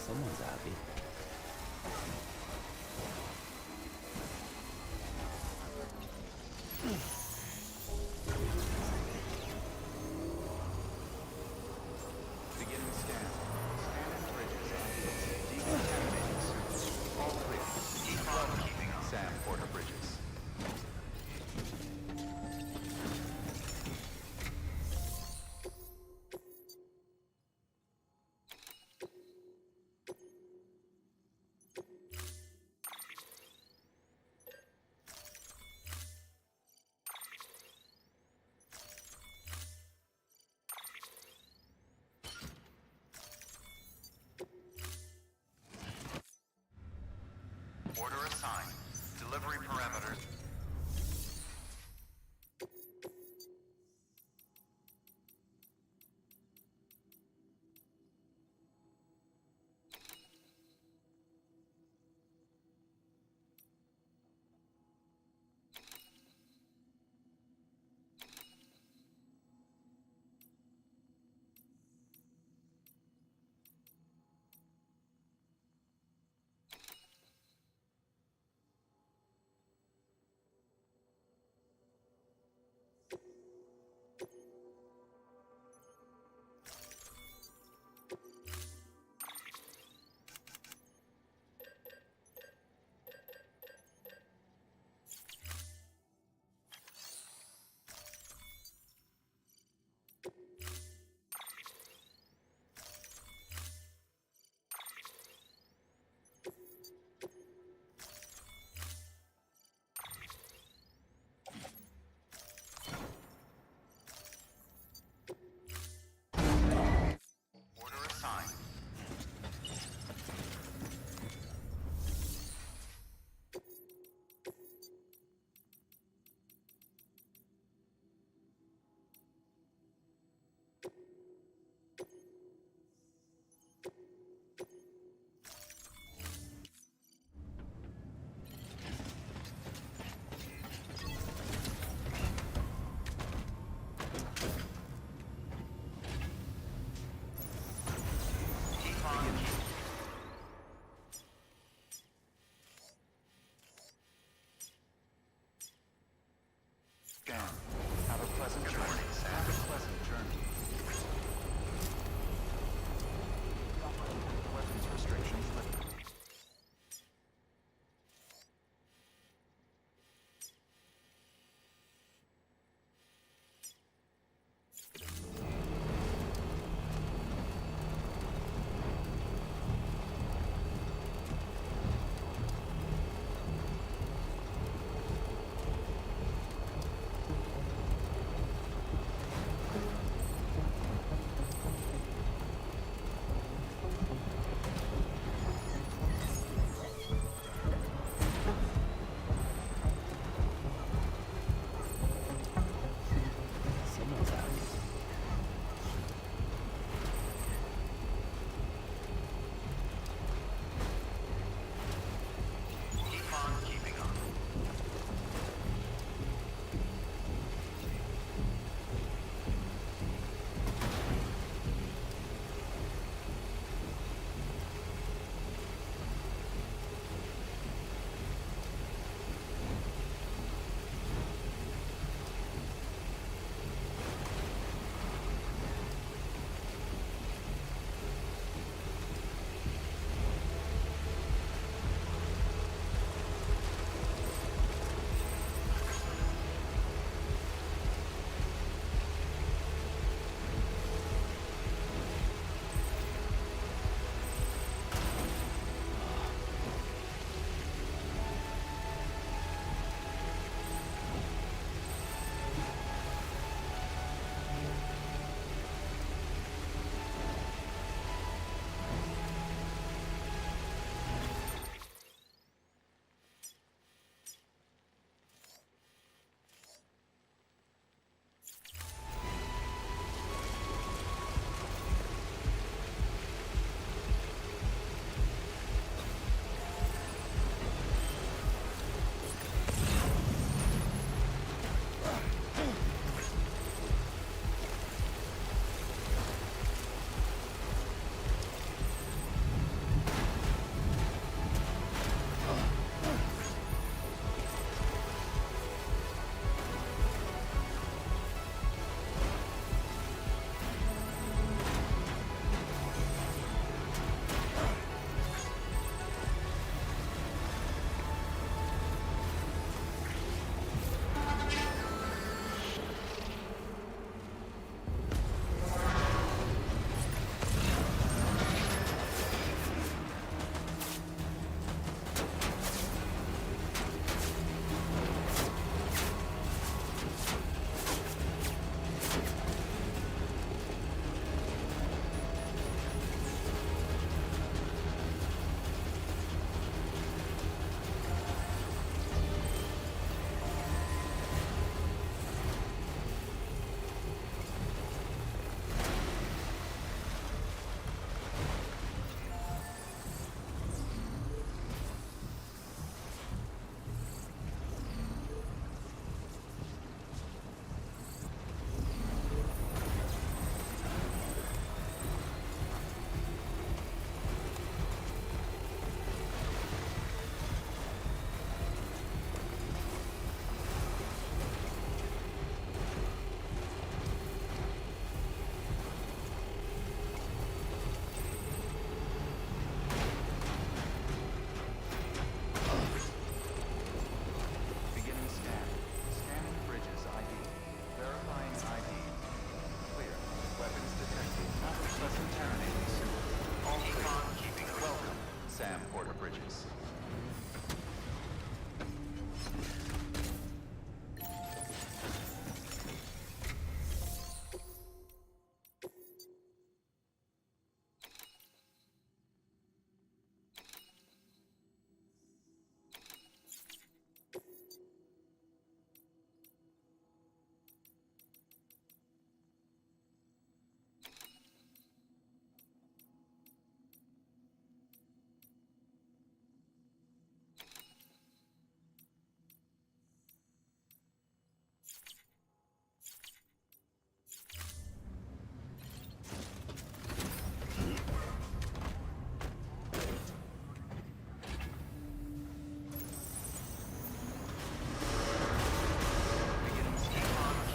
Someone's happy. Beginning scan. Scan and bridges on decontaminating surface. All clear. Econ keeping on. Sam Porter Bridges. Order assigned. Delivery parameters. Order assigned. Scan. Have a pleasant journey. Have a pleasant journey. Weapons restrictions lifted. Porter Bridges.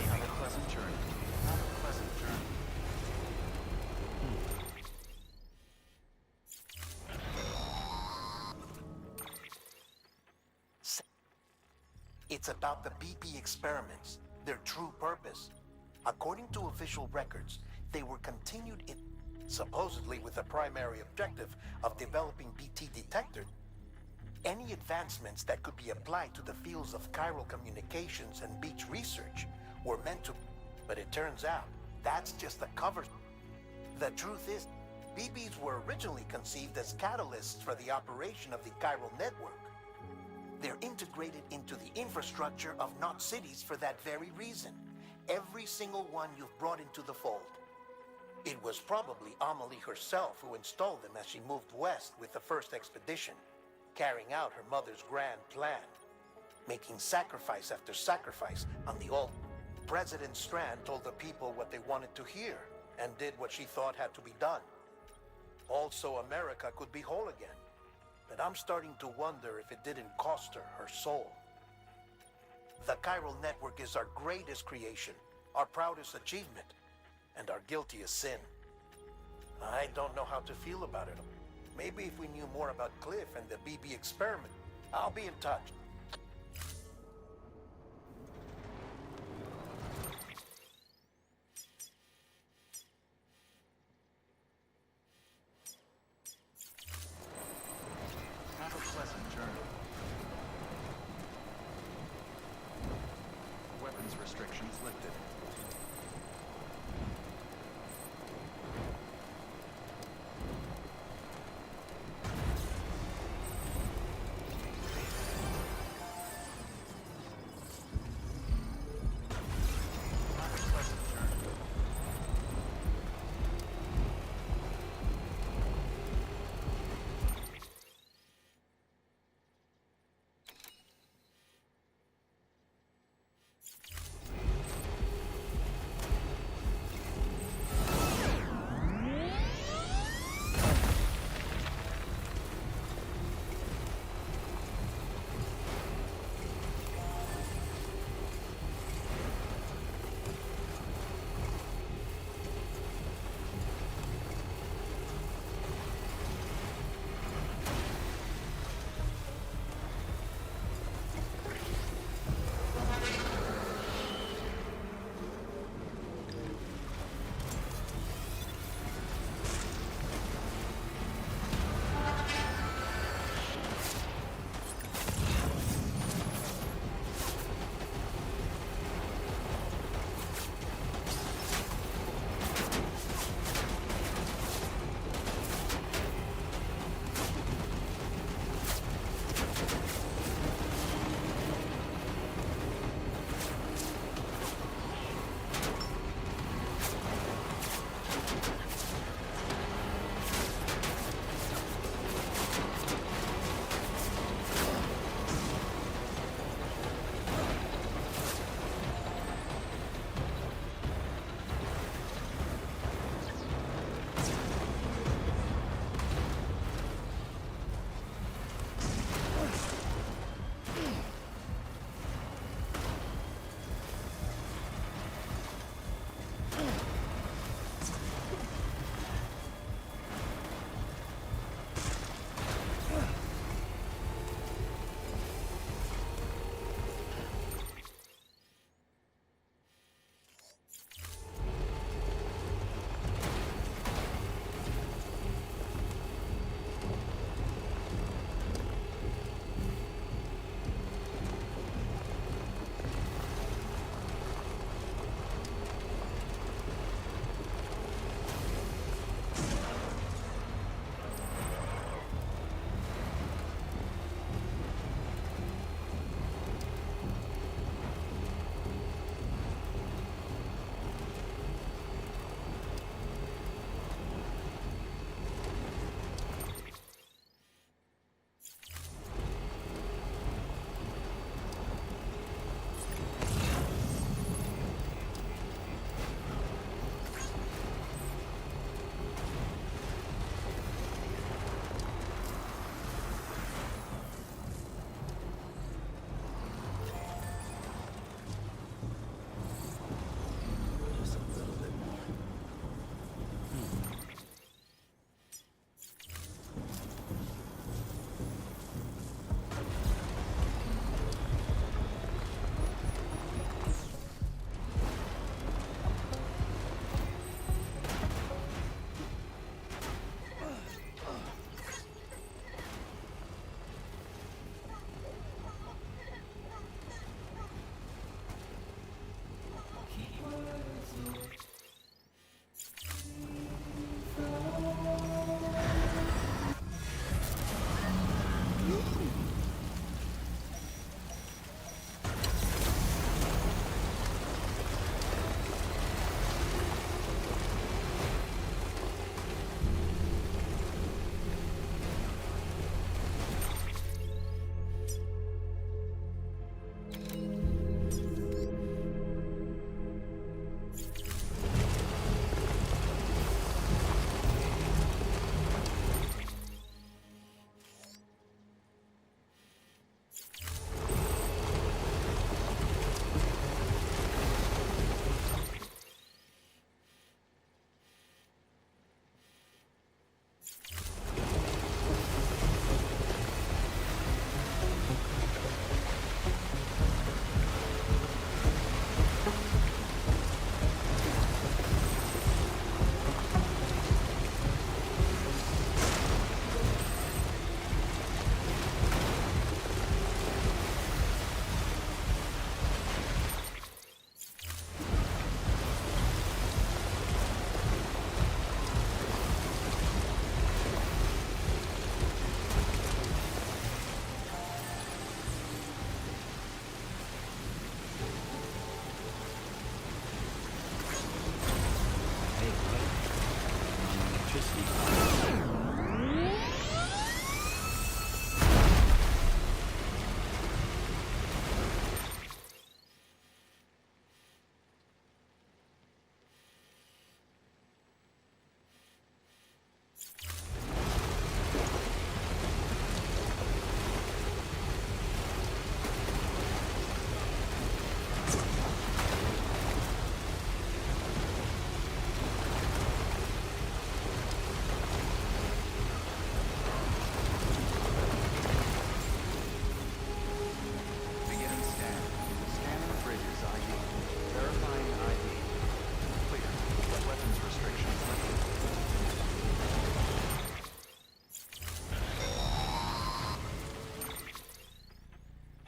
Have a pleasant journey. Have a pleasant journey. It's about the BP experiments, their true purpose. According to official records, they were continued supposedly with the primary objective of developing BT detectors. Any advancements that could be applied to the fields of chiral communications and beach research were meant to, but it turns out that's just the cover. The truth is, BBs were originally conceived as catalysts for the operation of the chiral network. They're integrated into the infrastructure of Knot cities for that very reason. Every single one you've brought into the fold. It was probably Amelie herself who installed them as she moved west with the first expedition, carrying out her mother's grand plan, making sacrifice after sacrifice on the altar. President Strand told the people what they wanted to hear and did what she thought had to be done. Also, America could be whole again. But I'm starting to wonder if it didn't cost her soul. The chiral network is our greatest creation, our proudest achievement, and our guiltiest sin. I don't know how to feel about it. Maybe if we knew more about Cliff and the BB experiment, I'll be in touch. Have a pleasant journey. Weapons restrictions lifted.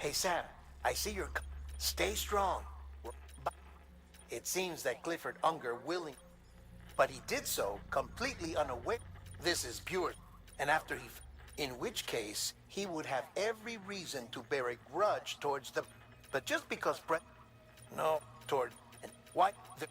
Hey Sam, I see you're. Stay strong. It seems that Clifford Unger willing, but he did so completely unaware. This is pure, and after in which case he would have every reason to bear a grudge towards the. But just because no, toward and why the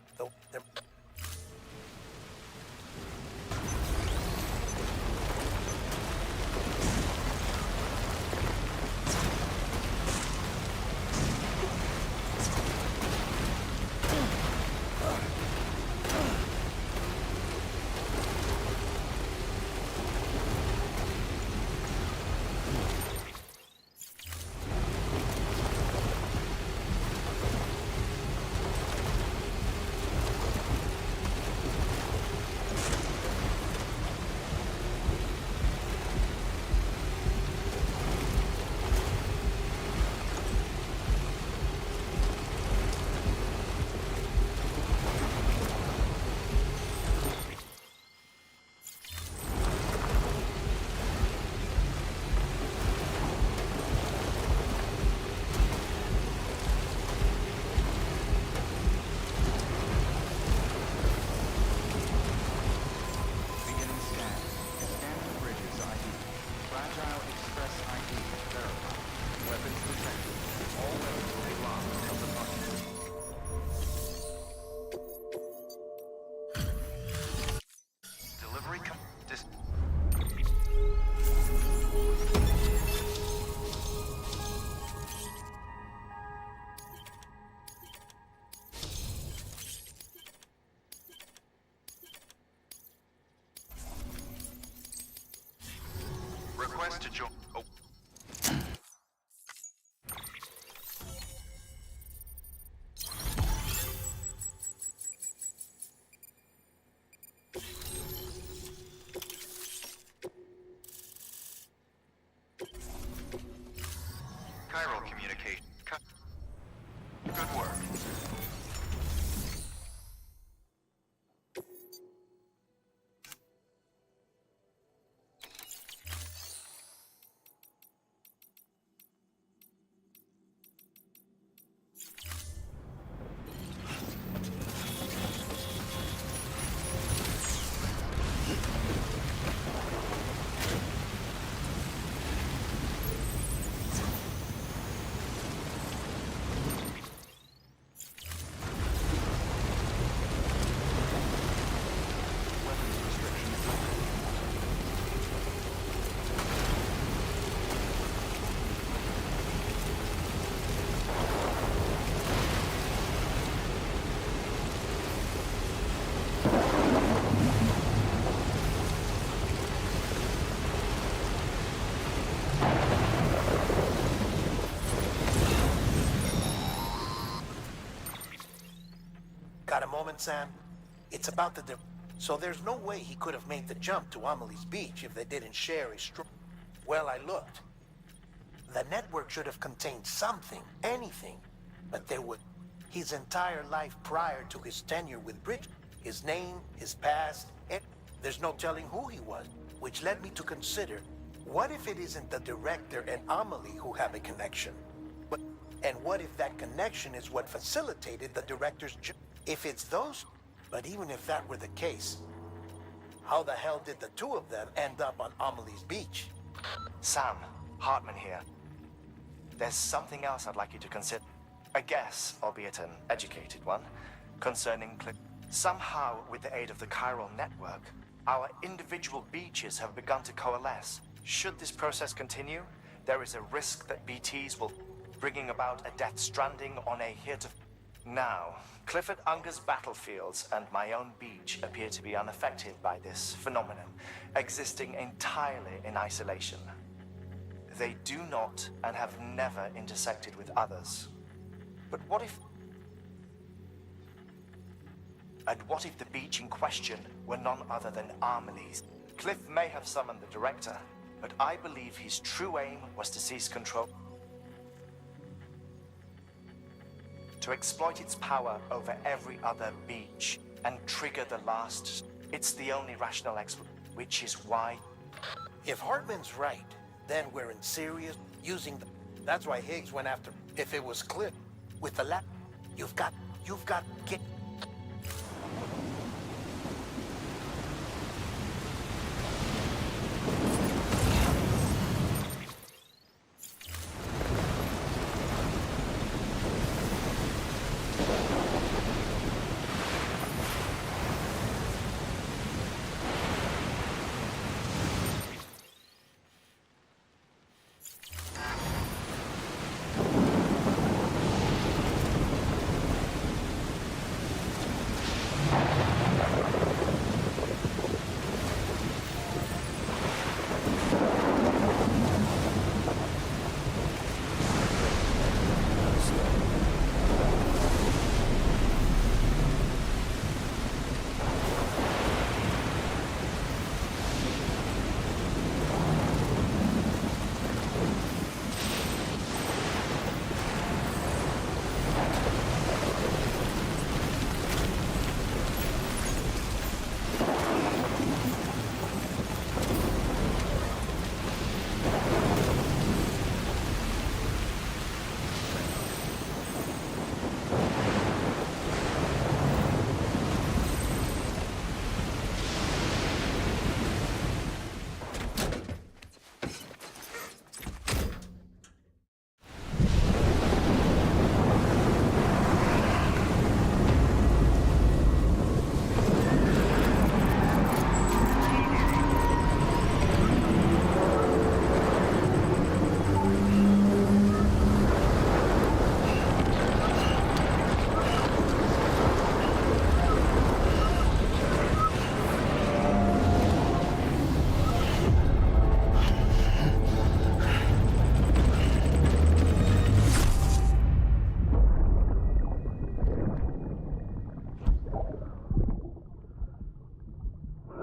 Beginning scan. Scanning bridges ID. Fragile Express ID verified. Weapons detected. All weapons may lock until the delivery request to join. Oh. Chiral communication. Good work. Weapons restrictions. got a moment, Sam? It's about the. So there's no way he could have made the jump to Amelie's Beach if they didn't share a Well, I looked. The network should have contained something, anything, but there would. His entire life prior to his tenure with Bridge, his name, his past, and there's no telling who he was, which led me to consider, what if it isn't the director and Amelie who have a connection? But, and what if that connection is what facilitated the director's job? If it's those, but even if that were the case, how the hell did the two of them end up on Amelie's Beach? Sam, Hartman here. There's something else I'd like you to consider. A guess, albeit an educated one, concerning somehow, with the aid of the chiral network, our individual beaches have begun to coalesce. Should this process continue, there is a risk that BTs will bringing about a death stranding on a heretofore. Now, Clifford Unger's battlefields and my own beach appear to be unaffected by this phenomenon, existing entirely in isolation. They do not and have never intersected with others. But what if... And what if the beach in question were none other than Amelie's? Cliff may have summoned the director, but I believe his true aim was to seize control. To exploit its power over every other beach and trigger the last. It's the only rational explanation, which is why... If Hartman's right, then we're in serious using the... That's why Higgs went after. If it was Cliff, with the lap, you've got, get.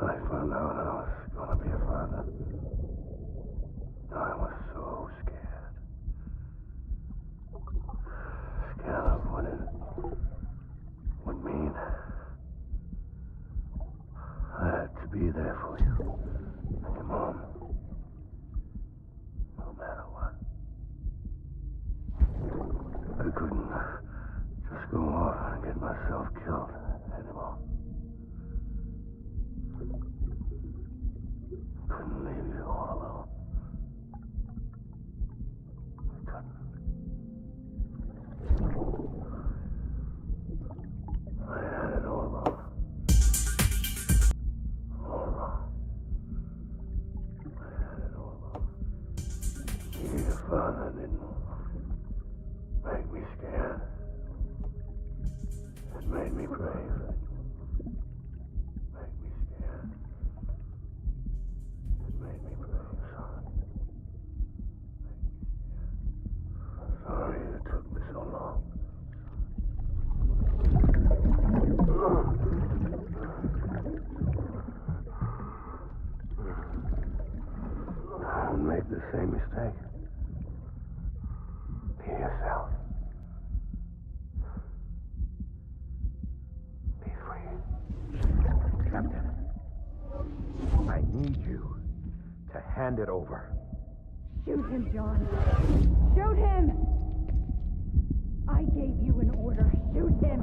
I found out I was gonna be a father, I was so scared. Scared of what it would mean. I had to be there for you, and your mom, no matter what. I couldn't just go off and get myself killed anymore. Couldn't leave you all alone. I couldn't. I had it all wrong. All wrong. I had it all wrong. Being a father didn't make me scared. It made me brave. Made me scared. It made me brave, son. Made me scared. Sorry it took me so long. Don't make the same mistake. Be yourself. Be free. Captain, I need you to hand it over. Shoot him, John. Shoot him! I gave you an order. Shoot him!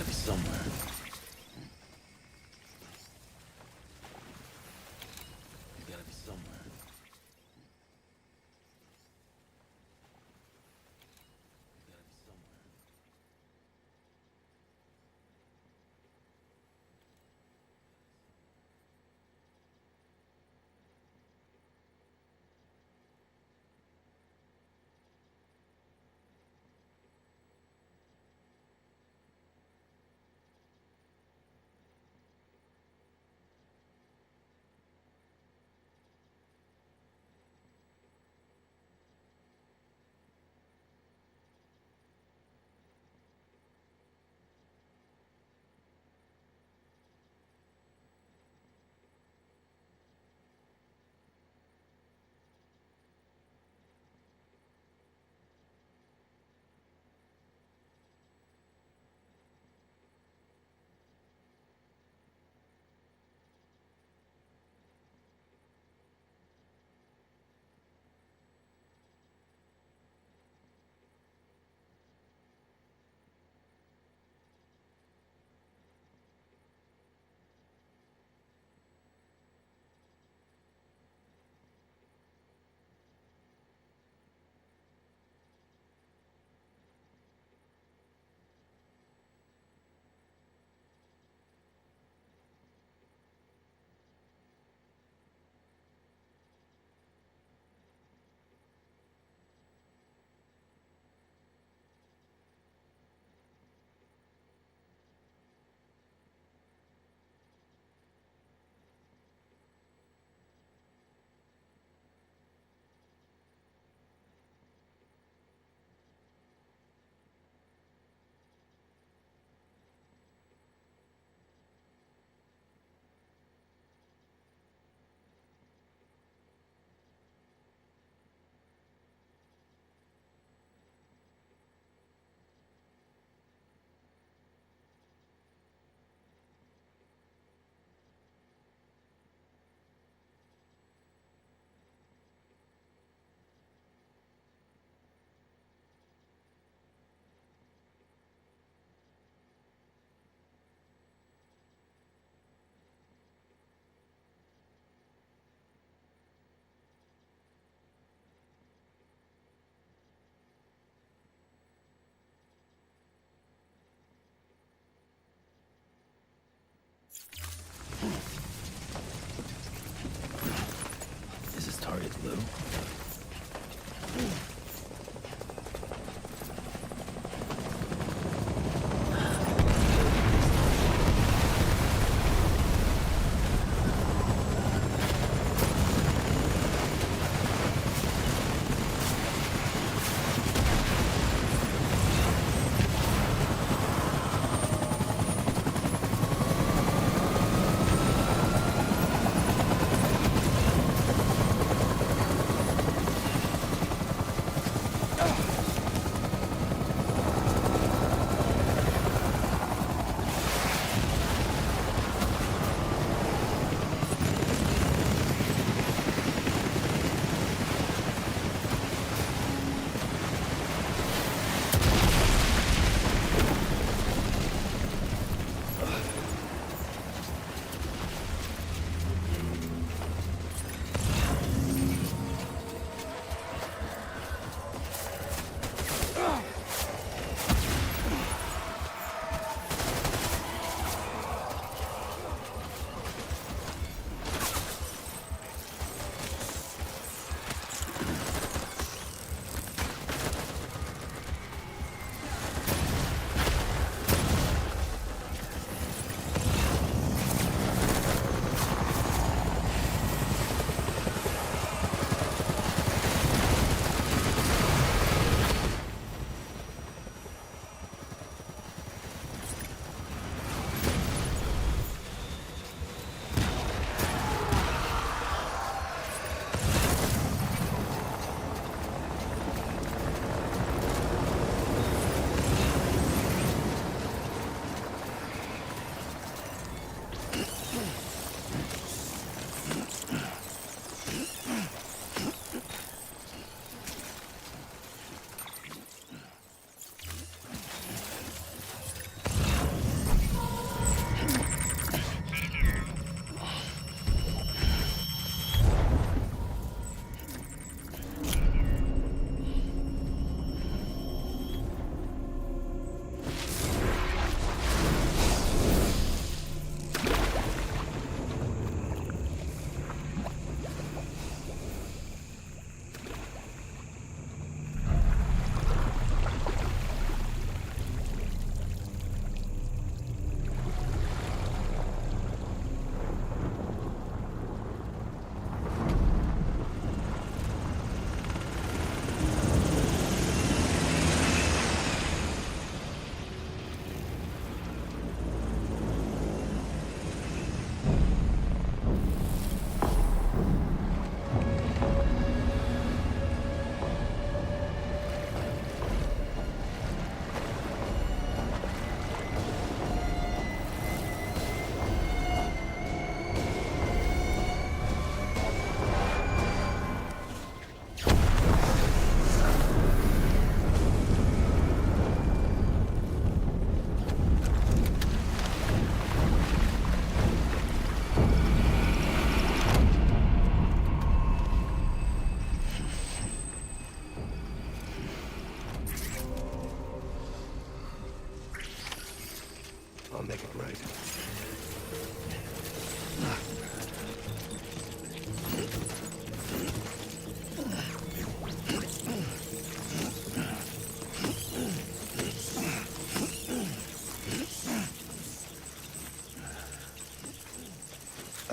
be somewhere. You gotta be somewhere. You gotta be somewhere. Is this target blue?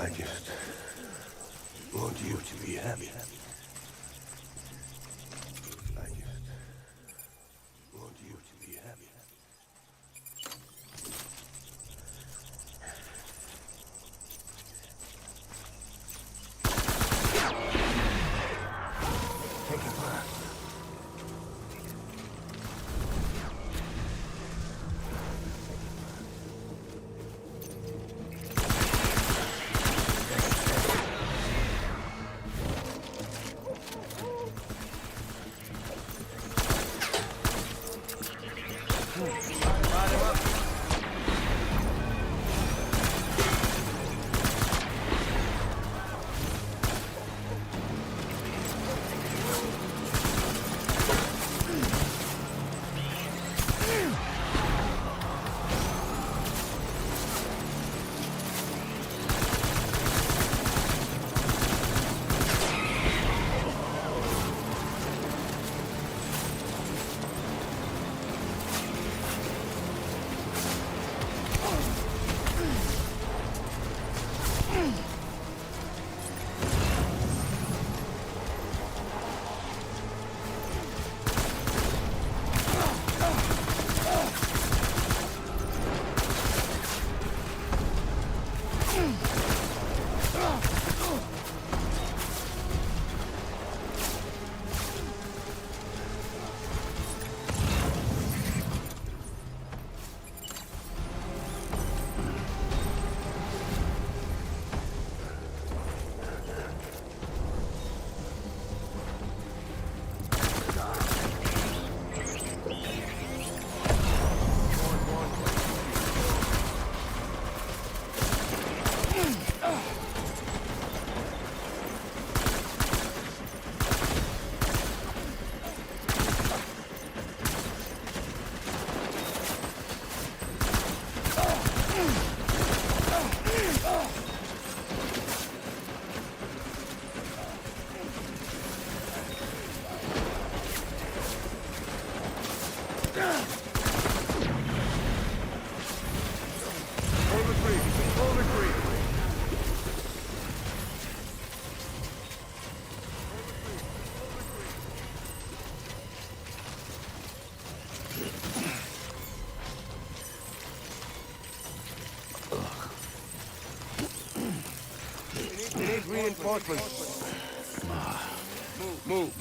I just want you to be happy. I just want you to be happy. Take it back. Reinforcements. Move.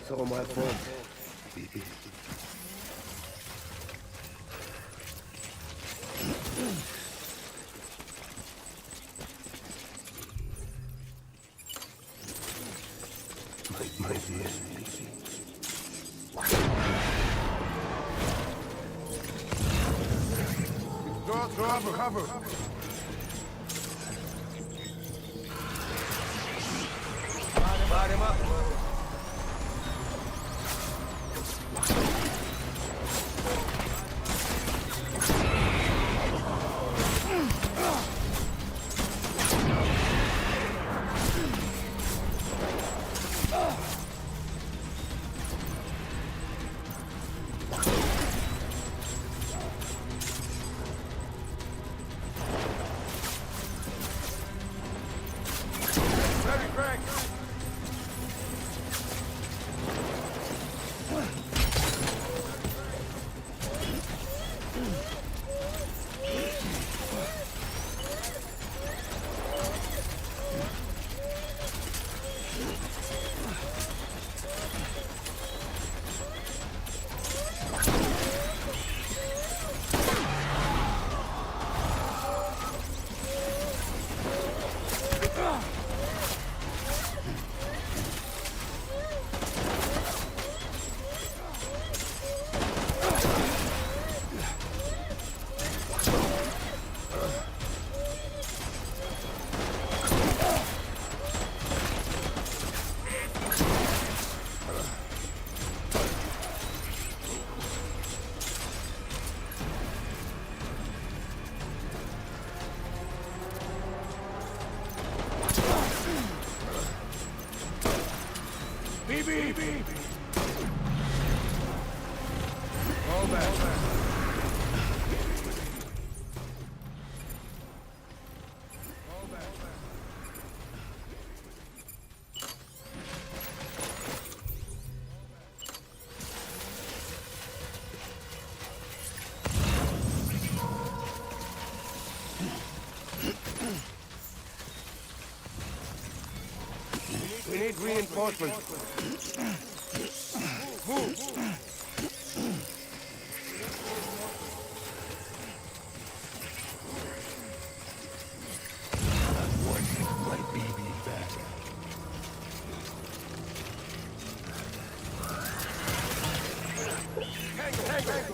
It's all my fault. My dear. Cover. Light him up. Fall back. We need reinforcements. Move! My baby back.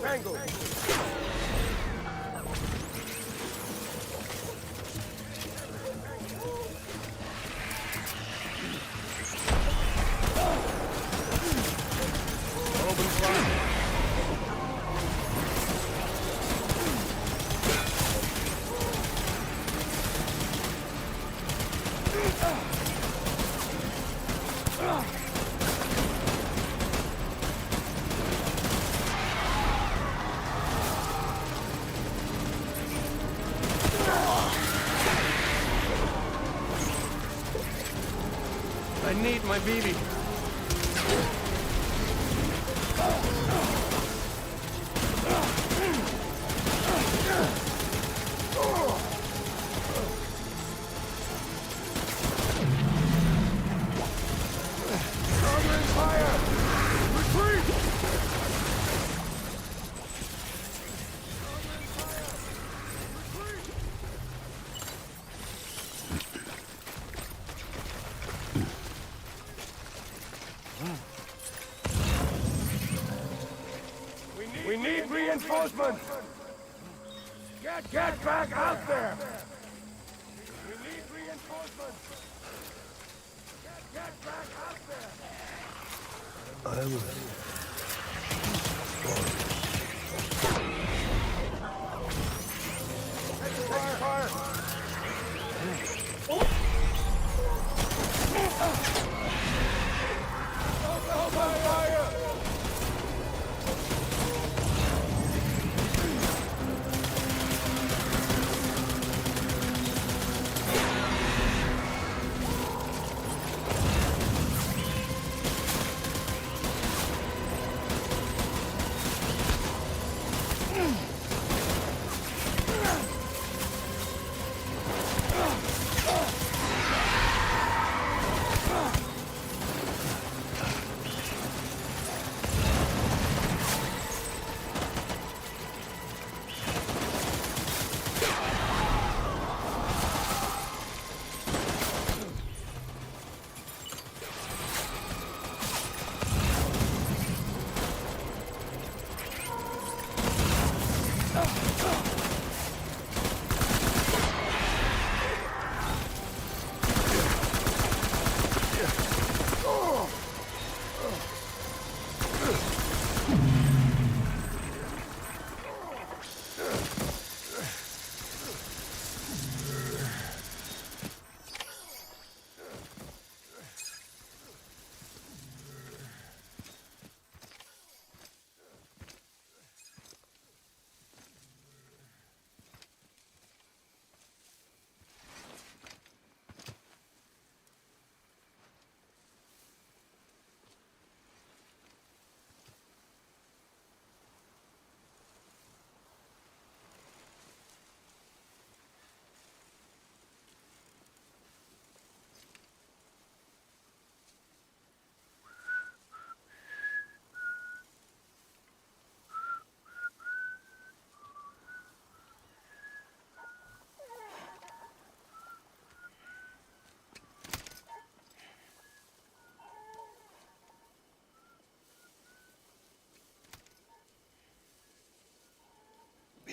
Tango! Open fire! I need my BB. Covering fire! Retreat! We need reinforcements! Get back out there! We need reinforcements! Get back out there! I will. Fire! Open fire!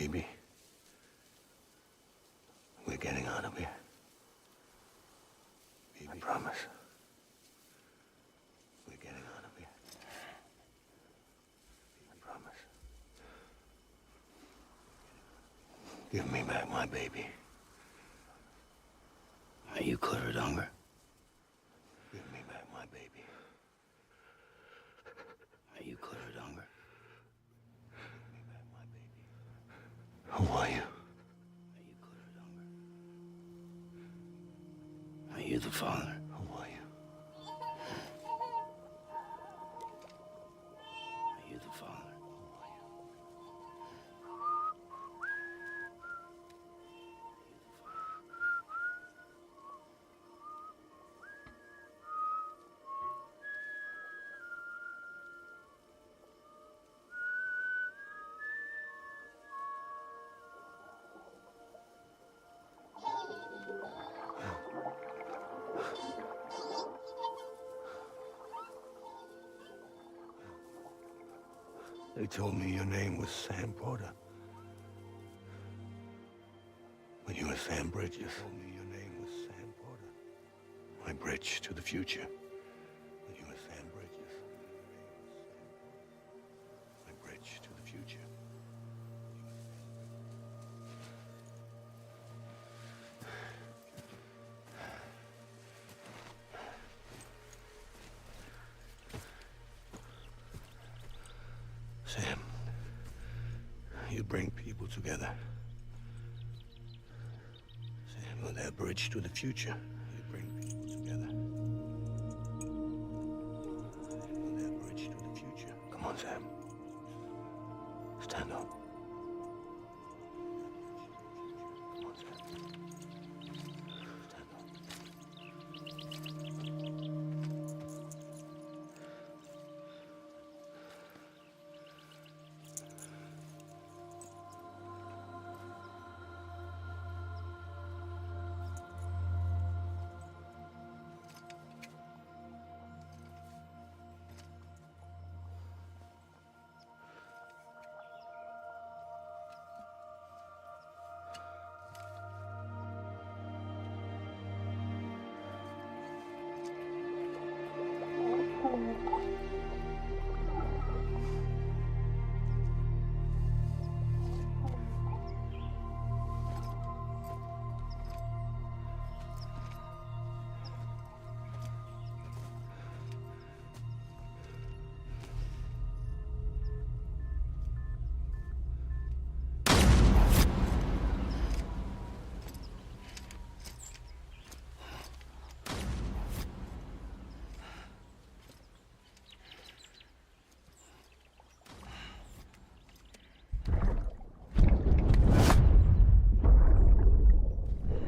BB. We're getting out of here. BB. I promise. We're getting out of here. I promise. Give me back my baby. Are you clear, Donger? Give me back my baby. you Clifford Unger? Who are you? Are you Clifford Unger? Are you the father? Who are you? Are you the father? They told me your name was Sam Porter. When you were Sam Bridges. They told me your name was Sam Porter. My bridge to the future. When you were Sam Bridges. My bridge to the future. Sam, you bring people together. Sam, with that bridge to the future, you bring people together. Sam, with that bridge to the future. Come on, Sam. Stand up. Come on, Sam. Stand up.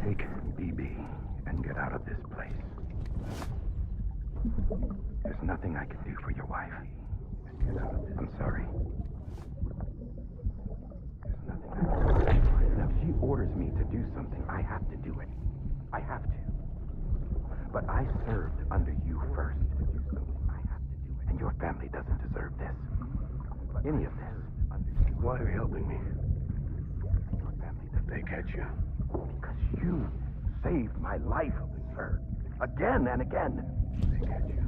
Take BB and get out of this place. There's nothing I can do for your wife. I'm sorry. There's nothing I can do. Now, if she orders me to do something, I have to do it. I have to. But I served under you first. To do something, I have to do it. And your family doesn't deserve this. Any of this. Why are you helping me? Your family doesn't. If they catch you. Because you saved my life, sir. Again and again. They catch you.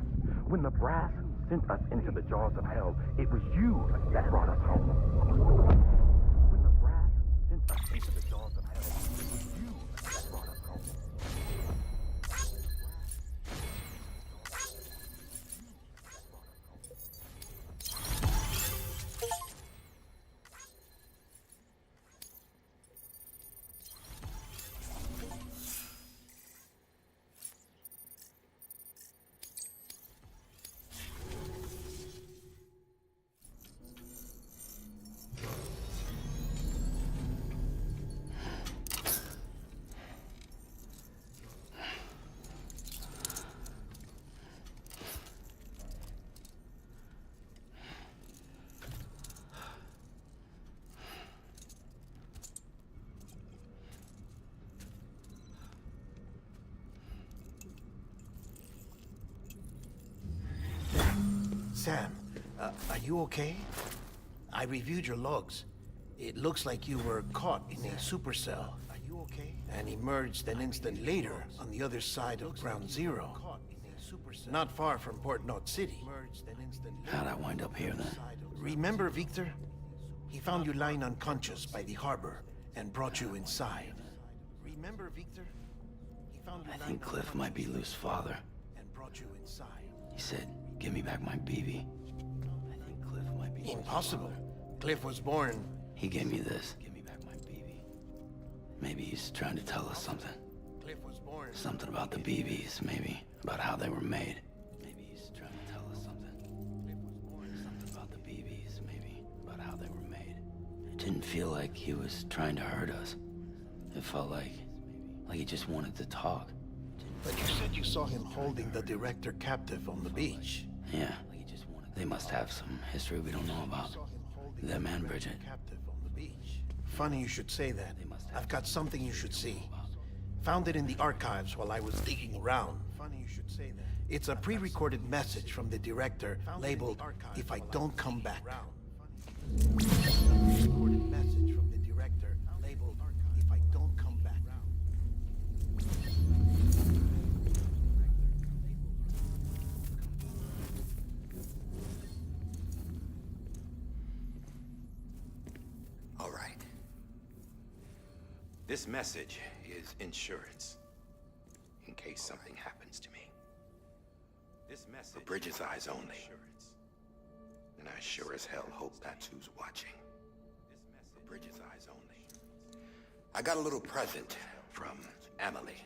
When the brass sent us into the jaws of hell, it was you that brought us home. When the brass sent us into the jaws of hell, it was you that brought us home. Sam, are you okay? I reviewed your logs. It looks like you were caught in a supercell. Are you okay? And emerged an instant later on the other side of Ground Zero. Not far from Port Knot City. How'd I wind up here then? Remember Victor? He found you lying unconscious by the harbor and brought you inside. Remember Victor? He found you I lying think Cliff might be Lou's father. and brought you inside. He said, give me back my BB. I think Impossible. Cliff was born. He gave me this. Give me back my BB. Maybe he's trying to tell us something. Cliff was born. Something about the BBs, maybe. About how they were made. Maybe he's trying to tell us something. Cliff was born. Something about the BBs, maybe. About how they were made. It didn't feel like he was trying to hurt us. It felt like he just wanted to talk. But you said you saw him holding the director captive on the beach. Yeah. They must have some history we don't know about. Them and Bridget. Captive on the beach. Funny you should say that. I've got something you should see. Found it in the archives while I was digging around. Funny you should say that. It's a pre-recorded message from the director labeled, "If I Don't Come Back." Pre-recorded message from the director labeled, "If I Don't Come Back." All right. This message is insurance, in case something happens to me. This message for Bridget's eyes only. And I sure as hell hope that's who's watching. For Bridget's eyes only. I got a little present from Amelie.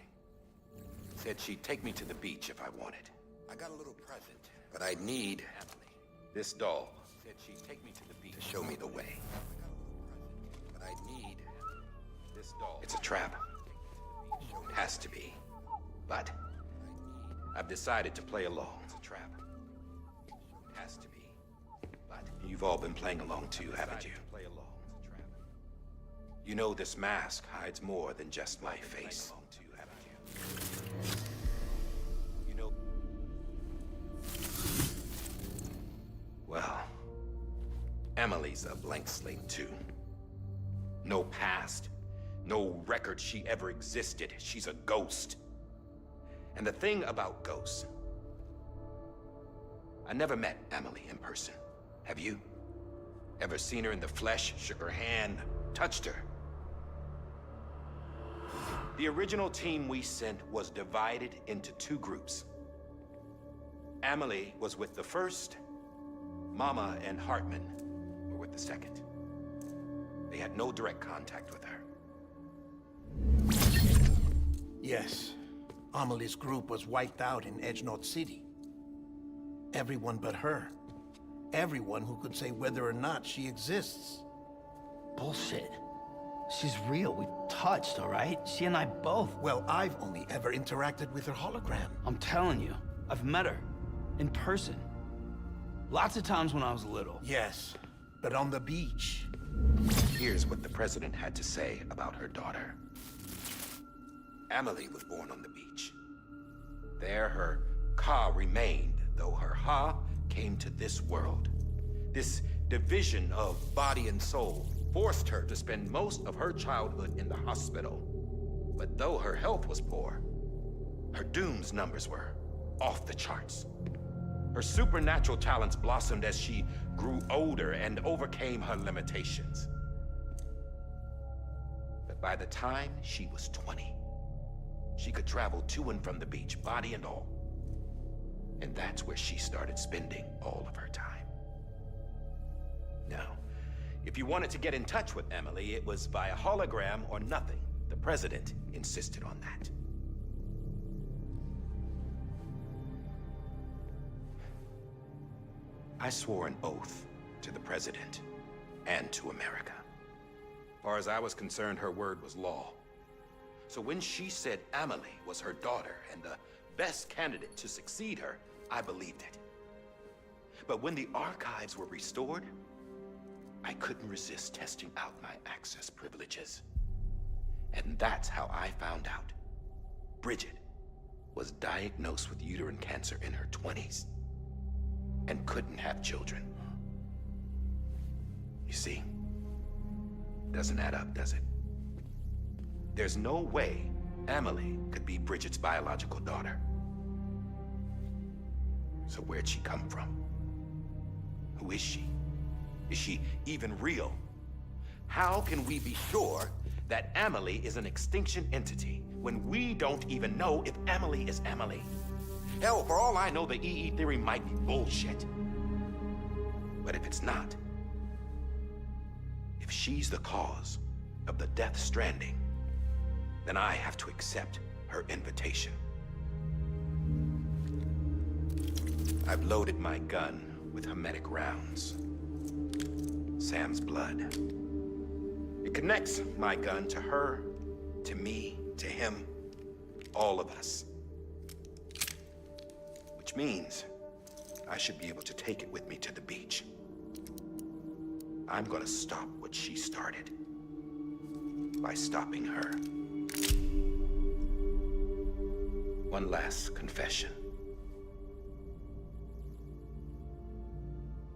Said she'd take me to the beach if I wanted. I got a little present, but I need Amelie. This doll said she'd take me to the beach to show me the way. But I need this doll. It's a trap. It has to be. But I've decided to play along. It's a trap. It has to be. But you've all been playing along too, haven't you? You know this mask hides more than just my face. You know. Well, Amelie's a blank slate too. No past, no record she ever existed. She's a ghost. And the thing about ghosts, I never met Amelie in person. Have you? Ever seen her in the flesh, shook her hand, touched her? The original team we sent was divided into two groups. Amelie was with the first, Mama and Hartman were with the second. They had no direct contact with her. Yes. Amelie's group was wiped out in Edge Knot City. Everyone but her. Everyone who could say whether or not she exists. Bullshit. She's real. We touched, all right? She and I both. Well, I've only ever interacted with her hologram. I'm telling you, I've met her. In person. Lots of times when I was little. Yes, but on the beach. Here's what the president had to say about her daughter. Amelie was born on the beach. There her Ka remained, though her Ha came to this world. This division of body and soul forced her to spend most of her childhood in the hospital. But though her health was poor, her Doom's numbers were off the charts. Her supernatural talents blossomed as she grew older and overcame her limitations. But by the time she was 20, she could travel to and from the beach, body and all. And that's where she started spending all of her time. Now, if you wanted to get in touch with Amelie, it was via hologram or nothing. The president insisted on that. I swore an oath to the president and to America. As far as I was concerned, her word was law. So when she said Amelie was her daughter and the best candidate to succeed her, I believed it. But when the archives were restored, I couldn't resist testing out my access privileges. And that's how I found out Bridget was diagnosed with uterine cancer in her 20s and couldn't have children. You see, doesn't add up, does it? There's no way Amelie could be Bridget's biological daughter. So where'd she come from? Who is she? Is she even real? How can we be sure that Amelie is an extinction entity when we don't even know if Amelie is Amelie? Hell, for all I know, the EE theory might be bullshit. But if it's not, If she's the cause of the Death Stranding, then I have to accept her invitation. I've loaded my gun with hermetic rounds. Sam's blood. It connects my gun to her, to me, to him, all of us. Which means I should be able to take it with me to the beach. I'm gonna stop what she started by stopping her. One last confession.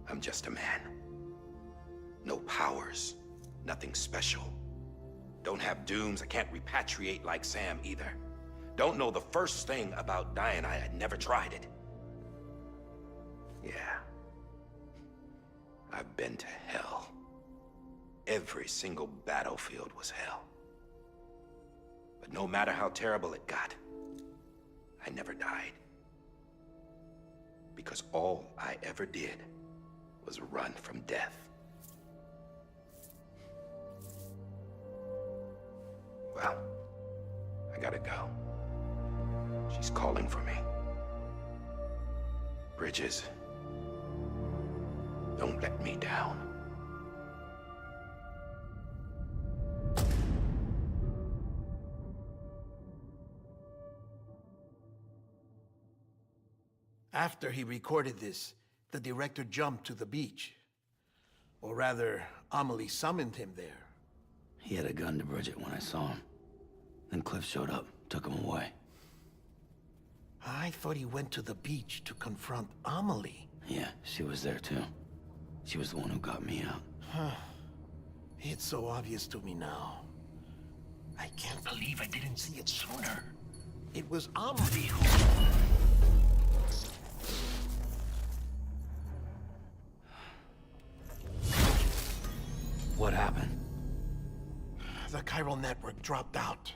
I'm just a man. No powers, nothing special. Don't have dooms, I can't repatriate like Sam either. Don't know the first thing about dying, I had never tried it. Yeah. I've been to hell. Every single battlefield was hell. But no matter how terrible it got, I never died. Because all I ever did was run from death. Well, I gotta go. She's calling for me. Bridges, don't let me down. After he recorded this, the director jumped to the beach. Or rather, Amelie summoned him there. He had a gun to Bridget when I saw him. Then Cliff showed up, took him away. I thought he went to the beach to confront Amelie. Yeah, she was there too. She was the one who got me out. It's so obvious to me now. I can't believe I didn't see it sooner. It was Amelie who... What happened? The chiral network dropped out.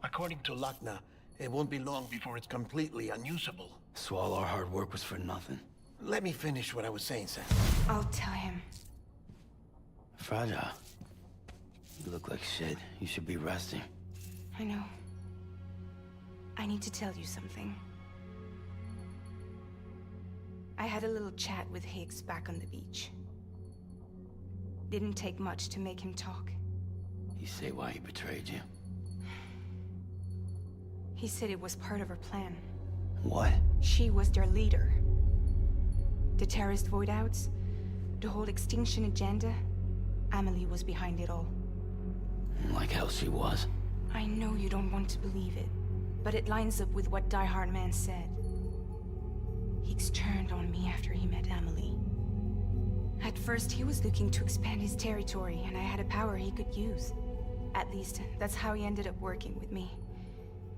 According to Lakhna, it won't be long before it's completely unusable. So all our hard work was for nothing. Let me finish what I was saying, Sam. I'll tell him. Fragile. You look like shit. You should be resting. I know. I need to tell you something. I had a little chat with Higgs back on the beach. Didn't take much to make him talk. You say why he betrayed you? He said it was part of her plan. What? She was their leader. The terrorist void-outs, the whole extinction agenda, Amelie was behind it all. Like hell she was. I know you don't want to believe it, but it lines up with what Die Hard Man said. Higgs turned on me after he met Amelie. At first, he was looking to expand his territory, and I had a power he could use. At least, that's how he ended up working with me.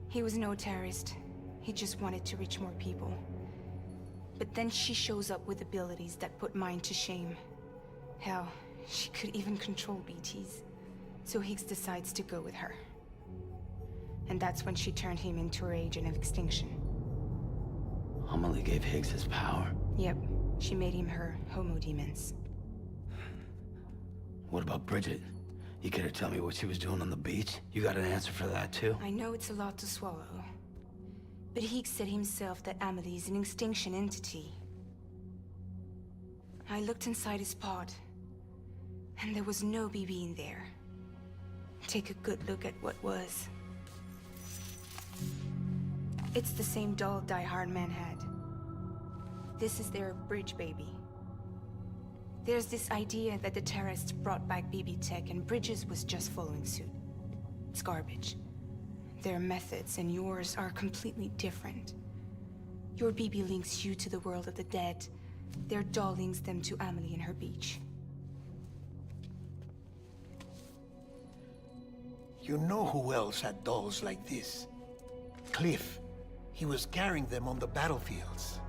He was no terrorist. He just wanted to reach more people. But then she shows up with abilities that put mine to shame. Hell, she could even control BTs. So Higgs decides to go with her. And that's when she turned him into her agent of extinction. Amelie gave Higgs his power. Yep, she made him her Homo Demens. What about Bridget? You care to tell me what she was doing on the beach? You got an answer for that too? I know it's a lot to swallow. But Higgs said himself that Amelie is an extinction entity. I looked inside his pod, and there was no BB in there. Take a good look at what was. It's the same doll Die Hard Man had. This is their bridge baby. There's this idea that the terrorists brought back BB tech and Bridges was just following suit. It's garbage. Their methods and yours are completely different. Your BB links you to the world of the dead. Their doll links them to Amelie and her beach. You know who else had dolls like this? Cliff. He was carrying them on the battlefields.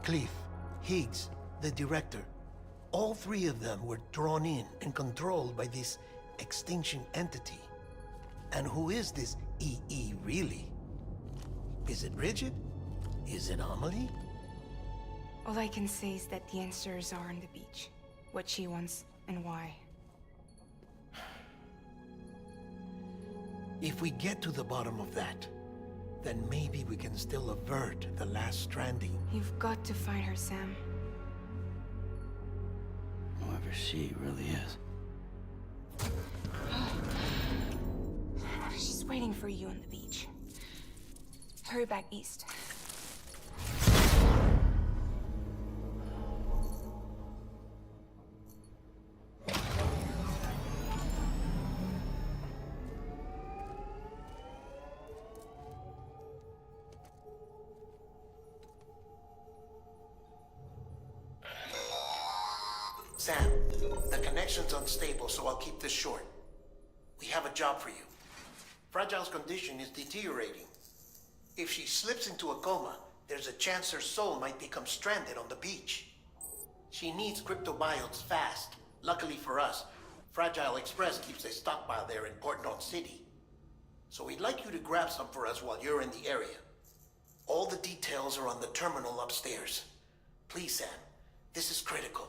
Cliff, Higgs, the director. All three of them were drawn in and controlled by this extinction entity. And who is this EE really? Is it Bridget? Is it Amelie? All I can say is that the answers are on the beach. what she wants and why. If we get to the bottom of that, then maybe we can still avert the last stranding. You've got to find her, Sam. Whoever she really is. She's waiting for you on the beach. Hurry back east. Sam, the connection's unstable, so I'll keep this short. We have a job for you. Fragile's condition is deteriorating. If she slips into a coma, there's a chance her soul might become stranded on the beach. She needs cryptobiotes fast. Luckily for us, Fragile Express keeps a stockpile there in Port Knot City. So we'd like you to grab some for us while you're in the area. All the details are on the terminal upstairs. Please, Sam, this is critical.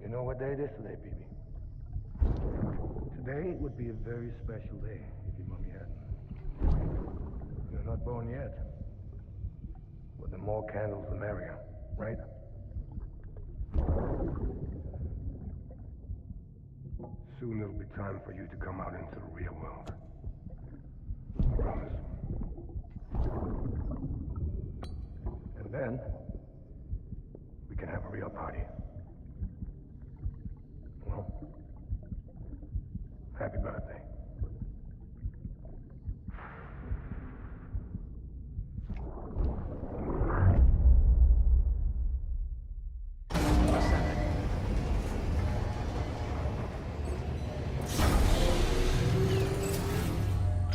You know what day it is today, BB? Today would be a very special day if your mommy hadn't. You're not born yet. But the more candles, the merrier, right? Soon it'll be time for you to come out into the real world. I promise. And then, we can have a real party. Well, happy birthday.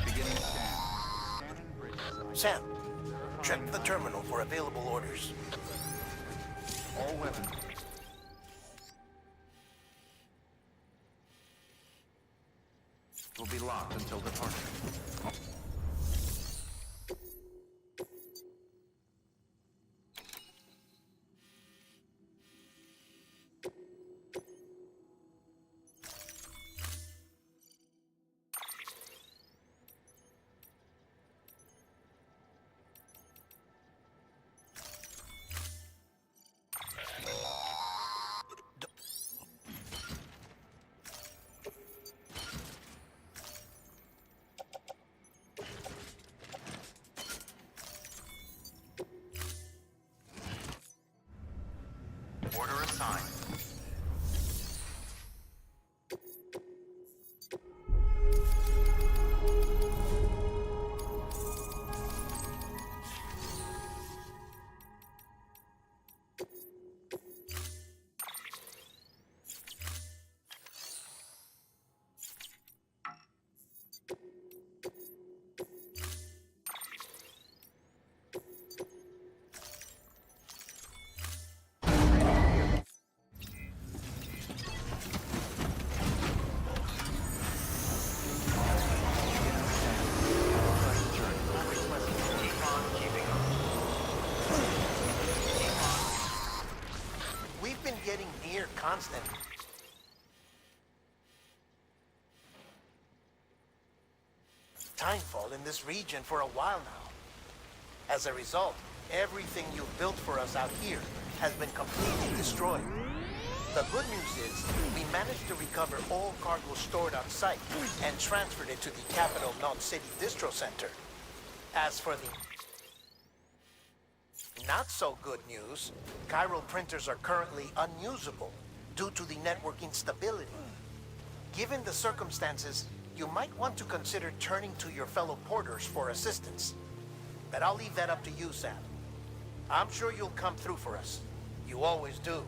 Beginning scan. Scanning bridges. Sam, check the terminal for available orders. All weapons. Will be locked until departure. Order assigned. We've been getting near constant timefall in this region for a while now. As a result, everything you've built for us out here has been completely destroyed. The good news is, we managed to recover all cargo stored on site and transferred it to the capital Knot City Distro Center. As for the not so good news, chiral printers are currently unusable due to the network instability. Given the circumstances, you might want to consider turning to your fellow porters for assistance. But I'll leave that up to you, Sam. I'm sure you'll come through for us. You always do.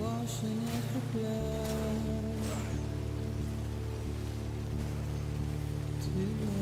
Washing of the blood to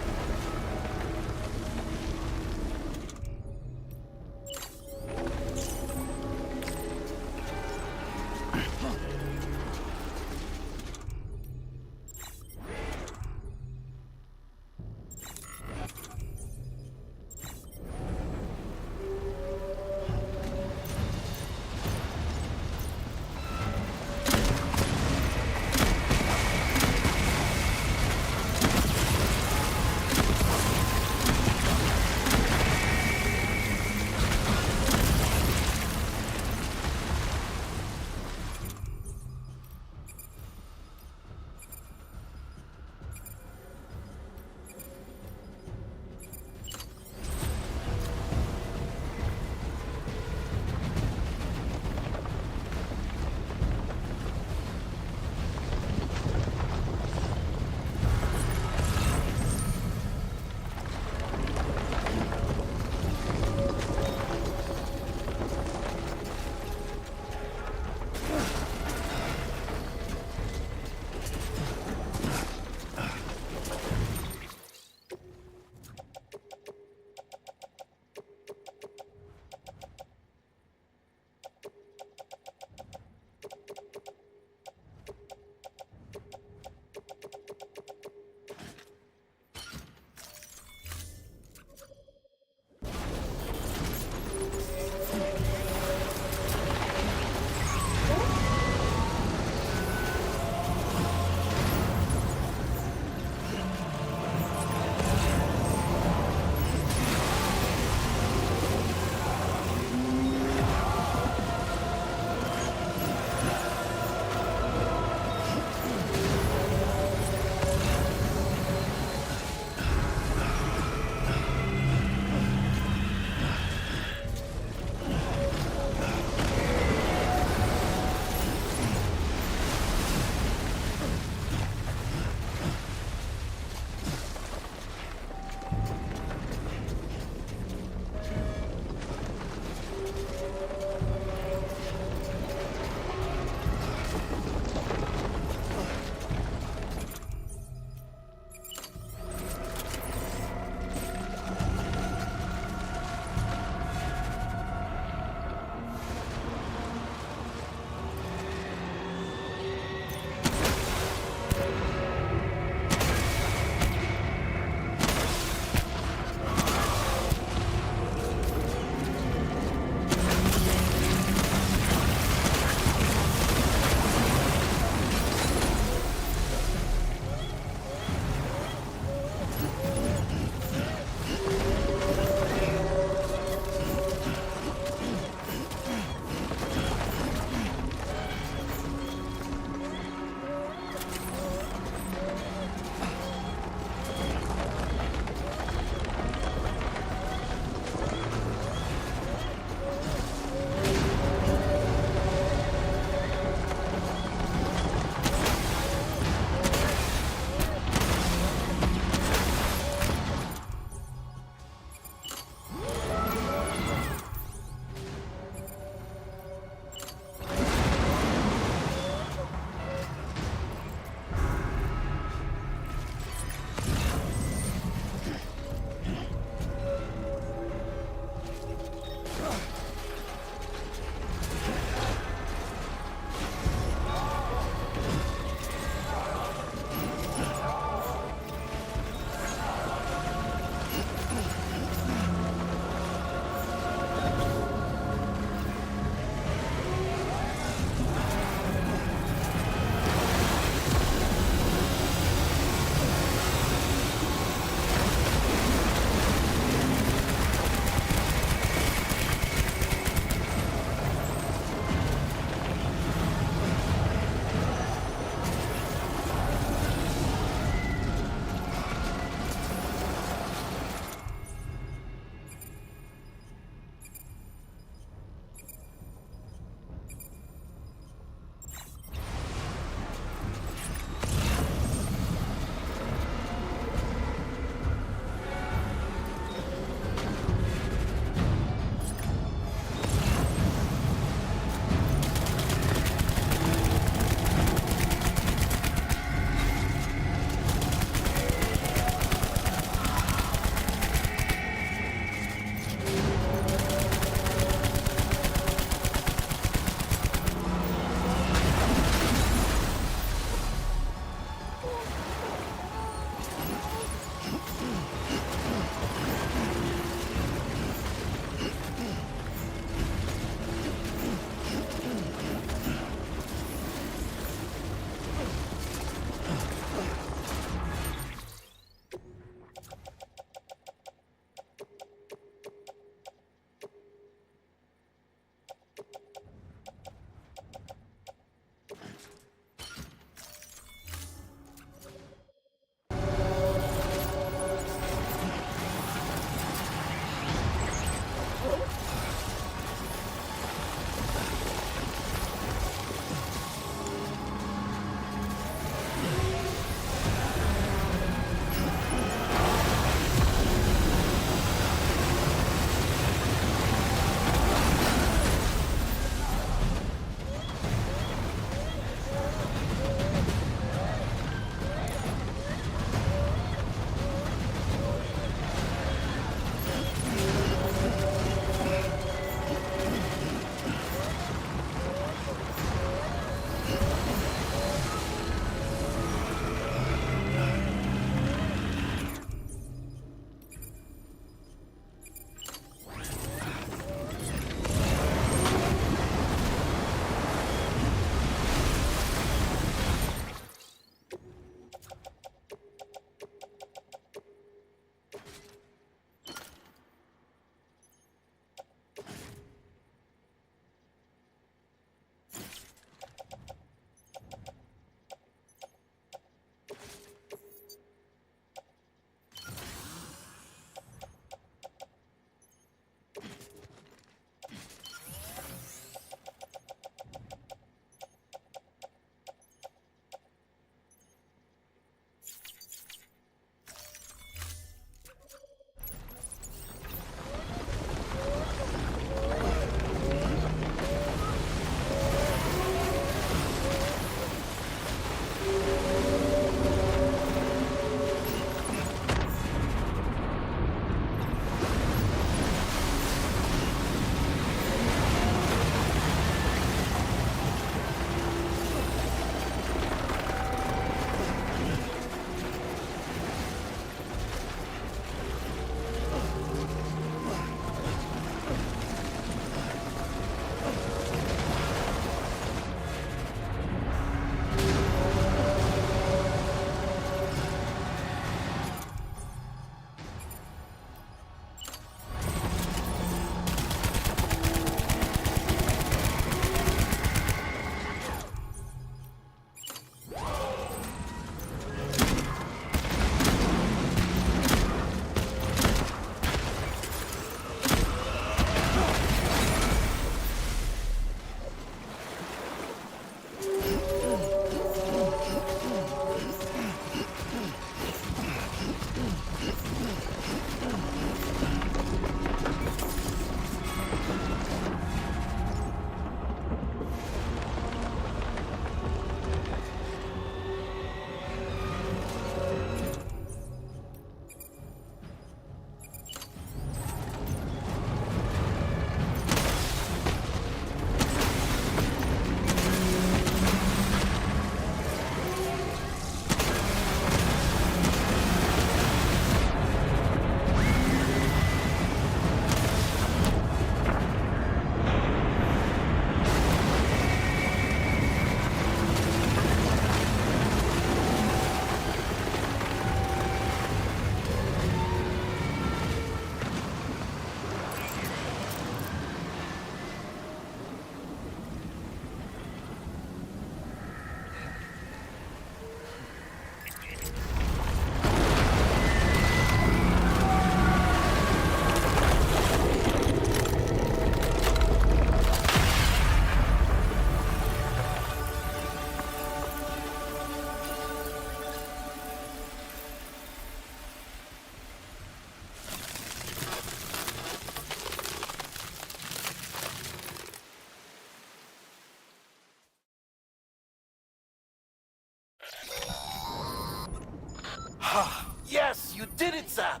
Yes, you did it, Zap!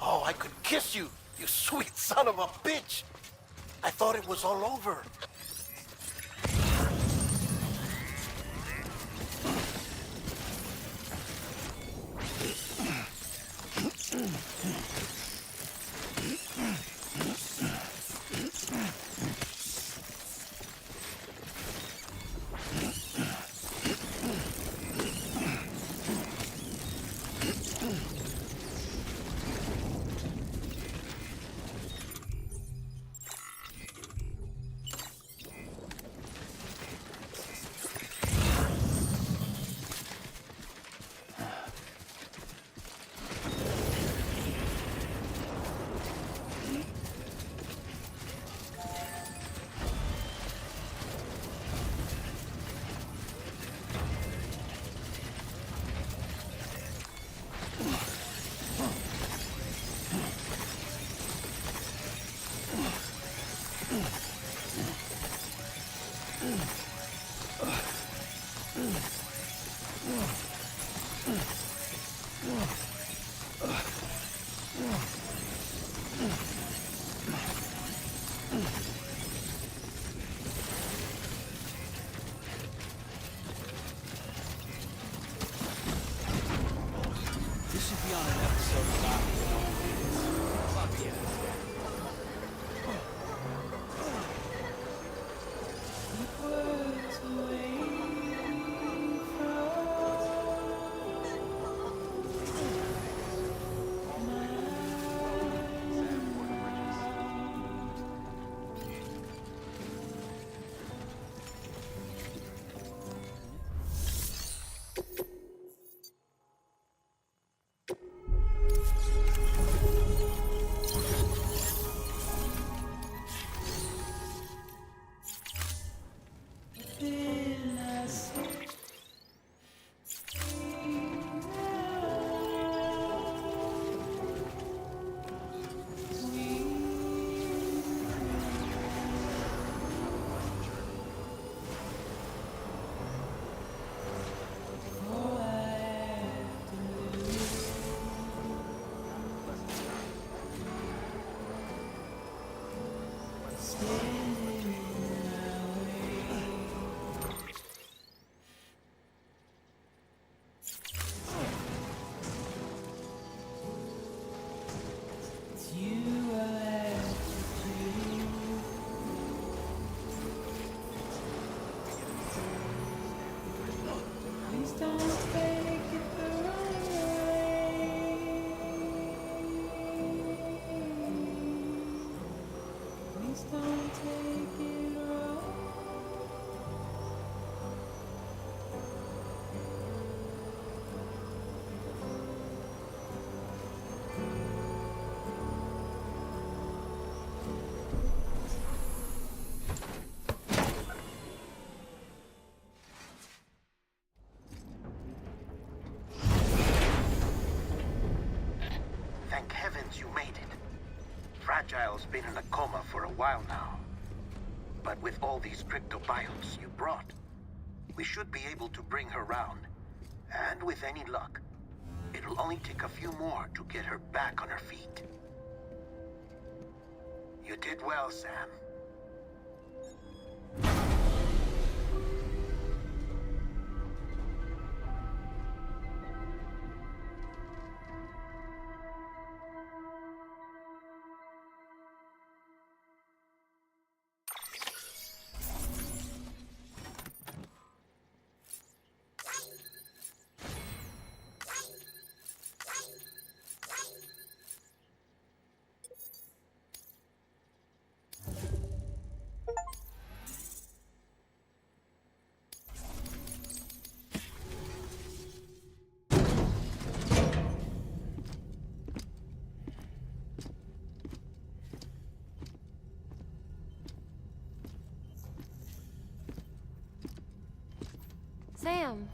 Oh, I could kiss you, you sweet son of a bitch! I thought it was all over. This should be on an episode of Fuck yeah. Thank heavens you made it. Fragile's been in a coma for a while now. But with all these cryptobiotes you brought, we should be able to bring her round. And with any luck, it'll only take a few more to get her back on her feet. You did well, Sam. Sam.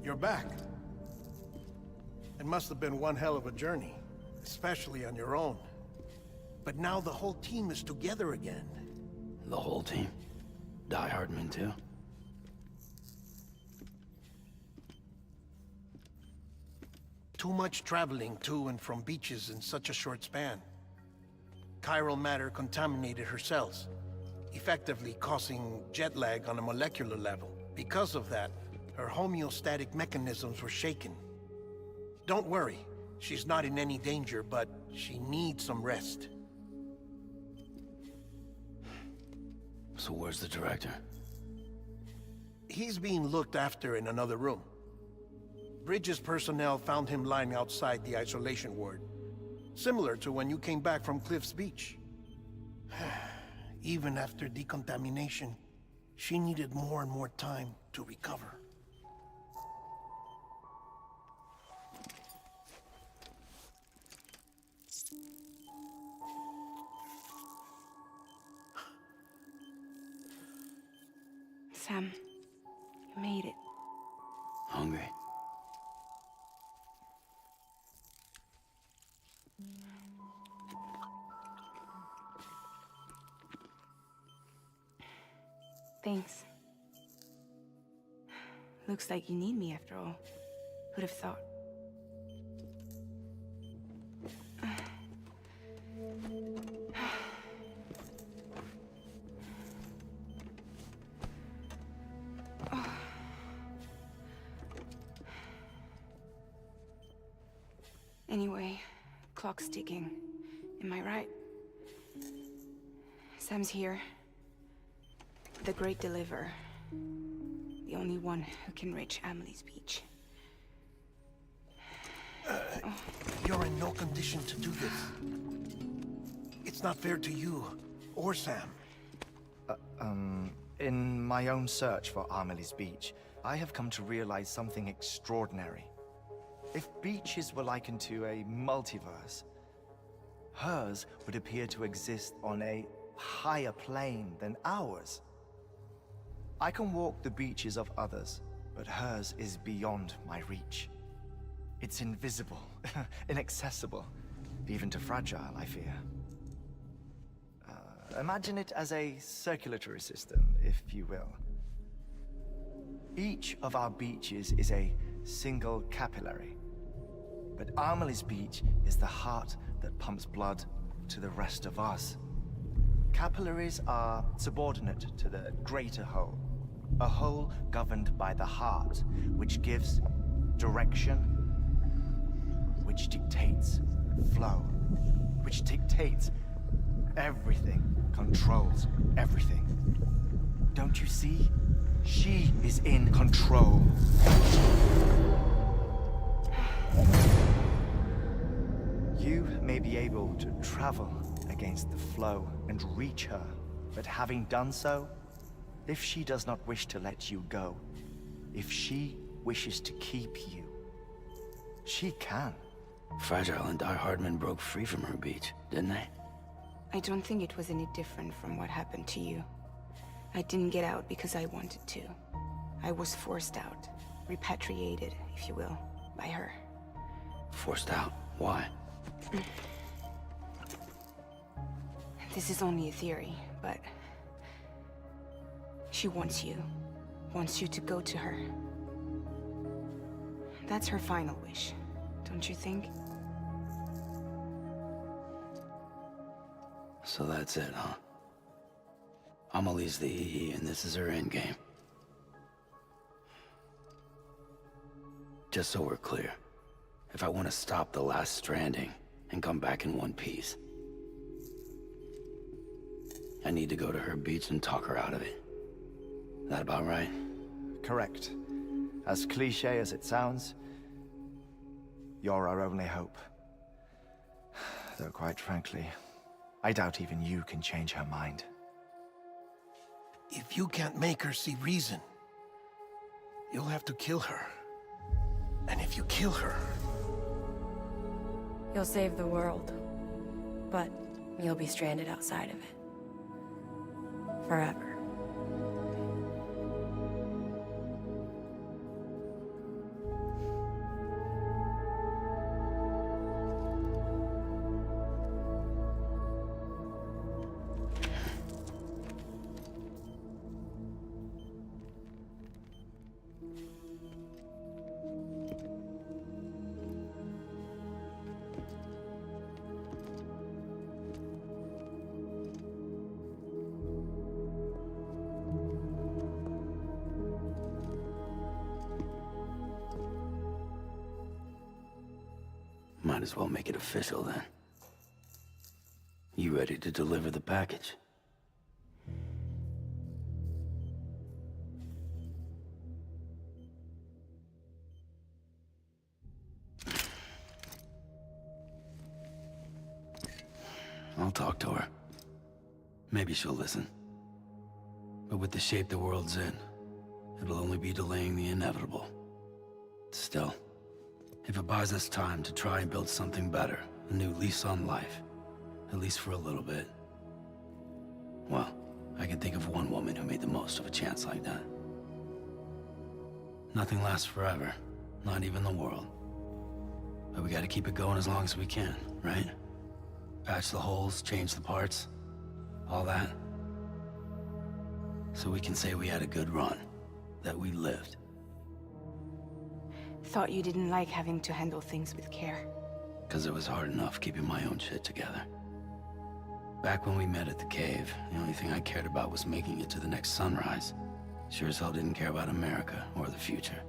You're back. It must have been one hell of a journey, especially on your own. But now the whole team is together again. The whole team? Die Hardman too? Too much traveling to and from beaches in such a short span. Chiral matter contaminated her cells, effectively causing jet lag on a molecular level. Because of that, her homeostatic mechanisms were shaken. Don't worry, she's not in any danger, but she needs some rest. So where's the director? He's being looked after in another room. Bridges personnel found him lying outside the isolation ward. Similar to when you came back from Cliff's Beach. Even after decontamination, she needed more and more time to recover. Sam, you made it. Hungry? Thanks. Looks like you need me after all. Who'd have thought? Anyway, clock's ticking. Am I right? Sam's here. The Great Deliverer. The only one who can reach Amelie's Beach. You're in no condition to do this. It's not fair to you, or Sam. In my own search for Amelie's Beach, I have come to realize something extraordinary. If beaches were likened to a multiverse, hers would appear to exist on a higher plane than ours. I can walk the beaches of others, but hers is beyond my reach. It's invisible, inaccessible, even to Fragile, I fear. Imagine it as a circulatory system, if you will. Each of our beaches is a single capillary. But Amelie's Beach is the heart that pumps blood to the rest of us. Capillaries are subordinate to the greater whole. A whole governed by the heart, which gives direction, which dictates flow, which dictates everything, controls everything. Don't you see? She is in control. You may be able to travel against the flow and reach her, but having done so, if she does not wish to let you go, if she wishes to keep you, she can. Fragile and Die Hardman broke free from her beach, didn't they? I don't think it was any different from what happened to you. I didn't get out because I wanted to. I was forced out. Repatriated, if you will, by her. Forced out? Why? This is only a theory, but... she wants you. Wants you to go to her. That's her final wish, don't you think? So that's it, huh? Amelie's the EE, and this is her endgame. Just so we're clear, if I want to stop the last stranding and come back in one piece, I need to go to her beach and talk her out of it. That about right? Correct. As cliché as it sounds, you're our only hope. Though quite frankly, I doubt even you can change her mind. If you can't make her see reason, you'll have to kill her. And if you kill her... You'll save the world, but you'll be stranded outside of it. Forever. might as well make it official then. You ready to deliver the package? I'll talk to her. Maybe she'll listen. But with the shape the world's in, it'll only be delaying the inevitable. Still, if it buys us time to try and build something better, a new lease on life, at least for a little bit, well, I can think of one woman who made the most of a chance like that. Nothing lasts forever, not even the world. But we gotta keep it going as long as we can, right? Patch the holes, change the parts, all that. So we can say we had a good run, that we lived. Thought you didn't like having to handle things with care. 'Cause it was hard enough keeping my own shit together. Back when we met at the cave, the only thing I cared about was making it to the next sunrise. Sure as hell didn't care about America or the future.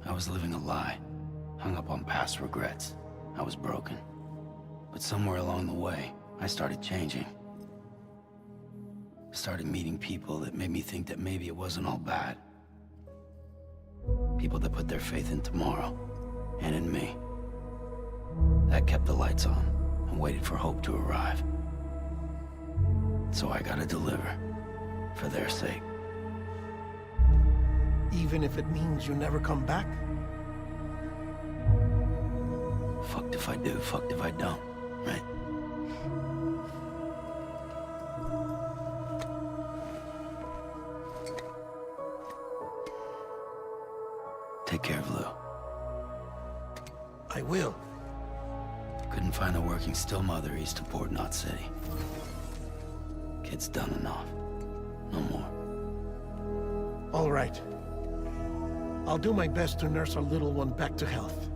I was living a lie, hung up on past regrets. I was broken. But somewhere along the way, I started changing. Started meeting people that made me think that maybe it wasn't all bad. People that put their faith in tomorrow, and in me. That kept the lights on, and waited for hope to arrive. So I gotta deliver, for their sake. Even if it means you never come back? Fucked if I do, fucked if I don't, right? Take care of Lou. I will. Couldn't find a working still mother east of Port Knot City. Kid's done enough. No more. All right. I'll do my best to nurse our little one back to health.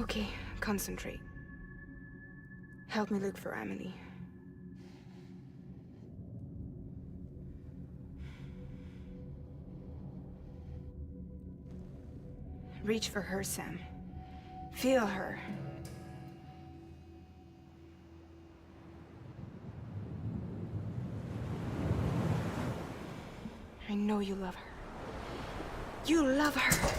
Okay, concentrate. Help me look for Emily. Reach for her, Sam. Feel her. I know you love her. You love her!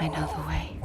I know the way.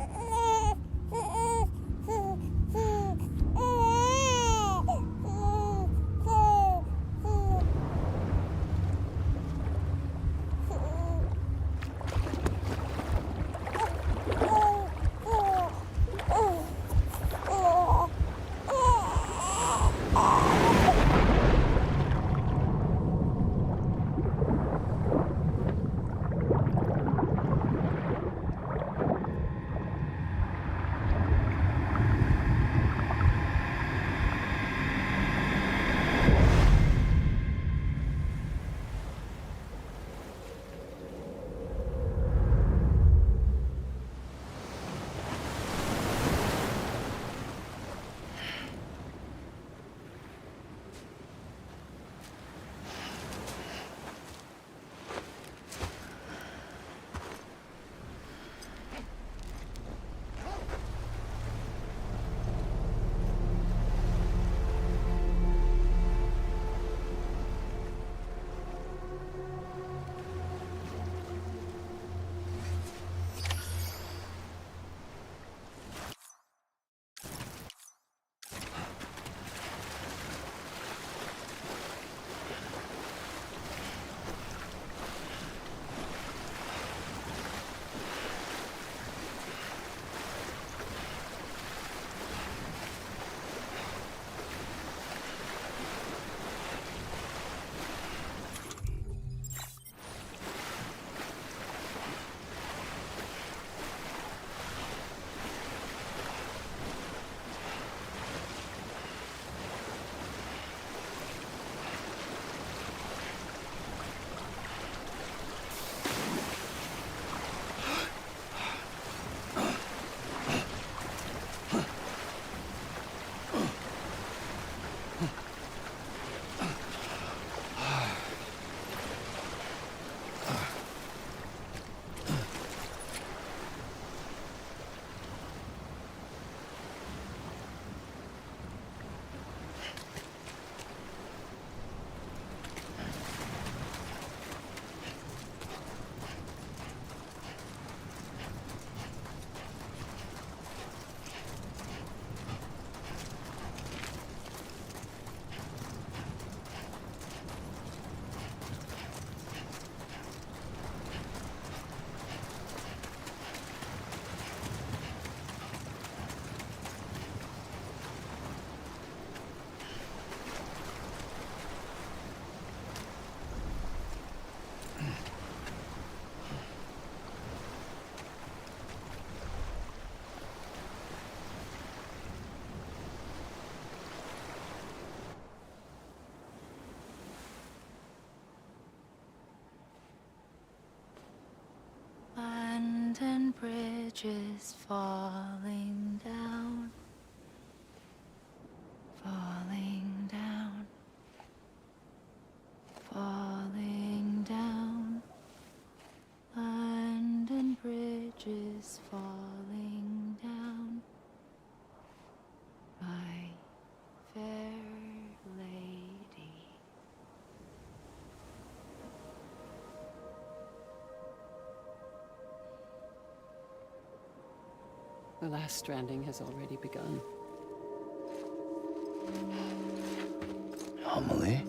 bridges falling down, falling down, falling down. London Bridge is falling down, my fair lady. The last stranding has already begun. Amelie?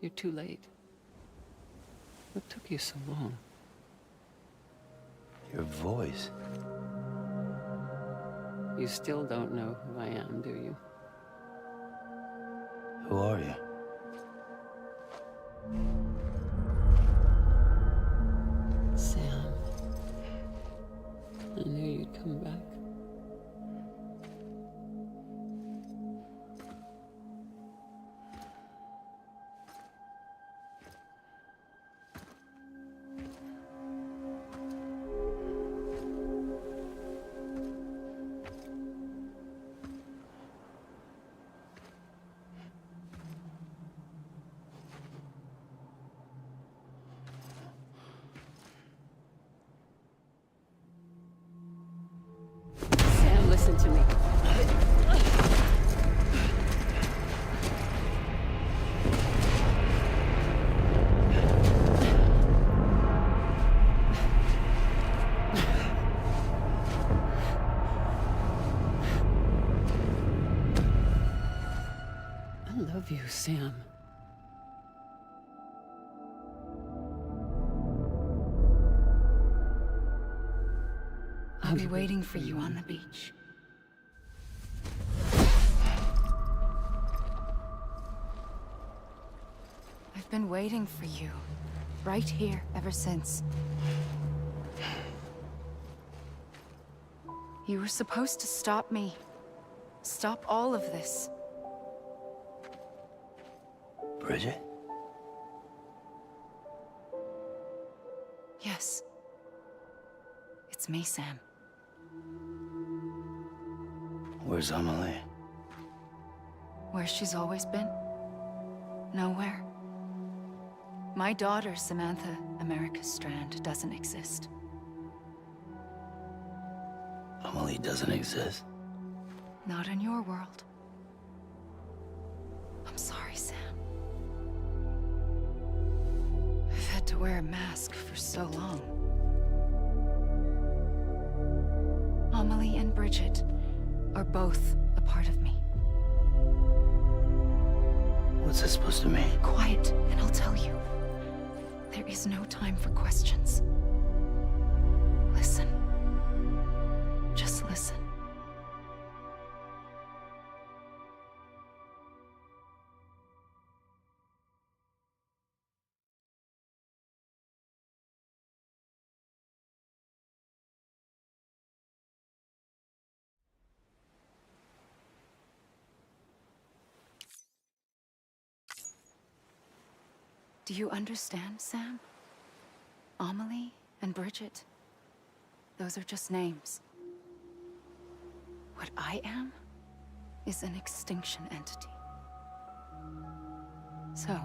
You're too late. What took you so long? Your voice. You still don't know who I am, do you? Who are you? Sam. I knew you'd come back. Sam, listen to me. I love you, Sam. I'll be waiting for you on the beach. I've been waiting for you, right here, ever since. You were supposed to stop me. Stop all of this. Bridget? Yes. It's me, Sam. Where's Amelie? Where she's always been. Nowhere. My daughter, Samantha America Strand, doesn't exist. Amelie doesn't exist? Not in your world. I'm sorry, Sam. I've had to wear a mask for so long. Amelie and Bridget are both a part of me. What's this supposed to mean? Quiet, and I'll tell you. There is no time for questions. Listen. Just listen. Do you understand, Sam? Amelie and Bridget, those are just names. What I am is an extinction entity. So,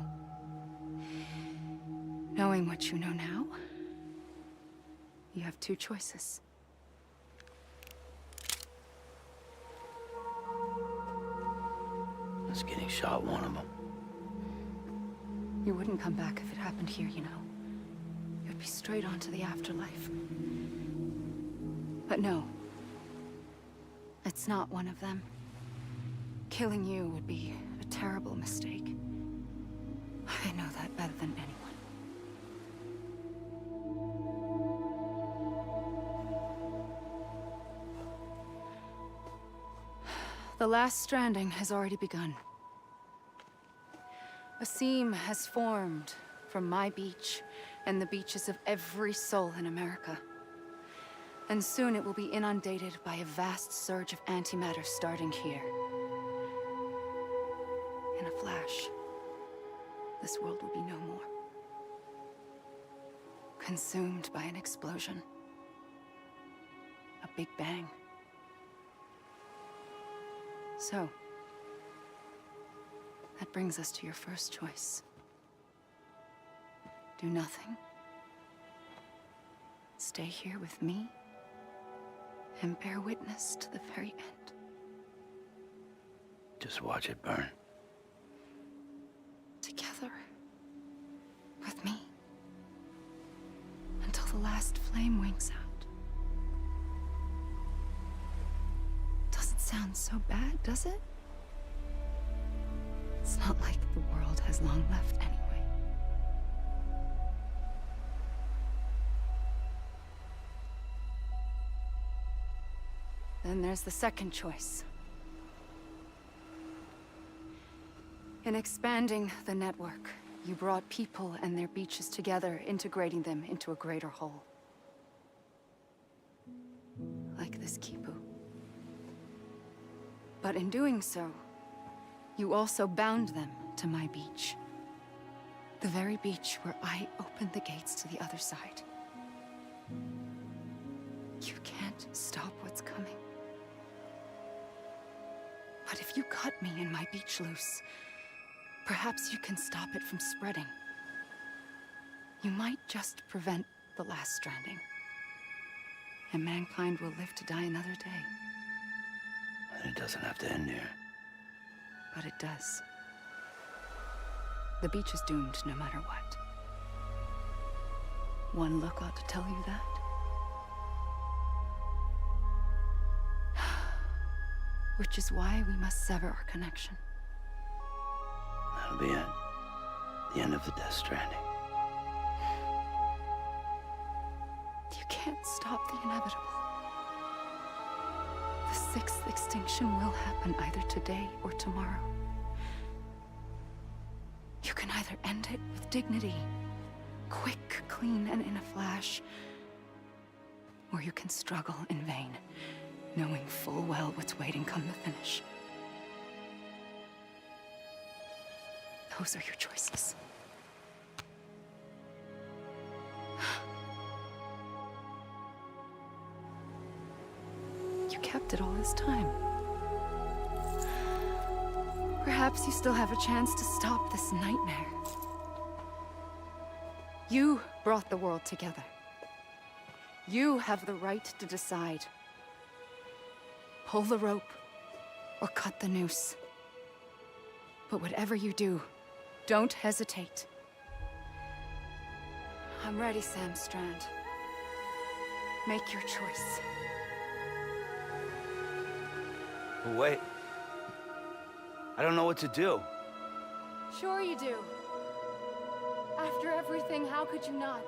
knowing what you know now, you have two choices. Us getting shot, one of them. You wouldn't come back if it happened here, you know. You'd be straight on to the afterlife. But no. It's not one of them. Killing you would be a terrible mistake. I know that better than anyone. The last stranding has already begun. A seam has formed from my beach and the beaches of every soul in America. And soon it will be inundated by a vast surge of antimatter starting here. In a flash, this world will be no more. consumed by an explosion. A big bang. So, that brings us to your first choice. Do nothing. Stay here with me and bear witness to the very end. Just watch it burn. Together. With me. Until the last flame winks out. Doesn't sound so bad, does it? It's not like the world has long left anyway. Then there's the second choice. In expanding the network, you brought people and their beaches together, integrating them into a greater whole. Like this Kipu. But in doing so, you also bound them to my beach. The very beach where I opened the gates to the other side. You can't stop what's coming. But if you cut me and my beach loose, perhaps you can stop it from spreading. You might just prevent the last stranding. And mankind will live to die another day. And it doesn't have to end here. But it does. The beach is doomed no matter what. One look ought to tell you that. Which is why we must sever our connection. That'll be it. The end of the Death Stranding. You can't stop the inevitable. The sixth extinction will happen either today or tomorrow. You can either end it with dignity, quick, clean, and in a flash, or you can struggle in vain, knowing full well what's waiting come the finish. Those are your choices. You kept it all this time. Perhaps you still have a chance to stop this nightmare. You brought the world together. You have the right to decide. Pull the rope, or cut the noose. But whatever you do, don't hesitate. I'm ready, Sam Strand. Make your choice. But wait. I don't know what to do. Sure you do. After everything, how could you not?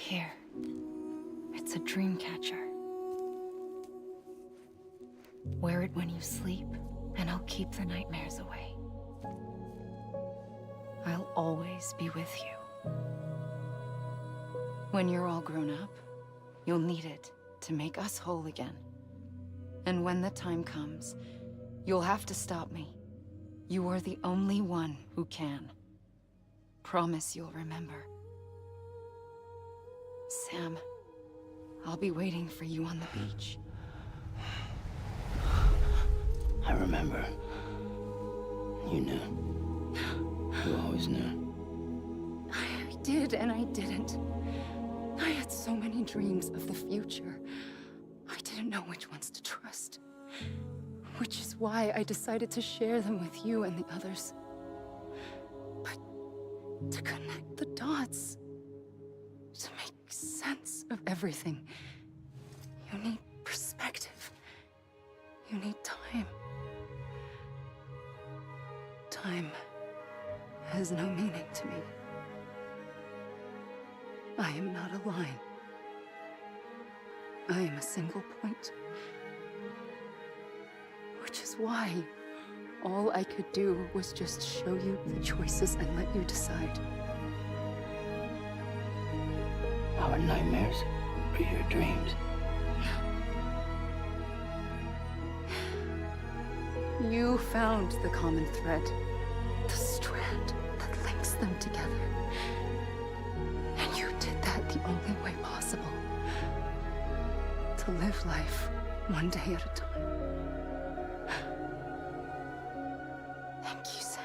Here. It's a dream catcher. Wear it when you sleep, and I'll keep the nightmares away. I'll always be with you. When you're all grown up, you'll need it to make us whole again. And when the time comes, you'll have to stop me. You are the only one who can. Promise you'll remember. Sam, I'll be waiting for you on the beach. I remember. You knew. You always knew. I did and I didn't. I had so many dreams of the future. I didn't know which ones to trust. Which is why I decided to share them with you and the others. But to connect the dots, to make sense of everything, you need perspective. You need time. Time has no meaning to me. I am not a line. I am a single point. Which is why all I could do was just show you the choices and let you decide. Our nightmares are your dreams. You found the common thread, the strand that links them together. And you did that the only way possible. To live life one day at a time. Thank you, Sam.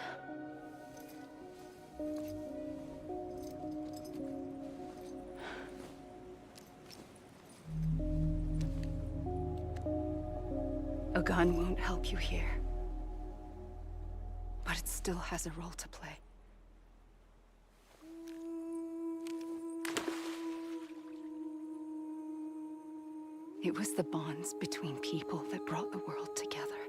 A gun won't help you here. But it still has a role to play. It was the bonds between people that brought the world together.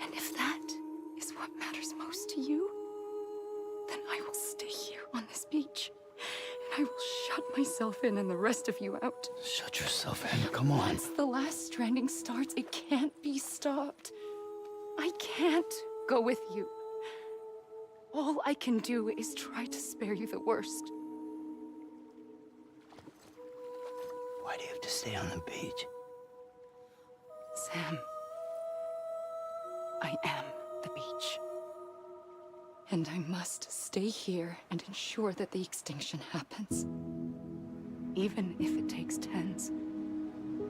And if that is what matters most to you, then I will stay here on this beach. And I will shut myself in and the rest of you out. Shut yourself in, come on. Once the last stranding starts, it can't be stopped. I can't go with you. All I can do is try to spare you the worst. Why do you have to stay on the beach? Sam, I am the beach. And I must stay here and ensure that the extinction happens. Even if it takes tens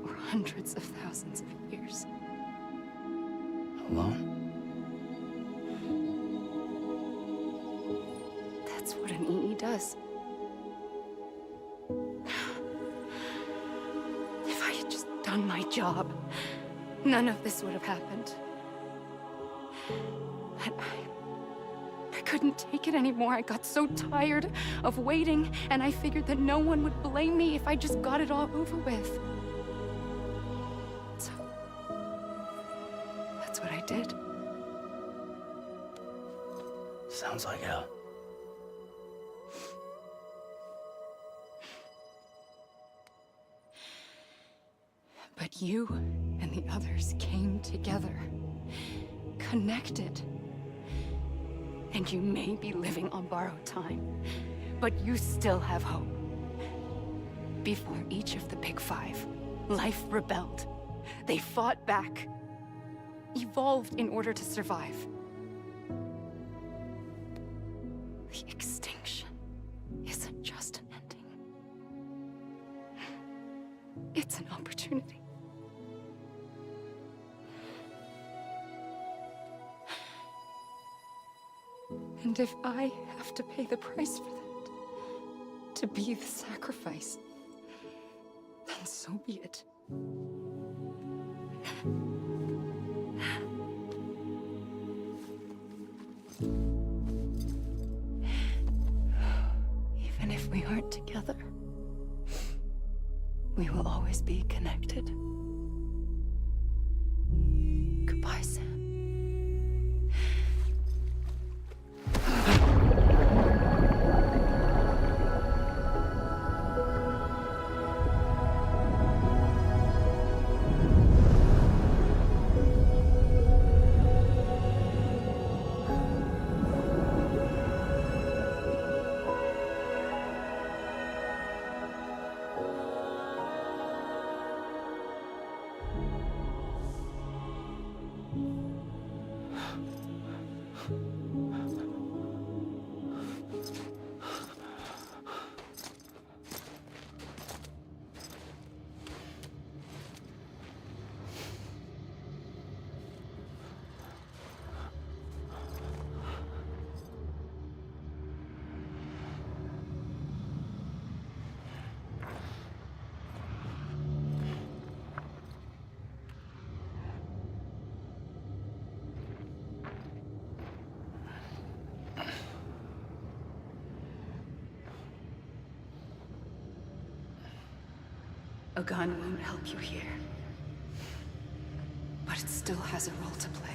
or hundreds of thousands of years. Alone? That's what an EE does. If I had just done my job, none of this would have happened. But I couldn't take it anymore. I got so tired of waiting, and I figured that no one would blame me if I just got it all over with. So, that's what I did. Sounds like hell. But you and the others came together, connected. And you may be living on borrowed time, but you still have hope. Before each of the Big Five, life rebelled. They fought back, evolved in order to survive. The extinction isn't just an ending. It's an opportunity. And if I have to pay the price for that, to be the sacrifice, then so be it. Even if we aren't together, we will always be connected. Goodbye, Sam. A gun won't help you here. But it still has a role to play.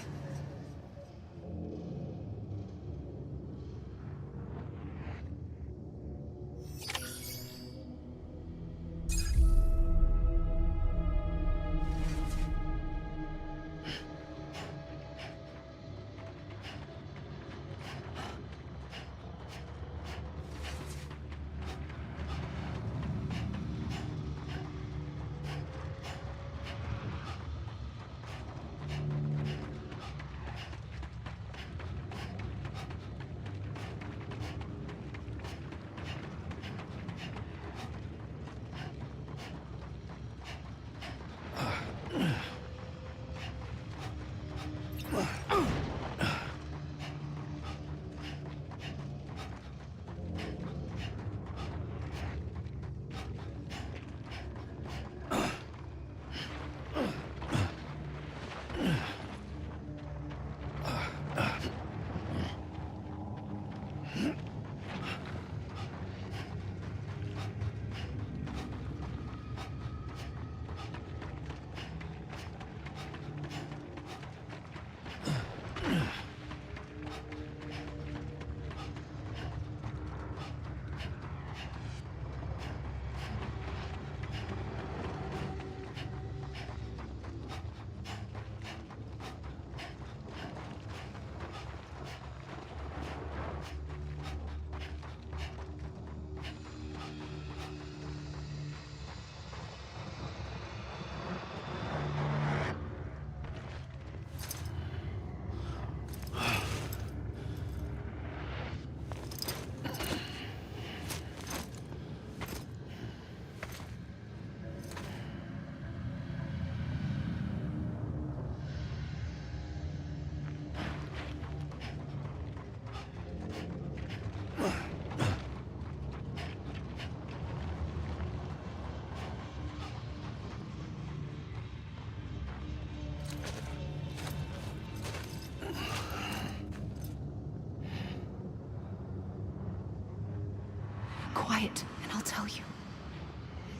Quiet, and I'll tell you.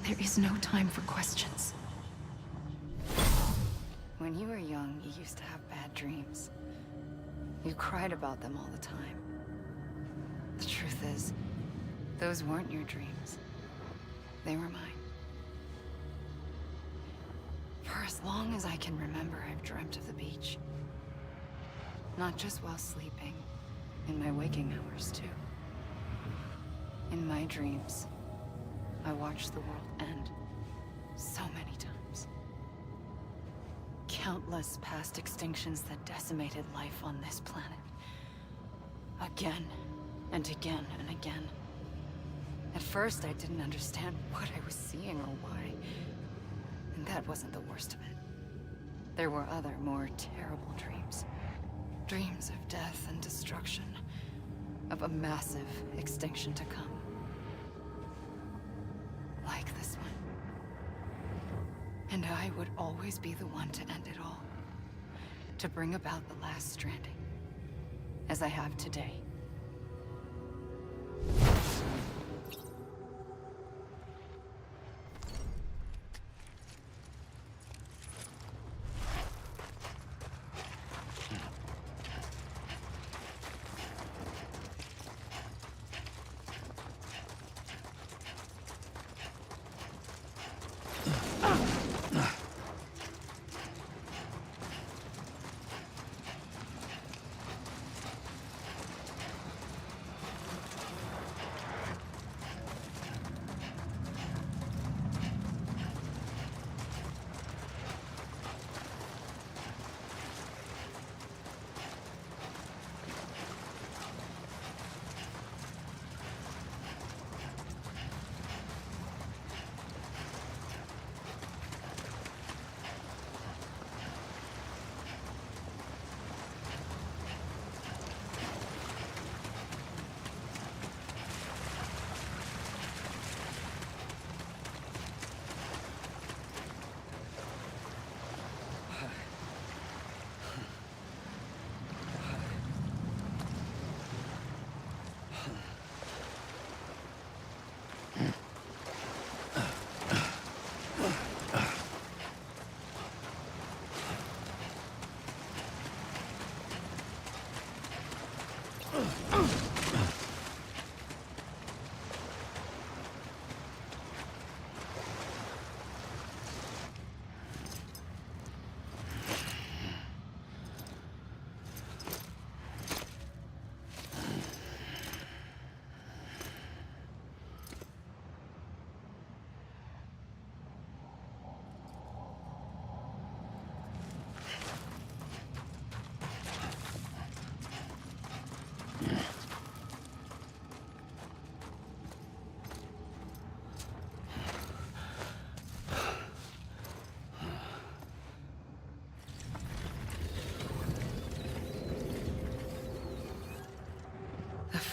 There is no time for questions. When you were young, you used to have bad dreams. You cried about them all the time. The truth is, those weren't your dreams. They were mine. For as long as I can remember, I've dreamt of the beach. Not just while sleeping, in my waking hours, too. In my dreams, I watched the world end so many times. Countless past extinctions that decimated life on this planet. Again, and again, and again. At first, I didn't understand what I was seeing or why. And that wasn't the worst of it. There were other, more terrible dreams. Dreams of death and destruction. Of a massive extinction to come. Like this one. And I would always be the one to end it all. To bring about the last stranding. As I have today.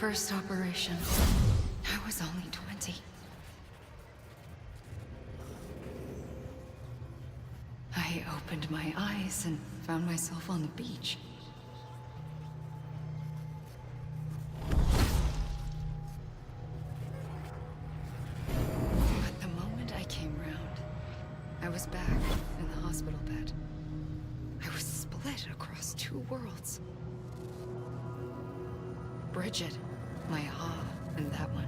first operation, I was only 20. I opened my eyes and found myself on the beach. But the moment I came round, I was back in the hospital bed. I was split across two worlds. Bridget, my Ha in that one.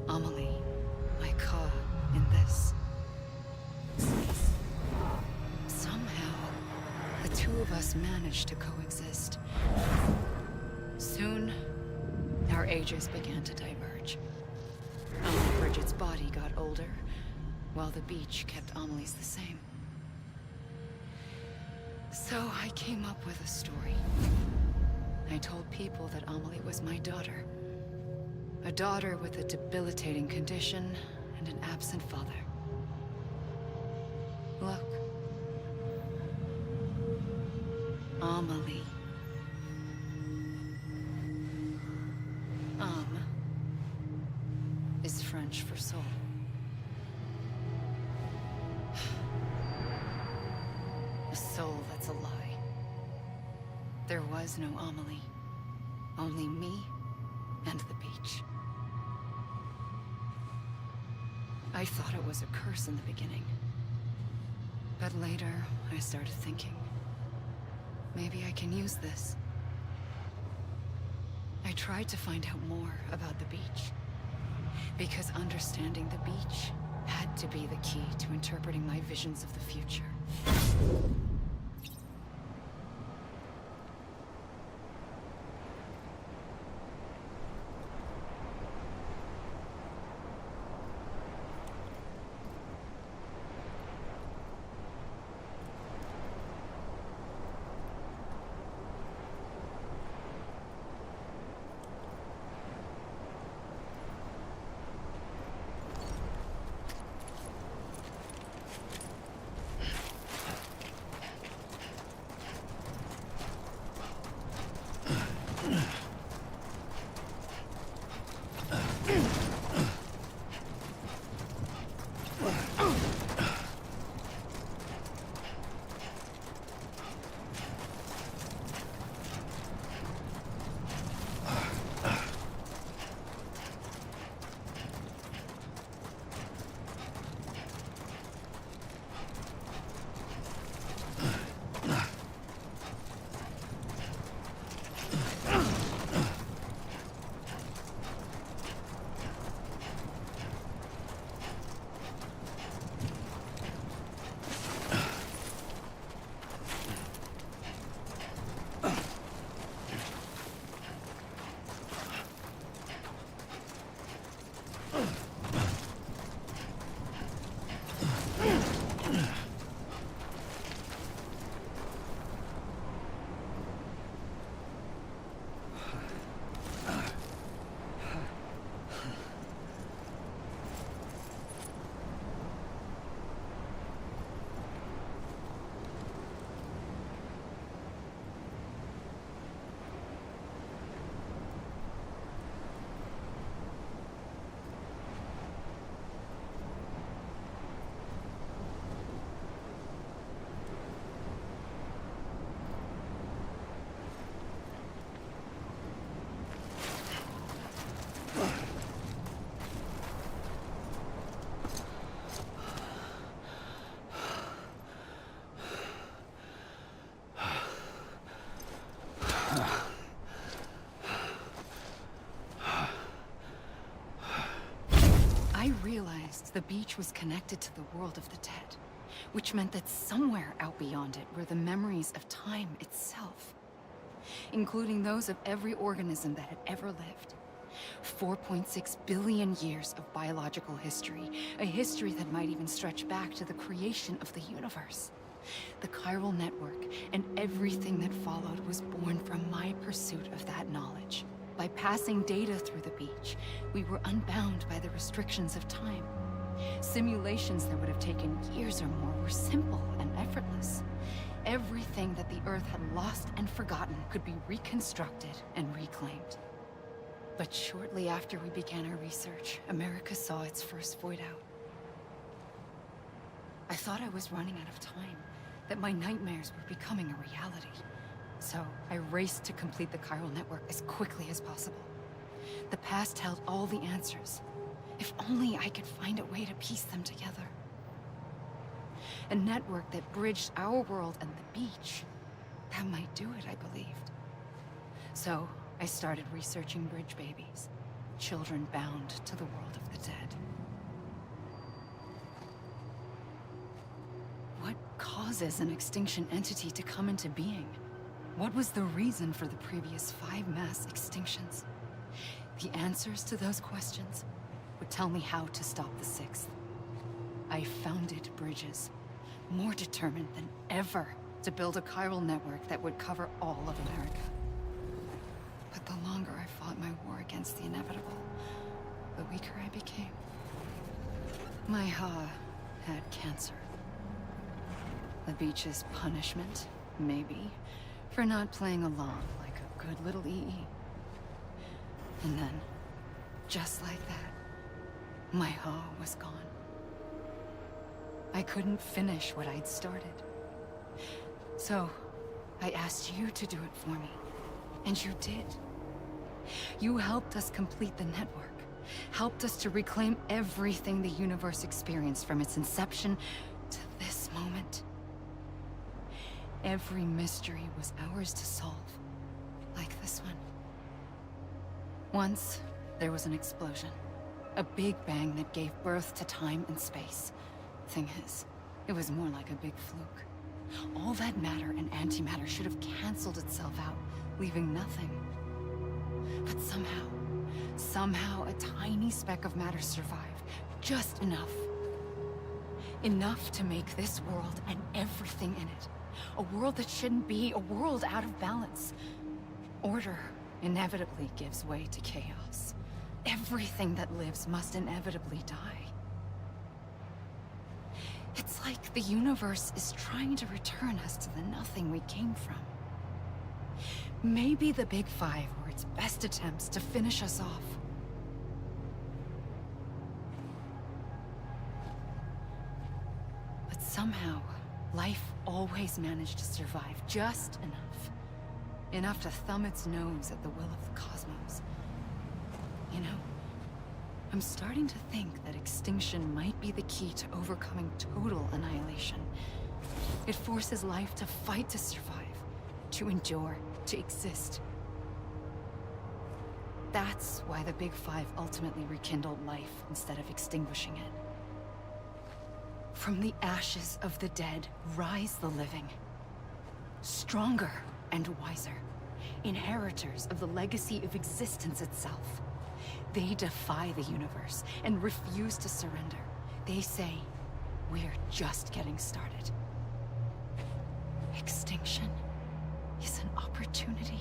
Amelie, my Ka in this. Somehow, the two of us managed to coexist. Soon, our ages began to diverge. Bridget's body got older, while the beach kept Amelie's the same. So I came up with a story. I told people that Amelie was my daughter. A daughter with a debilitating condition and an absent father. Look. Amelie. Is French for soul. A soul that's a lie. There was no Amelie. Only me and the beach. I thought it was a curse in the beginning. But later, I started thinking, maybe I can use this. I tried to find out more about the beach. Because understanding the beach had to be the key to interpreting my visions of the future. I realized the beach was connected to the world of the dead, which meant that somewhere out beyond it were the memories of time itself, including those of every organism that had ever lived. 4.6 billion years of biological history, a history that might even stretch back to the creation of the universe. The chiral network and everything that followed was born from my pursuit of that knowledge. By passing data through the beach, we were unbound by the restrictions of time. Simulations that would have taken years or more were simple and effortless. Everything that the Earth had lost and forgotten could be reconstructed and reclaimed. But shortly after we began our research, America saw its first void out. I thought I was running out of time, that my nightmares were becoming a reality. So I raced to complete the chiral network as quickly as possible. The past held all the answers. If only I could find a way to piece them together. A network that bridged our world and the beach. That might do it, I believed. So I started researching bridge babies, children bound to the world of the dead. What causes an extinction entity to come into being? What was the reason for the previous 5 mass extinctions? The answers to those questions would tell me how to stop the 6th. I founded Bridges, more determined than ever to build a chiral network that would cover all of America. But the longer I fought my war against the inevitable, the weaker I became. My Ha had cancer. The beach's punishment, maybe, for not playing along like a good little EE. And then, just like that, my Ha was gone. I couldn't finish what I'd started. So, I asked you to do it for me. And you did. You helped us complete the network. Helped us to reclaim everything the universe experienced from its inception to this moment. Every mystery was ours to solve. Like this one. Once, there was an explosion. A big bang that gave birth to time and space. Thing is, it was more like a big fluke. All that matter and antimatter should have canceled itself out, leaving nothing. But somehow a tiny speck of matter survived. Just enough. Enough to make this world and everything in it. A world that shouldn't be, a world out of balance. Order inevitably gives way to chaos. Everything that lives must inevitably die. It's like the universe is trying to return us to the nothing we came from. Maybe the Big Five were its best attempts to finish us off. But somehow, life always managed to survive just enough. Enough to thumb its nose at the will of the cosmos. You know, I'm starting to think that extinction might be the key to overcoming total annihilation. It forces life to fight to survive, to endure, to exist. That's why the Big Five ultimately rekindled life instead of extinguishing it. From the ashes of the dead rise the living. Stronger and wiser. Inheritors of the legacy of existence itself. They defy the universe and refuse to surrender. They say, we're just getting started. Extinction is an opportunity.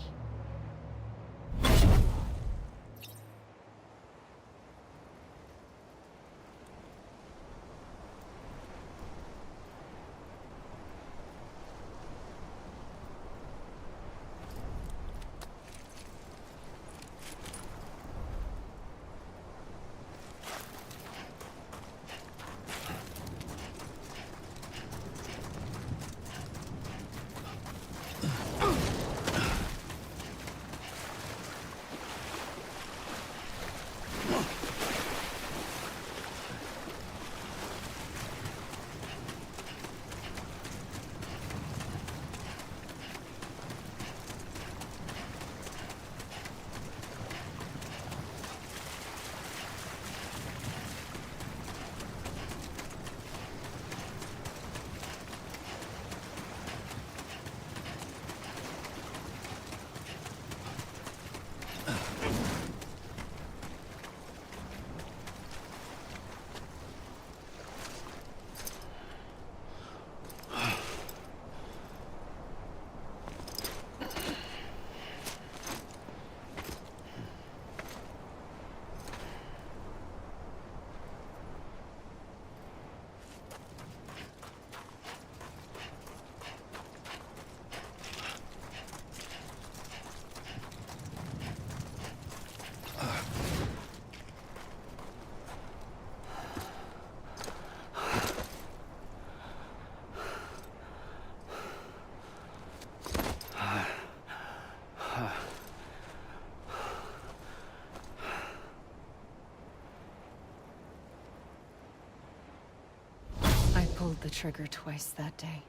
pulled the trigger twice that day.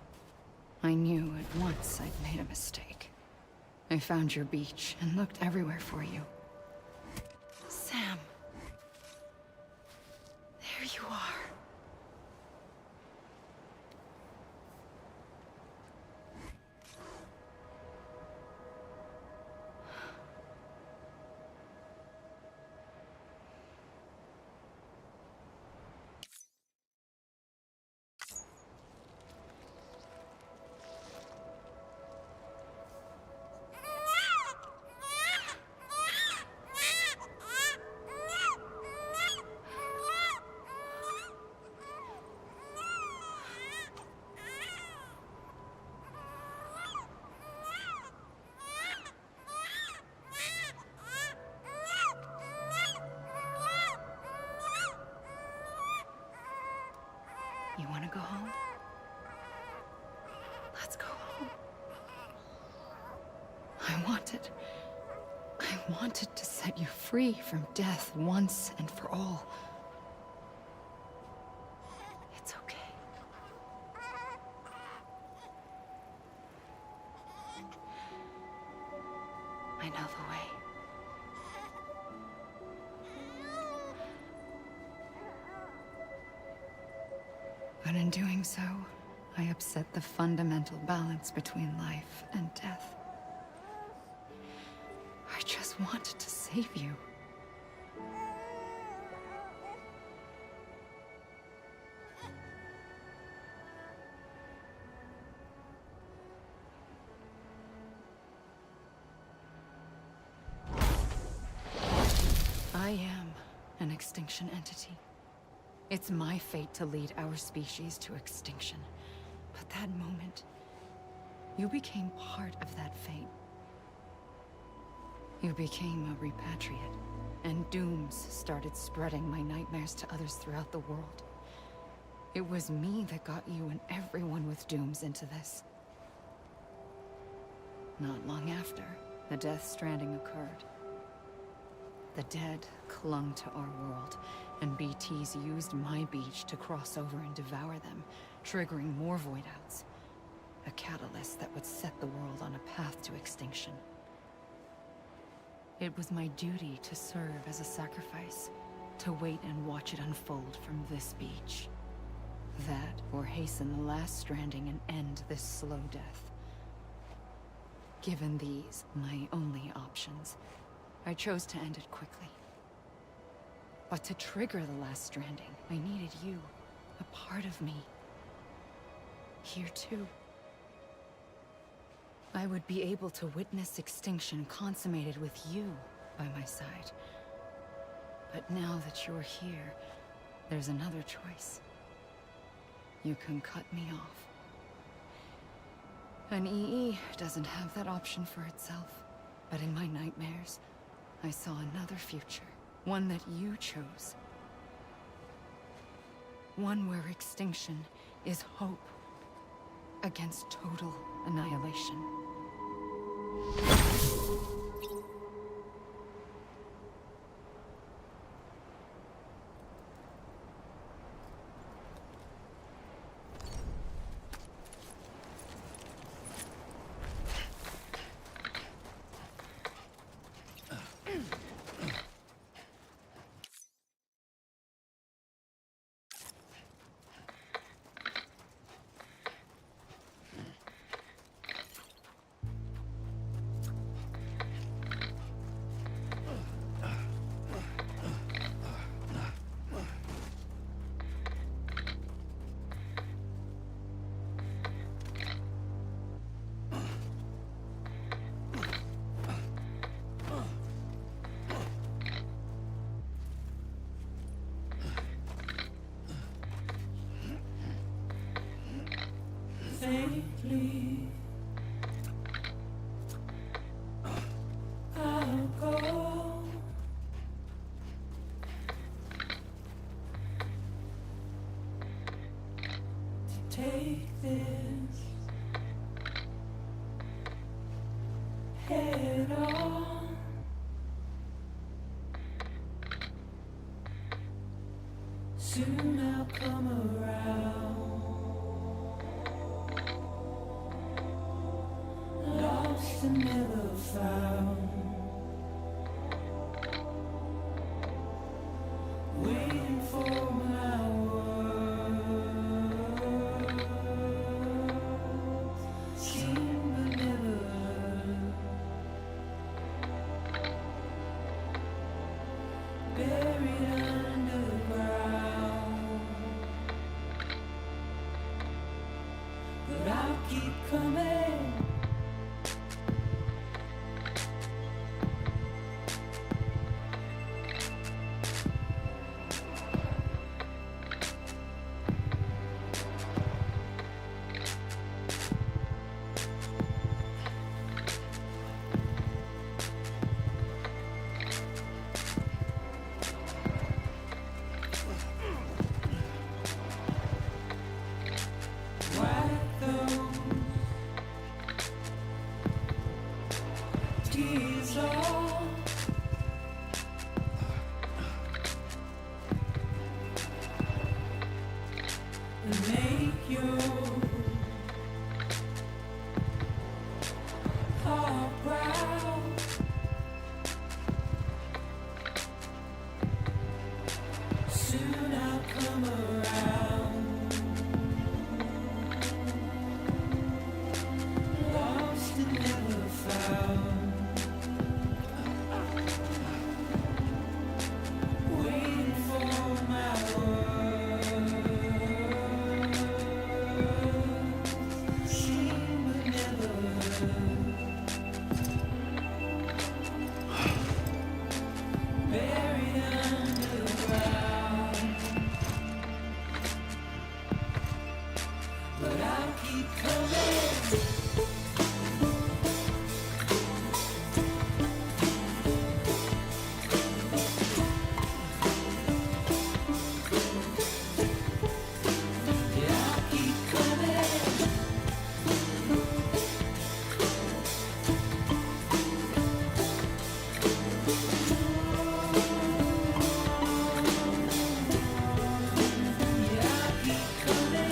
I knew at once I'd made a mistake. I found your beach and looked everywhere for you. Sam. There you are. You want to go home? Let's go home. I wanted to set you free from death once and for all. It's okay. I know the way. But in doing so, I upset the fundamental balance between life and death. I just wanted to save you. I am an extinction entity. It's my fate to lead our species to extinction. But that moment, you became part of that fate. You became a repatriate, and dooms started spreading my nightmares to others throughout the world. It was me that got you and everyone with dooms into this. Not long after, the Death Stranding occurred. The dead clung to our world, and BTs used my beach to cross over and devour them, triggering more Void Outs. A catalyst that would set the world on a path to extinction. It was my duty to serve as a sacrifice, to wait and watch it unfold from this beach. That, or hasten the last stranding and end this slow death. Given these, my only options, I chose to end it quickly. But to trigger the last stranding, I needed you, a part of me. Here too. I would be able to witness extinction consummated with you by my side. But now that you're here, there's another choice. You can cut me off. An EE doesn't have that option for itself. But in my nightmares, I saw another future. One that you chose. One where extinction is hope against total annihilation. Safely, I'll go. To take this head on. Soon I'll come around. found. Waiting for my words, seen but never heard. Buried underground, but I'll keep coming. Wipe those tears off, and make your heart proud. Soon I'll come around. Lost and never found. Waiting for my words, seen but never heard. Buried underground, but I'll keep coming. Yeah, I'll keep coming. Yeah, I'll keep coming.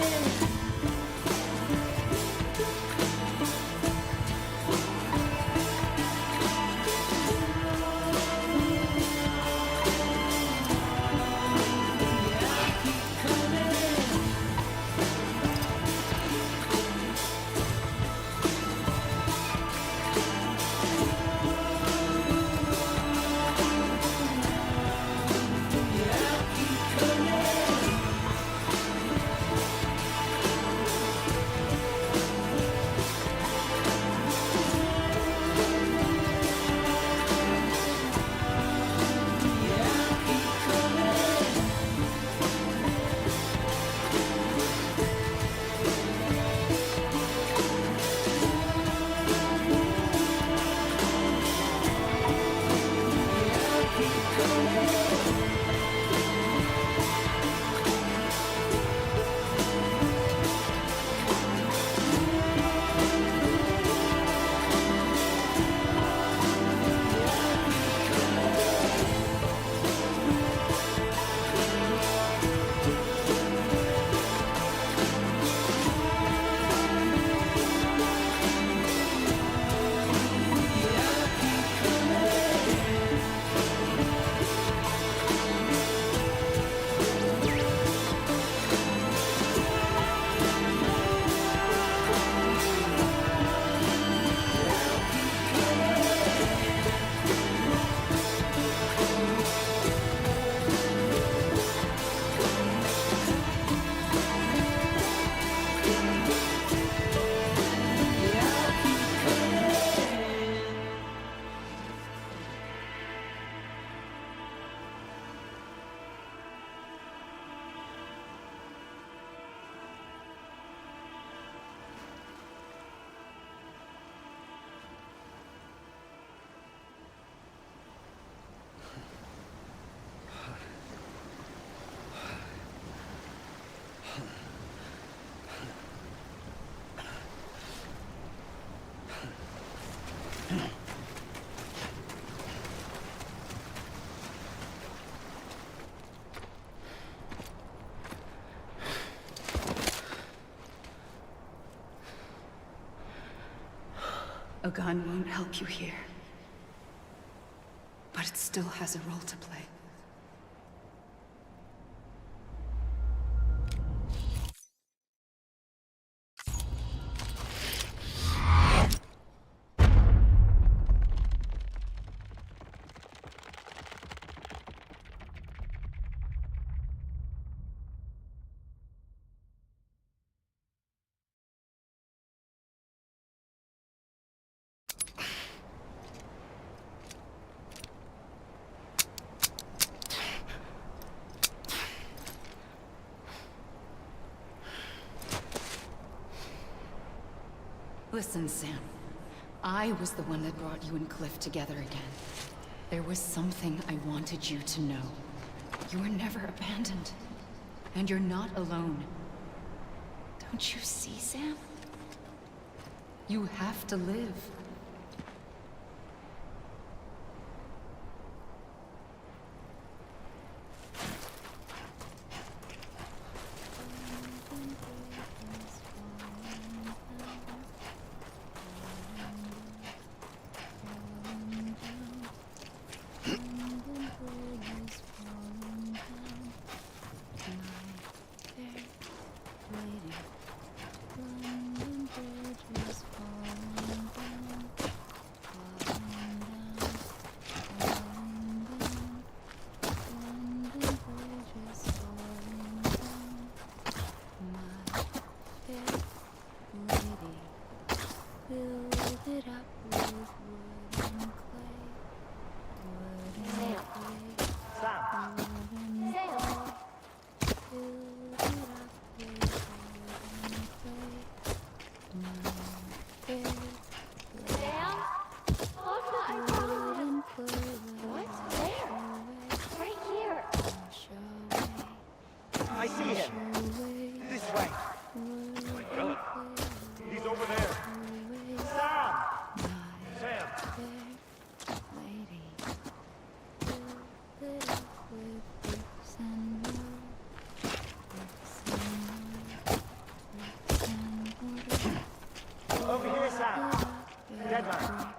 A gun won't help you here. But it still has a role to play. Listen, Sam. I was the one that brought you and Cliff together again. There was something I wanted you to know. You were never abandoned. And you're not alone. Don't you see, Sam? You have to live. I see him. This way. Oh my God. He's over there. Sam! Sam! Over here, Sam. Deadline.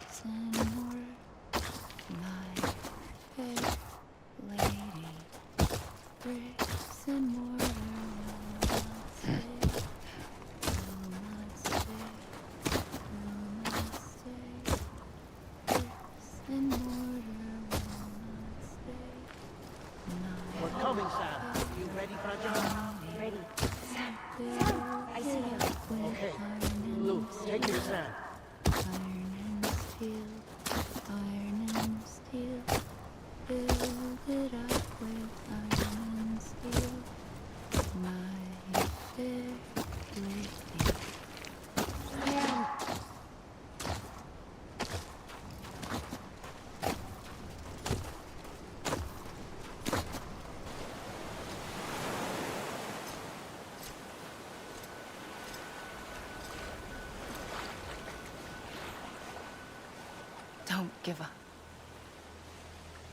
We're coming, Sam. You ready for a job? Ready. Sam. Sam. I see him. Okay. Luke, take your Sam. Iron and steel, build it up with iron and steel, my fair lady. Sam! Don't give up.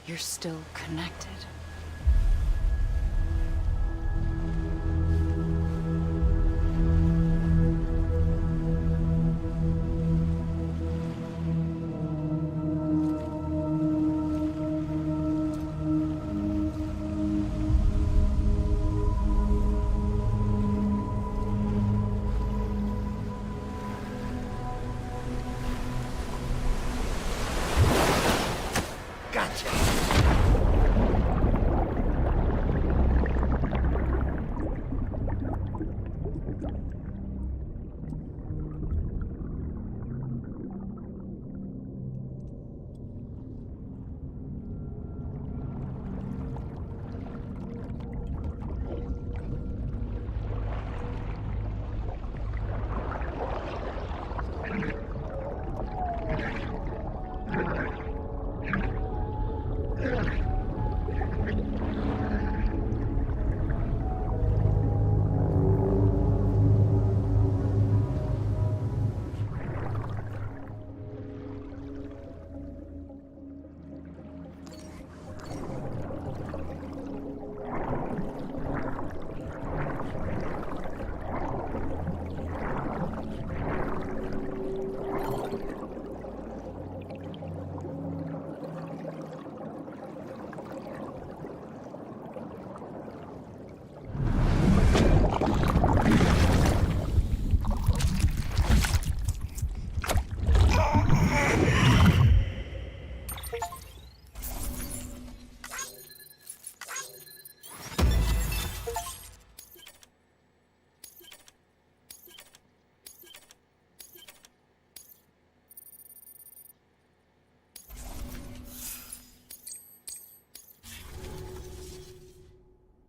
You're still connected. Gotcha!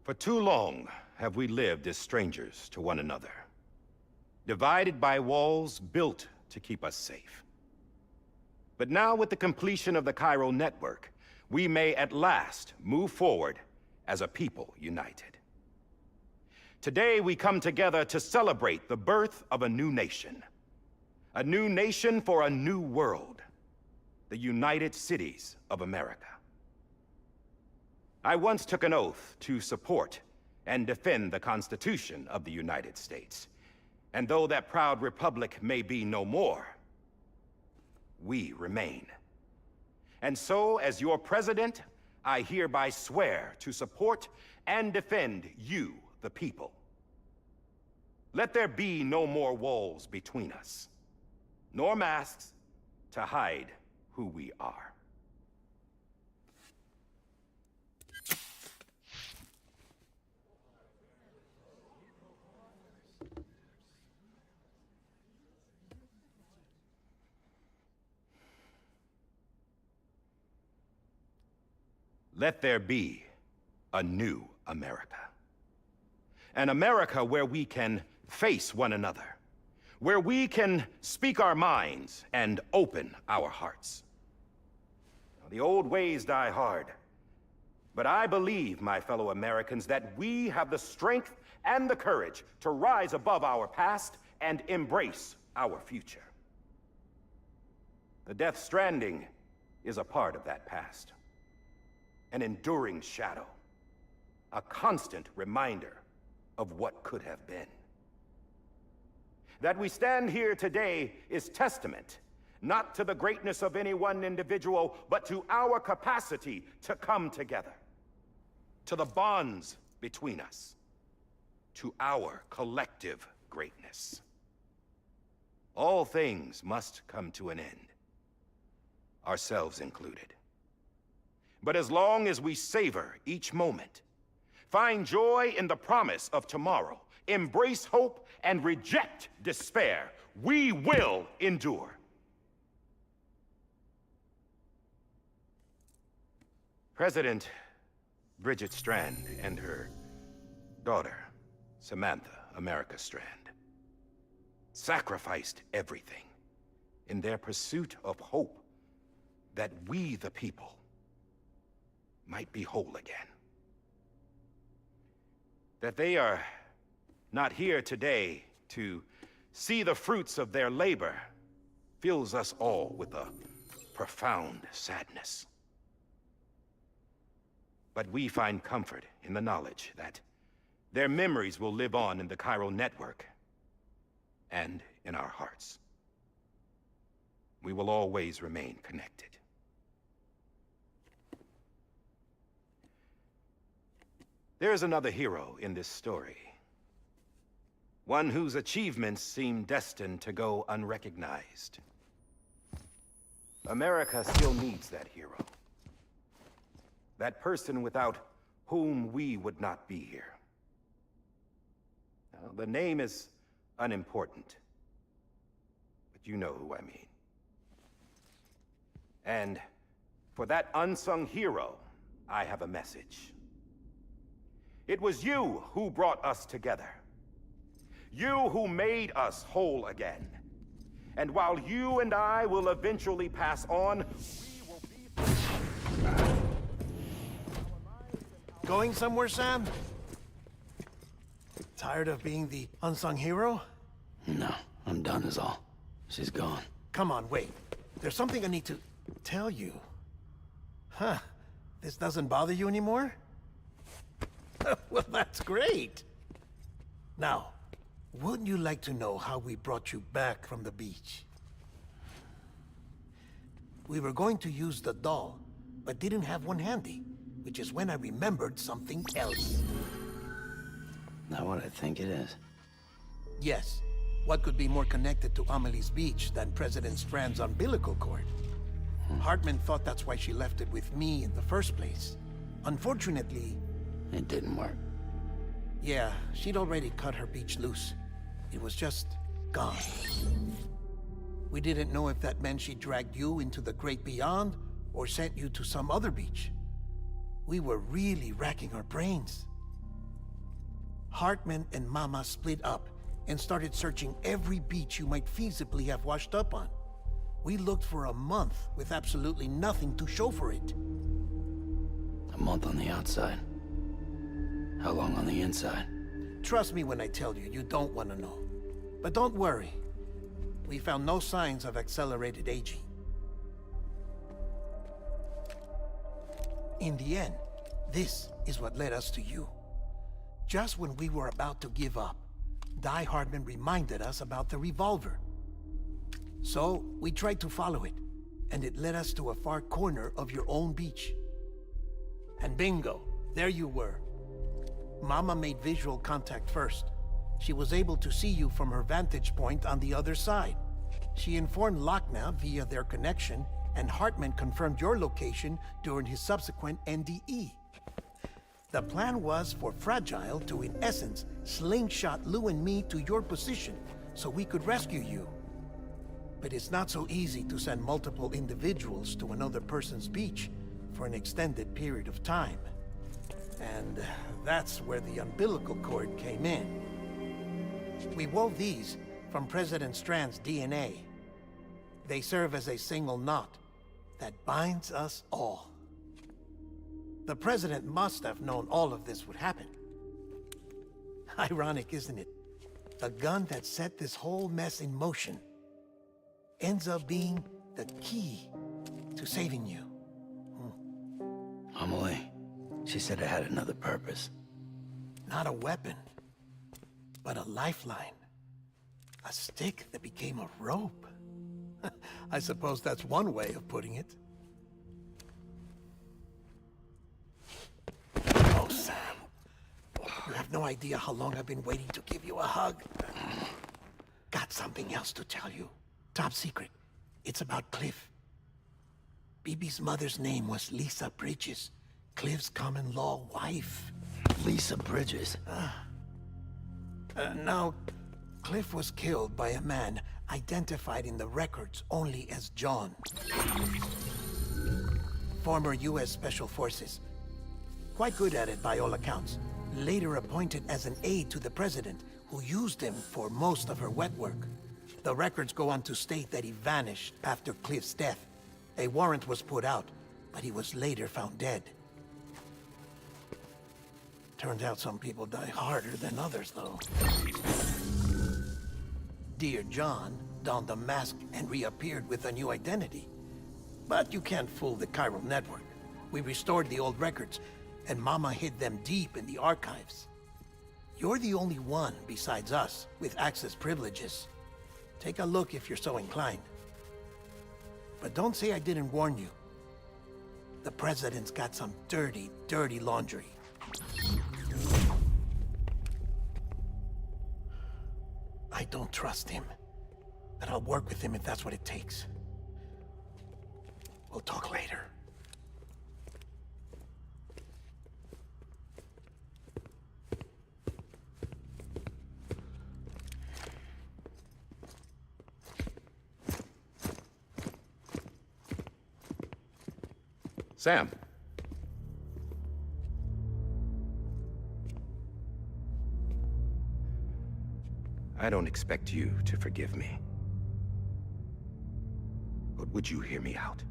For too long have we lived as strangers to one another, divided by walls built to keep us safe. But now, with the completion of the Cairo network, we may at last move forward as a people united. Today, we come together to celebrate the birth of a new nation. A new nation for a new world. The United Cities of America. I once took an oath to support and defend the Constitution of the United States. And though that proud republic may be no more, we remain. And so, as your president, I hereby swear to support and defend you, the people. Let there be no more walls between us, nor masks to hide who we are. Let there be a new America. An America where we can face one another, where we can speak our minds and open our hearts. The old ways die hard, but I believe, my fellow Americans, that we have the strength and the courage to rise above our past and embrace our future. The Death Stranding is a part of that past. An enduring shadow, a constant reminder of what could have been. That we stand here today is testament, not to the greatness of any one individual, but to our capacity to come together, to the bonds between us, to our collective greatness. All things must come to an end, ourselves included. But as long as we savor each moment, find joy in the promise of tomorrow, embrace hope, and reject despair, we will endure. President Bridget Strand and her daughter, Samantha America Strand, sacrificed everything in their pursuit of hope that we, the people, might be whole again. That they are not here today to see the fruits of their labor fills us all with a profound sadness. But we find comfort in the knowledge that their memories will live on in the Cairo network and in our hearts. We will always remain connected. There is another hero in this story. One whose achievements seem destined to go unrecognized. America still needs that hero. That person without whom we would not be here. Now, the name is unimportant, but you know who I mean. And for that unsung hero, I have a message. It was you who brought us together. You who made us whole again. And while you and I will eventually pass on, we will be... Going somewhere, Sam? Tired of being the unsung hero? No, I'm done is all. She's gone. Come on, wait. There's something I need to tell you. Huh. This doesn't bother you anymore? Well, that's great. Now, wouldn't you like to know how we brought you back from the beach? We were going to use the doll, but didn't have one handy, which is when I remembered something else. Not what I think it is. Yes. What could be more connected to Amelie's beach than President Strand's umbilical cord? Hartman thought that's why she left it with me in the first place. Unfortunately... It didn't work. Yeah, she'd already cut her beach loose. It was just gone. We didn't know if that meant she dragged you into the great beyond, or sent you to some other beach. We were really racking our brains. Hartman and Mama split up and started searching every beach you might feasibly have washed up on. We looked for a month with absolutely nothing to show for it. A month on the outside. How long on the inside? Trust me when I tell you, you don't want to know. But don't worry. We found no signs of accelerated aging. In the end, this is what led us to you. Just when we were about to give up, Die Hardman reminded us about the revolver. So, we tried to follow it, and it led us to a far corner of your own beach. And bingo, there you were. Mama made visual contact first. She was able to see you from her vantage point on the other side. She informed Lochner via their connection, and Hartman confirmed your location during his subsequent NDE. The plan was for Fragile to, in essence, slingshot Lou and me to your position so we could rescue you. But it's not so easy to send multiple individuals to another person's beach for an extended period of time. And that's where the umbilical cord came in. We wove these from President Strand's DNA. They serve as a single knot that binds us all. The President must have known all of this would happen. Ironic, isn't it? The gun that set this whole mess in motion ends up being the key to saving you. Amelie, she said it had another purpose. Not a weapon, but a lifeline. A stick that became a rope. I suppose that's one way of putting it. Oh, Sam. You have no idea how long I've been waiting to give you a hug. Got something else to tell you. Top secret. It's about Cliff. BB's mother's name was Lisa Bridges, Cliff's common-law wife. Lisa Bridges? Now, Cliff was killed by a man identified in the records only as John. Former U.S. Special Forces. Quite good at it by all accounts. Later appointed as an aide to the president, who used him for most of her wet work. The records go on to state that he vanished after Cliff's death. A warrant was put out, but he was later found dead. Turns out some people die harder than others, though. Dear John donned a mask and reappeared with a new identity. But you can't fool the chiral network. We restored the old records, and Mama hid them deep in the archives. You're the only one, besides us, with access privileges. Take a look if you're so inclined. But don't say I didn't warn you. The President's got some dirty, dirty laundry. I don't trust him, but I'll work with him if that's what it takes. We'll talk later. Sam. I don't expect you to forgive me. But would you hear me out?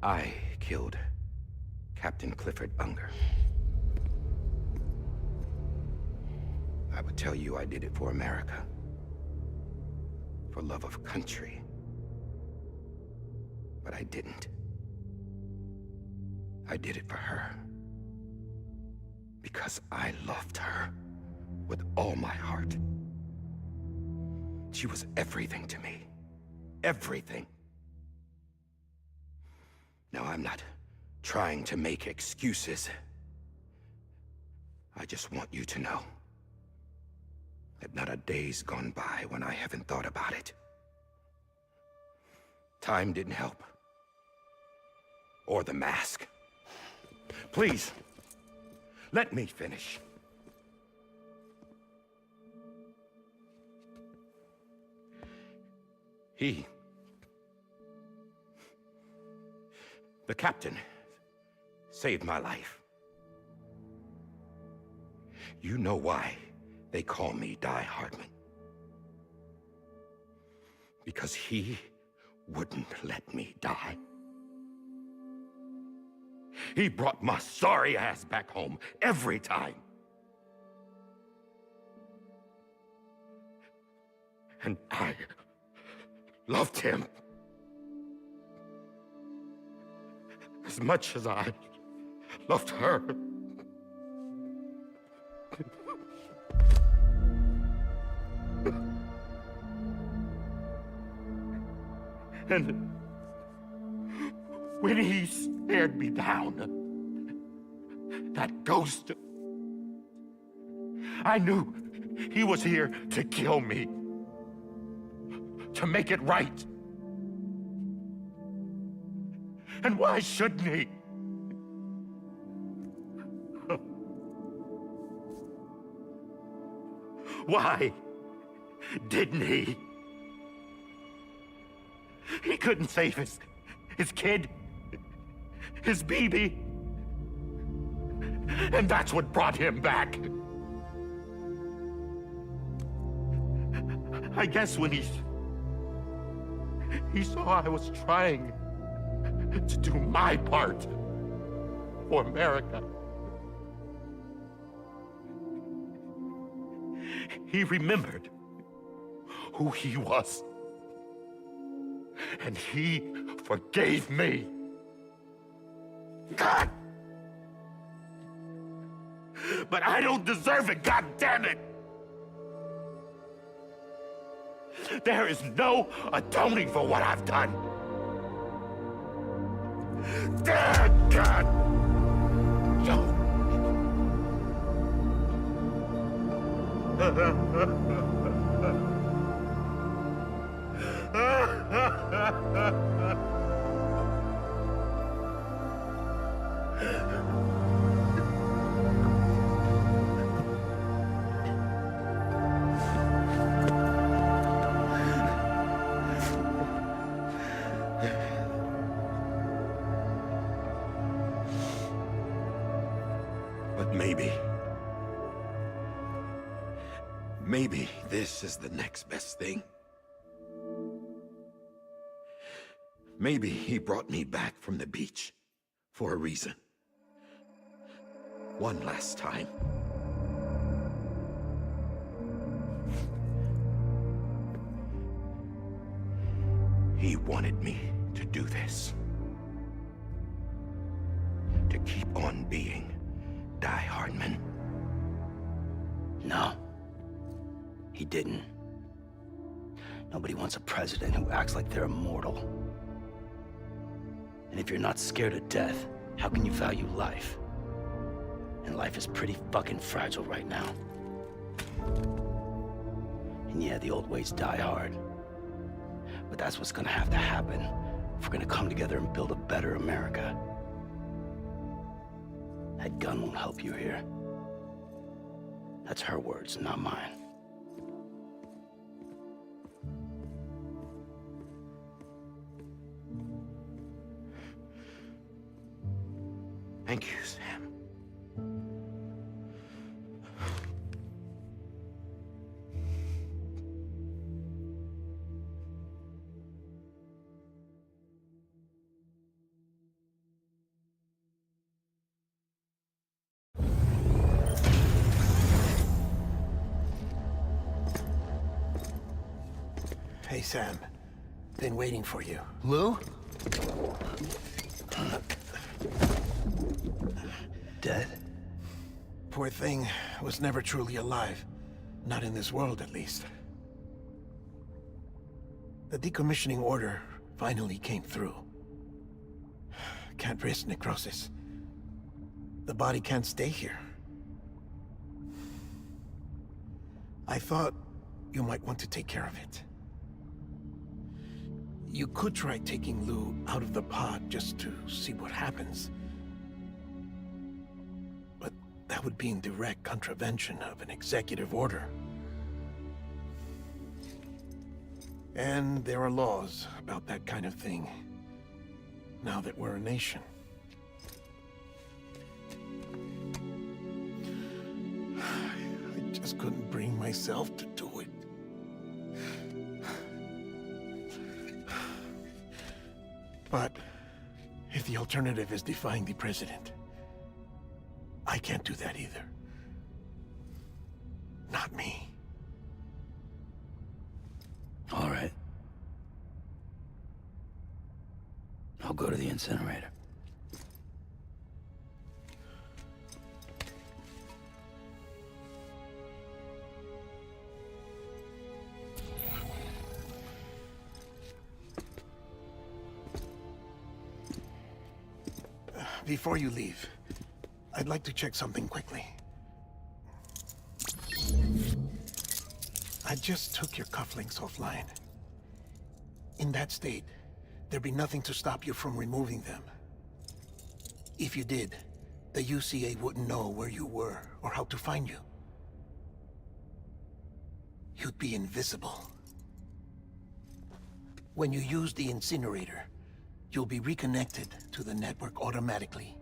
I killed Captain Clifford Unger. I would tell you I did it for America. For love of country. But I didn't. I did it for her. Because I loved her with all my heart. She was everything to me. Everything. Now, I'm not trying to make excuses. I just want you to know that not a day's gone by when I haven't thought about it. Time didn't help. Or the mask. Please, let me finish. The captain saved my life. You know why they call me Die Hardman? Because he wouldn't let me die. He brought my sorry ass back home every time. And I loved him as much as I loved her. And when he stared me down, that ghost, I knew he was here to kill me, to make it right. And why shouldn't he? Why didn't he? He couldn't save his kid, his baby. And that's what brought him back. I guess when he saw I was trying to do my part for America, he remembered who he was. And he forgave me. God! But I don't deserve it, God damn it! There is no atoning for what I've done. Damn God! But maybe this is the next best thing. Maybe he brought me back from the beach for a reason. One last time. He wanted me to do this. To keep on being Die Hardman. No. He didn't. Nobody wants a president who acts like they're immortal. And if you're not scared of death, how can you value life? And life is pretty fucking fragile right now. And yeah, the old ways die hard. But that's what's gonna have to happen if we're gonna come together and build a better America. That gun won't help you here. That's her words, not mine. Thank you, Sam. Hey, Sam. Been waiting for you. Lou? Dead? Poor thing was never truly alive. Not in this world, at least. The decommissioning order finally came through. Can't risk necrosis. The body can't stay here. I thought you might want to take care of it. You could try taking Lou out of the pod just to see what happens. But that would be in direct contravention of an executive order. And there are laws about that kind of thing, now that we're a nation. just couldn't bring myself to do it. But if the alternative is defying the president, I can't do that either. Not me. All right. I'll go to the incinerator. Before you leave, I'd like to check something quickly. I just took your cufflinks offline. In that state, there'd be nothing to stop you from removing them. If you did, the UCA wouldn't know where you were or how to find you. You'd be invisible. When you use the incinerator, you'll be reconnected to the network automatically.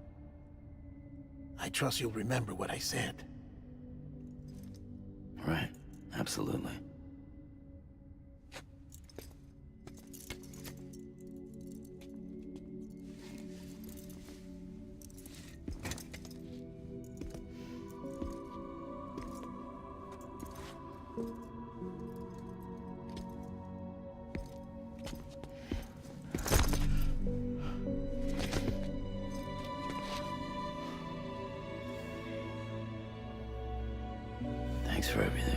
I trust you'll remember what I said. Right. Absolutely. Thanks for everything.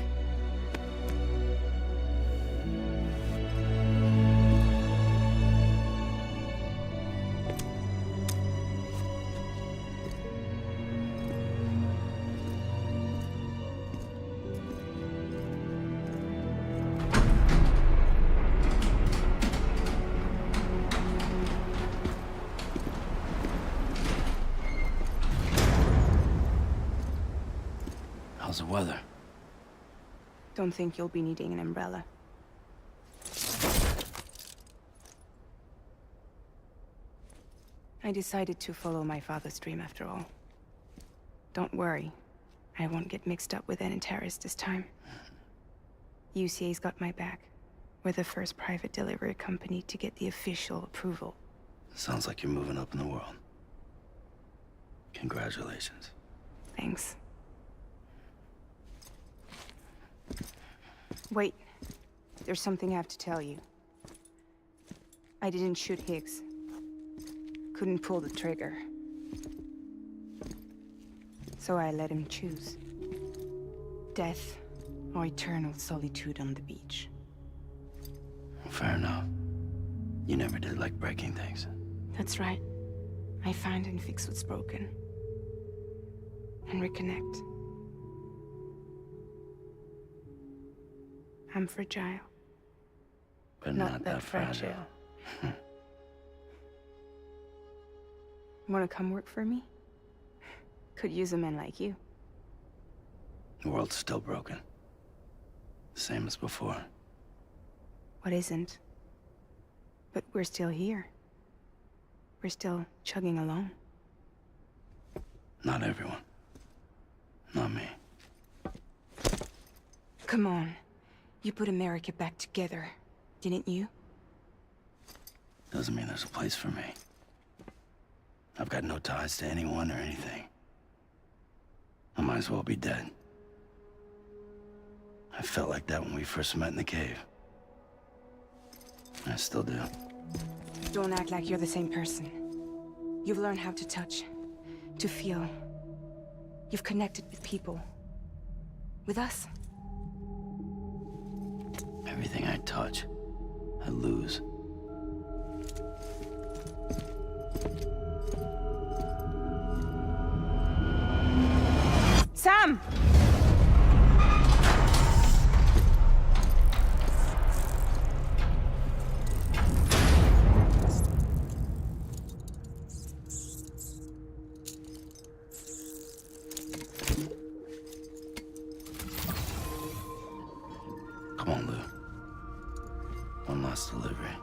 How's the weather? Don't think you'll be needing an umbrella. I decided to follow my father's dream after all. Don't worry. I won't get mixed up with any terrorists this time. UCA's got my back. We're the first private delivery company to get the official approval. Sounds like you're moving up in the world. Congratulations. Thanks. Wait. There's something I have to tell you. I didn't shoot Higgs. Couldn't pull the trigger. So I let him choose. Death or eternal solitude on the beach. Fair enough. You never did like breaking things. That's right. I find and fix what's broken. And reconnect. I'm fragile. But not that fragile. Wanna come work for me? Could use a man like you. The world's still broken. Same as before. What isn't? But we're still here. We're still chugging along. Not everyone. Not me. Come on. You put America back together, didn't you? Doesn't mean there's a place for me. I've got no ties to anyone or anything. I might as well be dead. I felt like that when we first met in the cave. I still do. Don't act like you're the same person. You've learned how to touch, to feel. You've connected with people. With us. Everything I touch, I lose. Sam! Come on, Lou. One last delivery.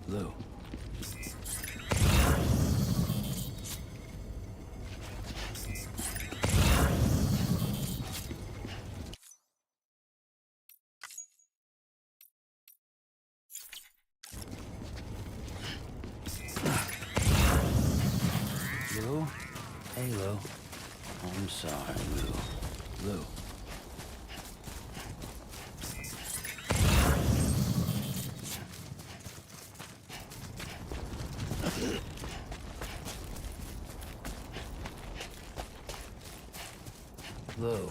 Lou. Lou? Hey, Lou. I'm sorry, Lou. Lou. Lou.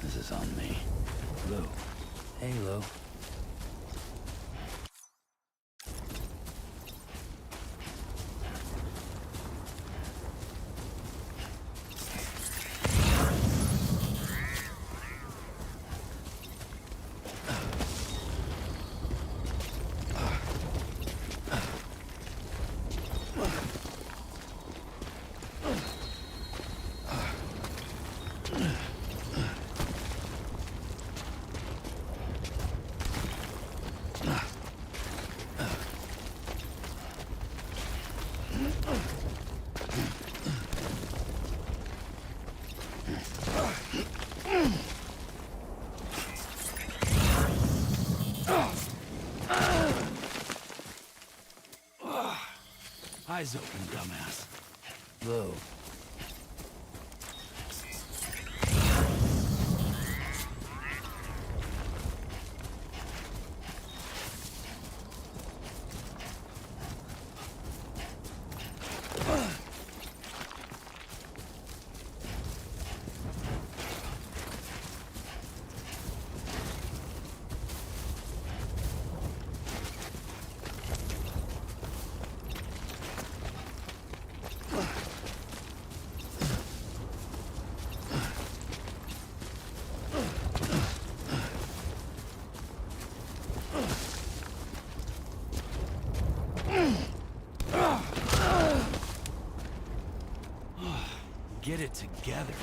This is on me. Lou. Hey, Lou. eyes open, dumbass. Whoa. Get it together.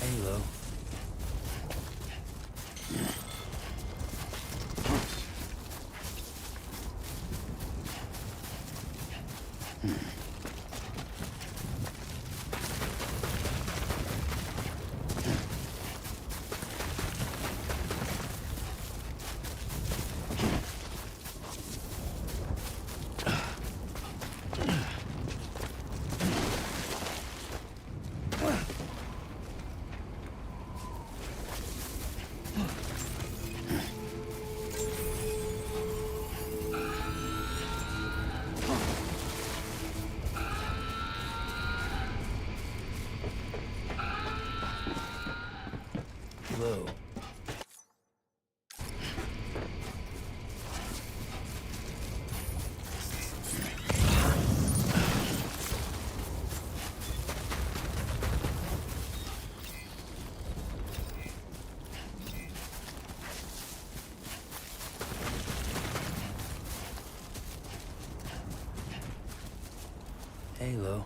Halo. Whoa. Halo.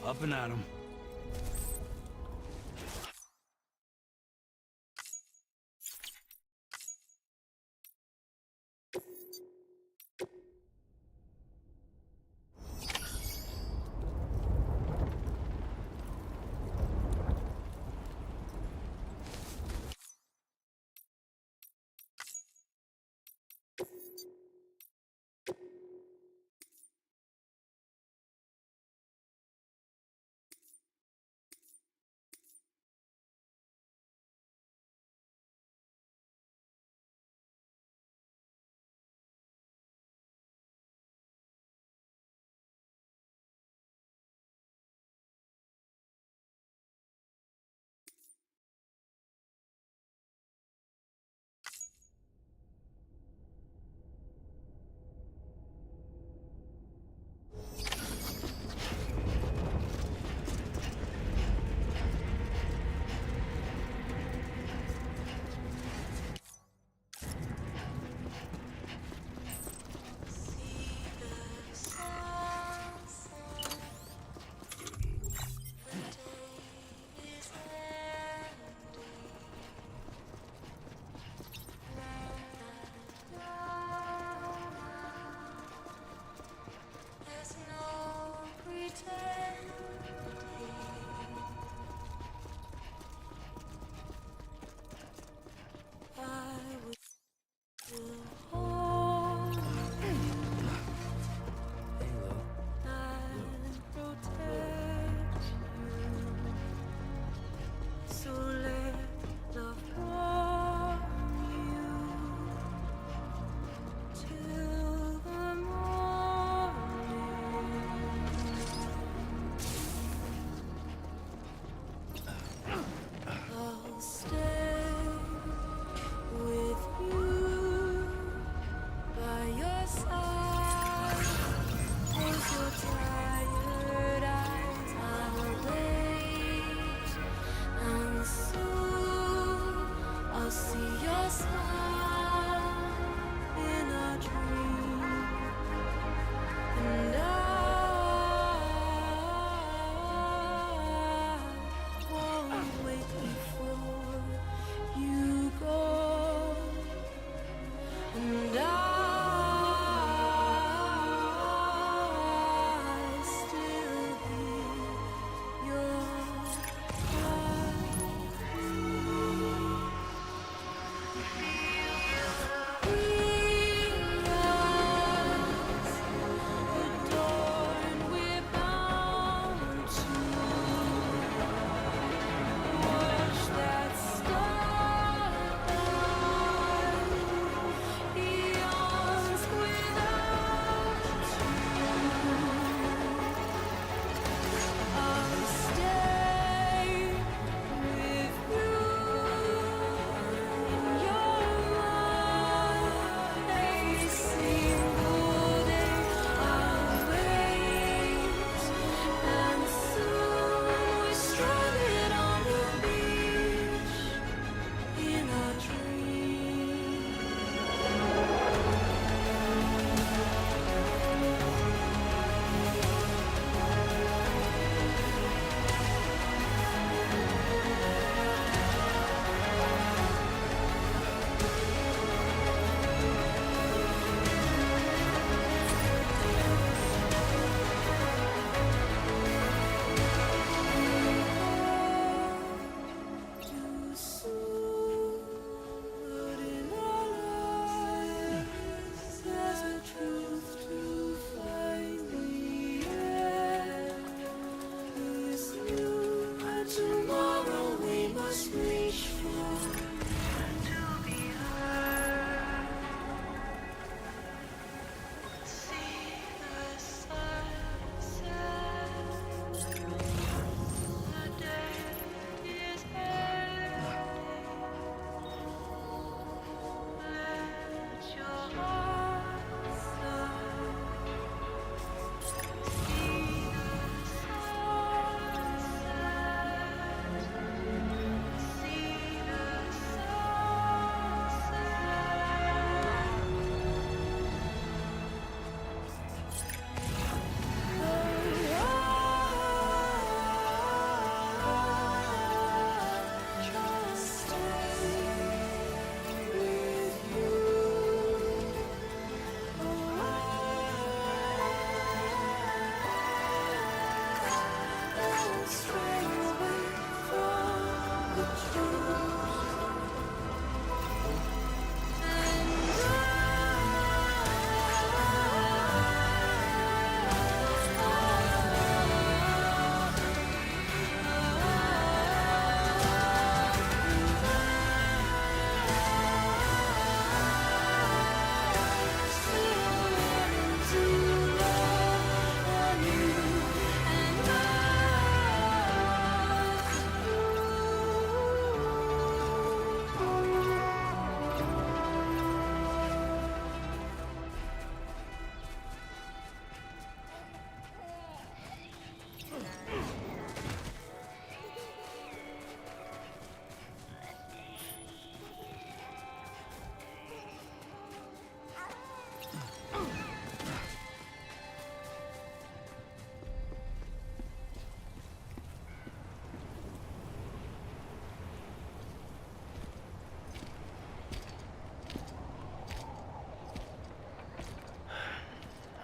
Up and at 'em.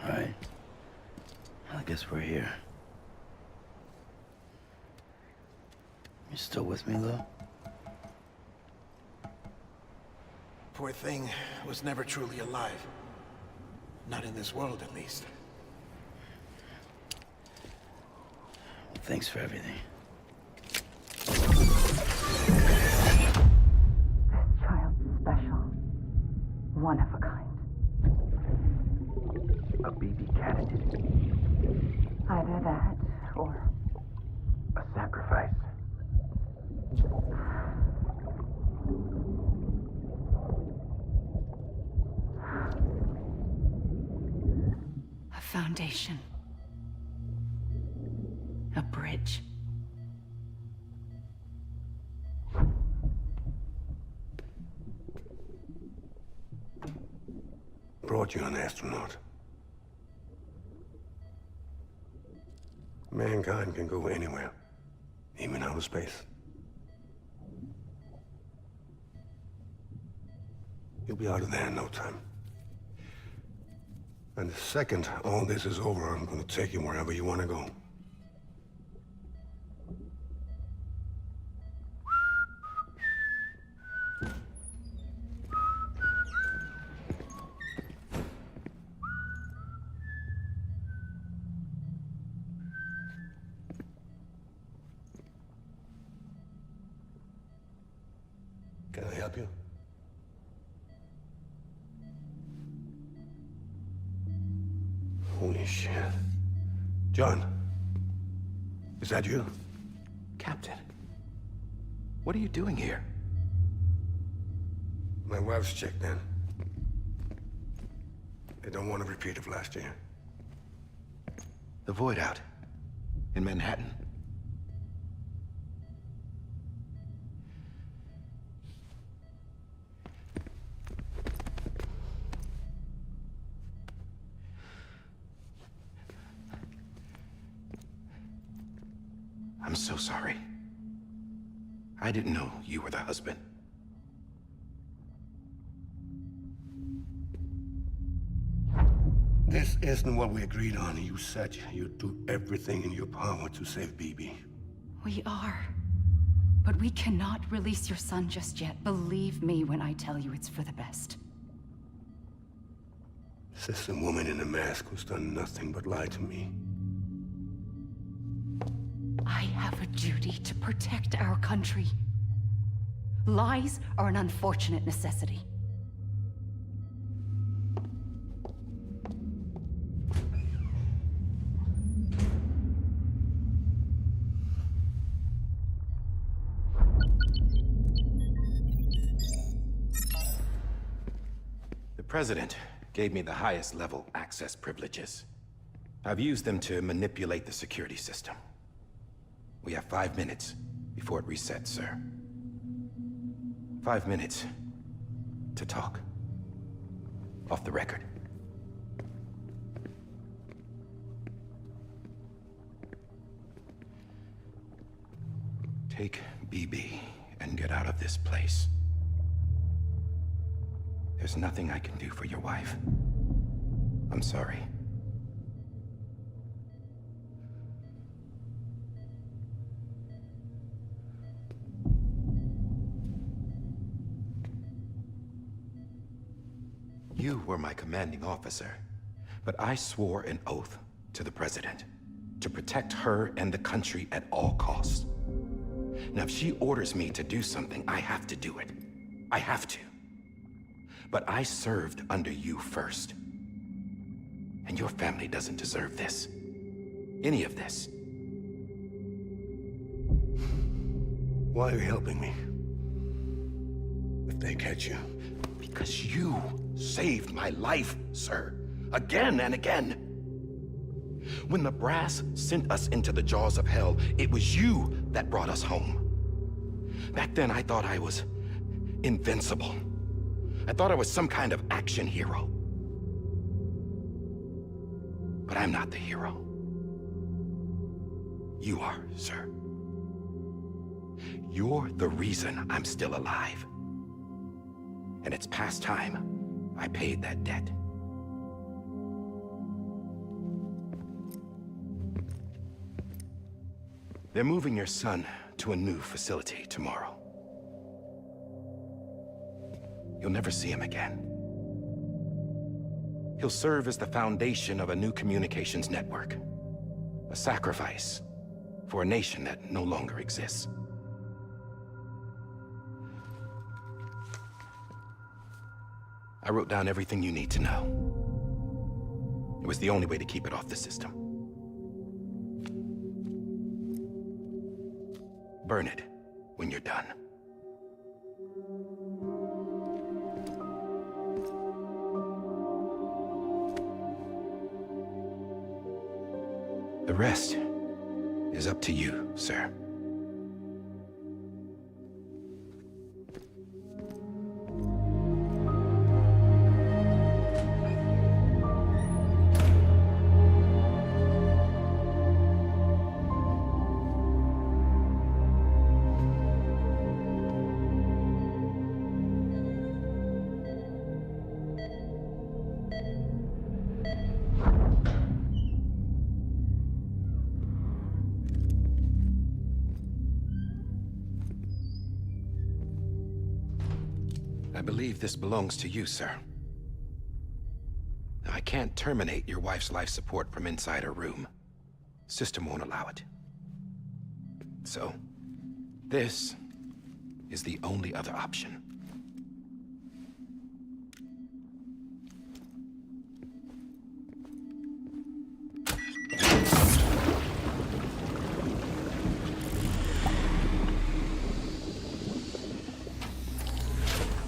Alright. I guess we're here. You still with me, Lou? Poor thing was never truly alive. Not in this world, at least. Thanks for everything. Child's special. One of a kind. A BB candidate. Either that, or A sacrifice. a foundation. A bridge. Brought you an astronaut. Mankind can go anywhere, even outer space. You'll be out of there in no time. And the second all this is over, I'm gonna take you wherever you want to go. Can I help you? Holy shit. John, is that you? Captain, what are you doing here? My wife's checked in. They don't want a repeat of last year. The Void Out in Manhattan. I'm so sorry. I didn't know you were the husband. This isn't what we agreed on. You said you'd do everything in your power to save BB. We are. But we cannot release your son just yet. Believe me when I tell you it's for the best. This is a woman in a mask who's done nothing but lie to me. I have a duty to protect our country. Lies are an unfortunate necessity. The President gave me the highest level access privileges. I've used them to manipulate the security system. We have 5 minutes before it resets, sir. 5 minutes to talk. Off the record. Take BB and get out of this place. There's nothing I can do for your wife. I'm sorry. You were my commanding officer, but I swore an oath to the President to protect her and the country at all costs. Now, if she orders me to do something, I have to do it. I have to. But I served under you first. And your family doesn't deserve this. Any of this. Why are you helping me? If they catch you. Because you saved my life, sir. Again and again. When the brass sent us into the jaws of hell, it was you that brought us home. Back then, I thought I was invincible. I thought I was some kind of action hero. But I'm not the hero. You are, sir. You're the reason I'm still alive. And it's past time I paid that debt. They're moving your son to a new facility tomorrow. You'll never see him again. He'll serve as the foundation of a new communications network. A sacrifice for a nation that no longer exists. I wrote down everything you need to know. It was the only way to keep it off the system. Burn it when you're done. The rest is up to you, sir. I believe this belongs to you, sir. Now, I can't terminate your wife's life support from inside her room. System won't allow it. So, this is the only other option.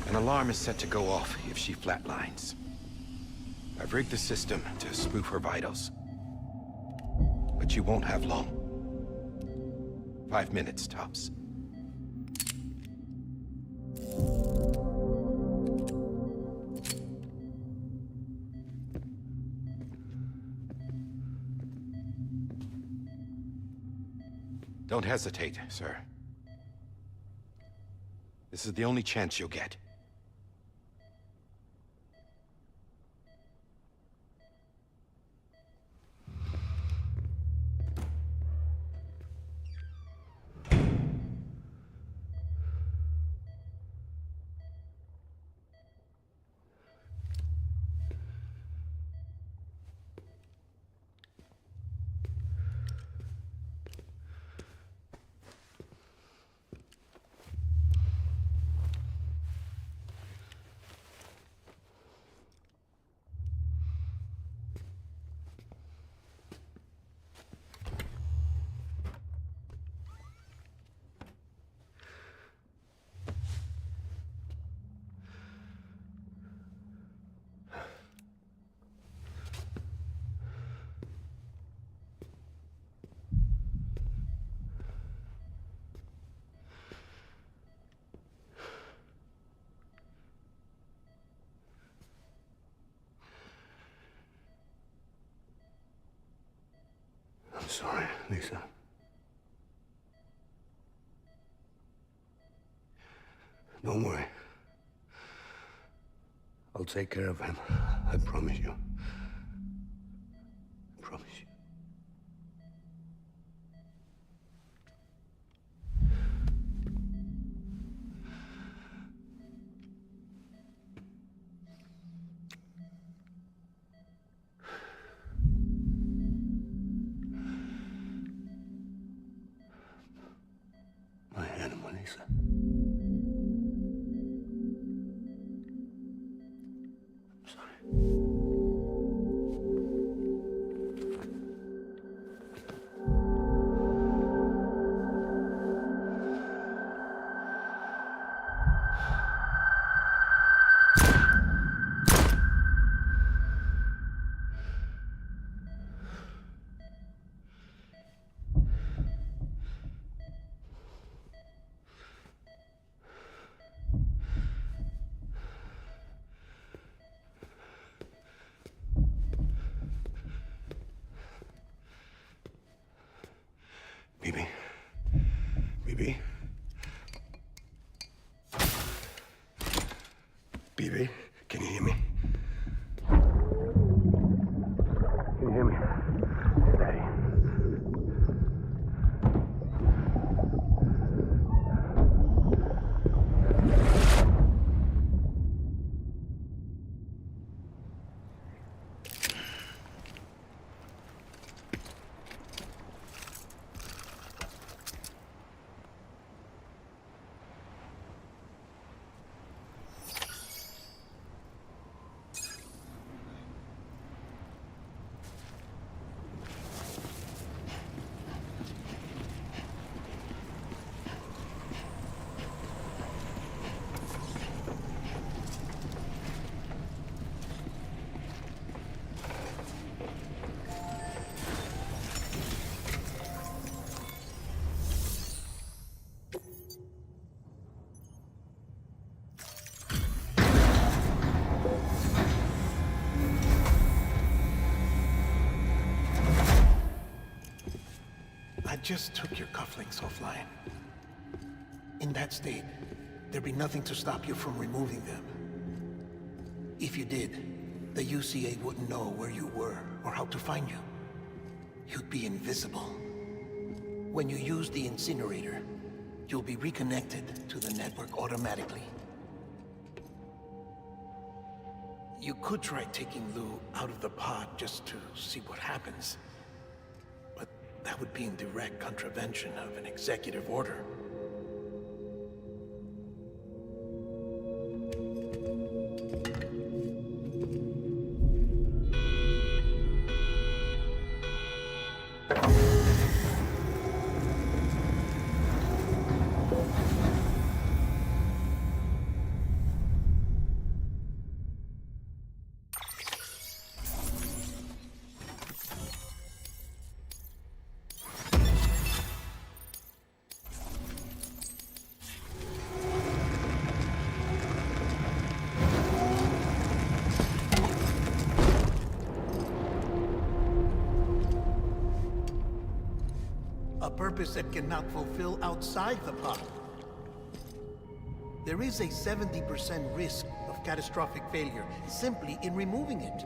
An alarm is set to go off if she flatlines. I've rigged the system to spoof her vitals. But you won't have long. 5 minutes, tops. Don't hesitate, sir. This is the only chance you'll get. I'm sorry, Lisa. Don't worry. I'll take care of him. I promise you. I promise you. Lisa. I'm sorry. BB? BB? BB? Can you hear me? Can you hear me? Daddy. I just took your cufflinks offline. In that state, there'd be nothing to stop you from removing them. If you did, the UCA wouldn't know where you were or how to find you. You'd be invisible. When you use the incinerator, you'll be reconnected to the network automatically. You could try taking Lou out of the pod just to see what happens. But that would be in direct contravention of an executive order. A purpose that cannot fulfill outside the pod. There is a 70% risk of catastrophic failure simply in removing it.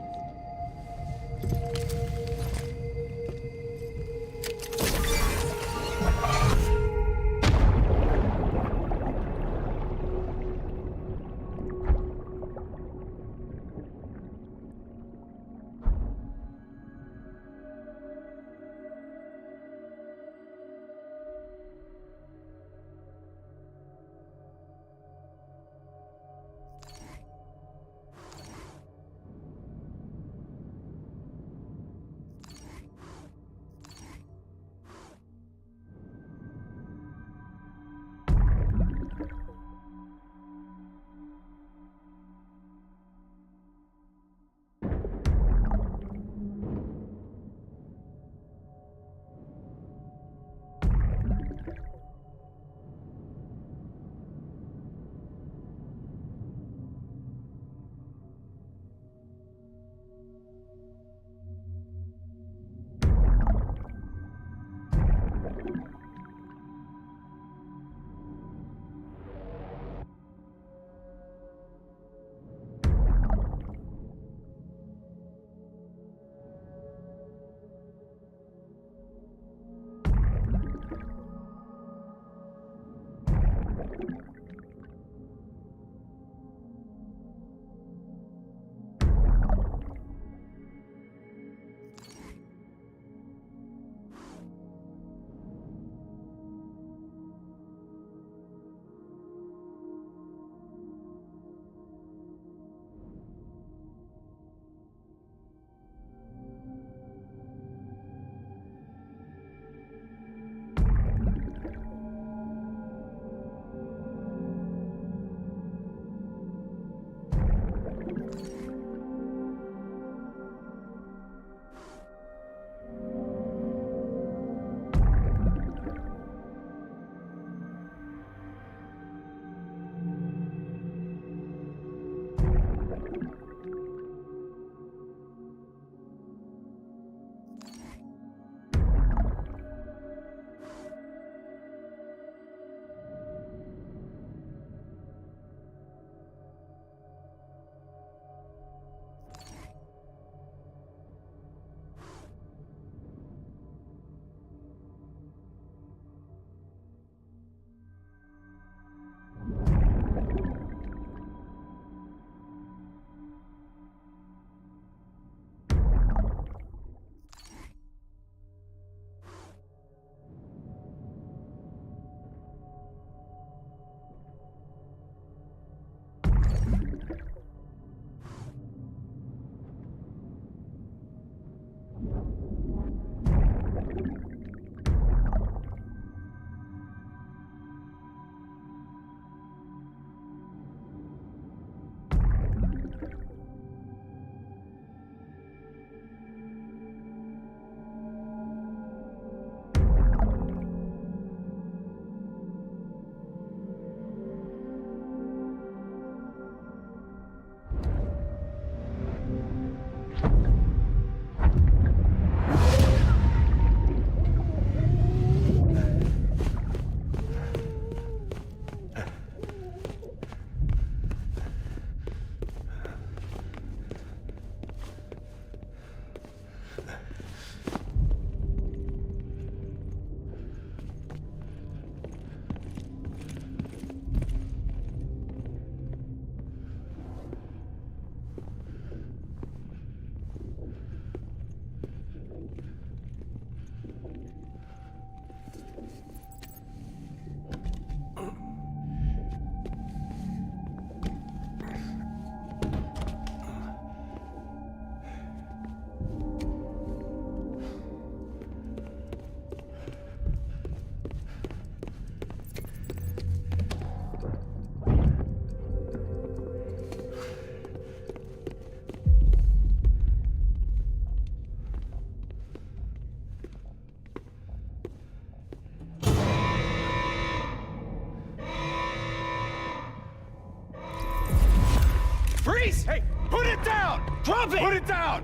Freeze! Hey, put it down! Drop it! Put it down!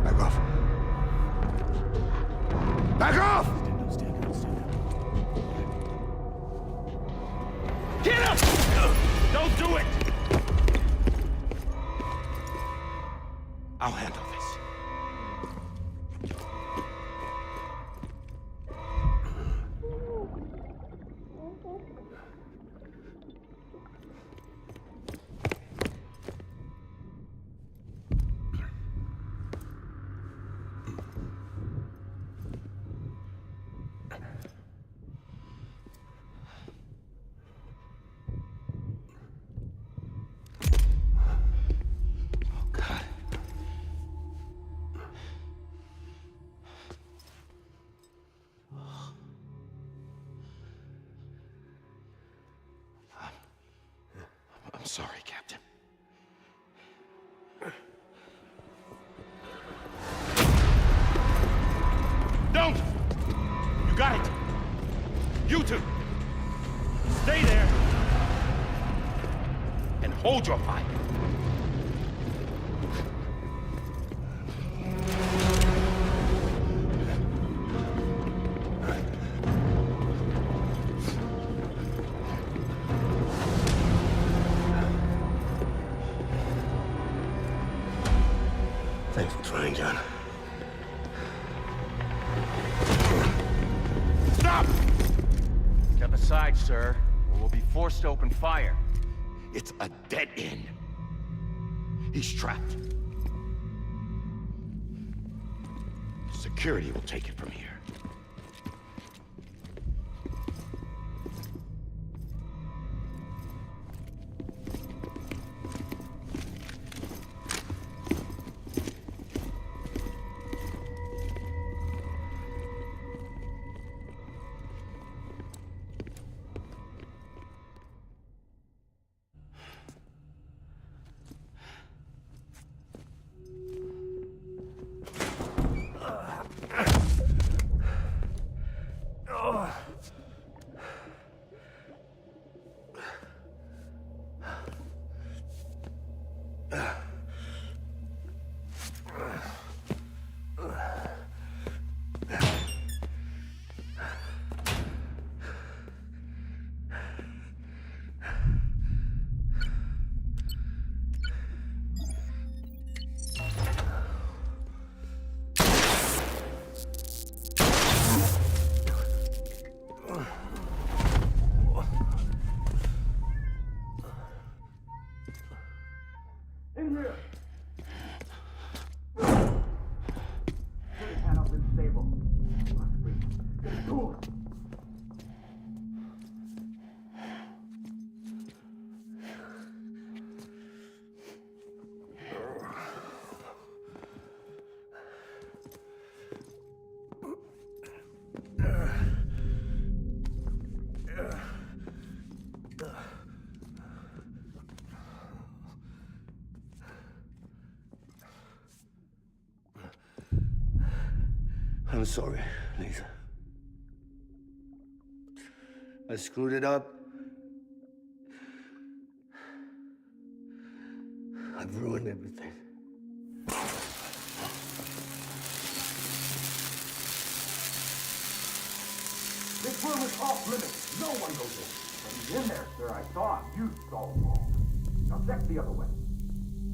Back off. Back off! Get up! Don't do it! I'll handle this. I'm sorry, Captain. Don't! You got it! You two! Stay there! And hold your fire! Thanks for trying, John. Stop! Step aside, sir, or we'll be forced to open fire. It's a dead end. He's trapped. Security will take it from here. I'm sorry, Lisa. I screwed it up. I've ruined everything. This room is off limits. No one goes in. But he's in there, sir. I saw him. You saw him all. Now check the other way.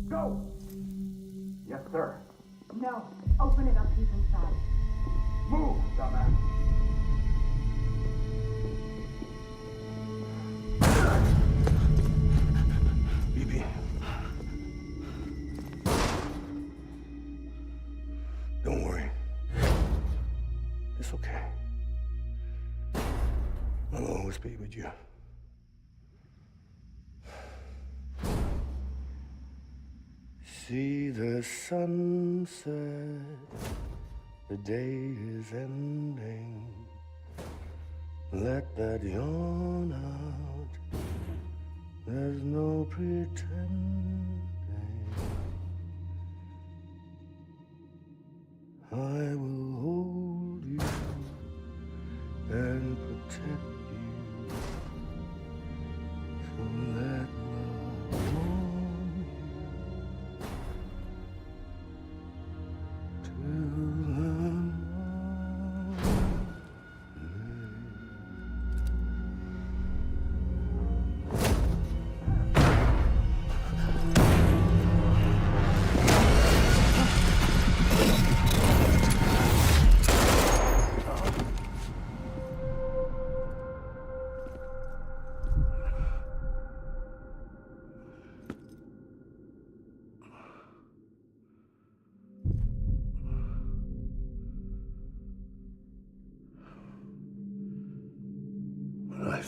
Go! Yes, sir. No. Open it up. He's inside. Move, dumbass. BB. Don't worry. It's okay. I'll always be with you. See the sunset. The day is ending. Let that yawn out. There's no pretending. I will hold you and protect you. So let love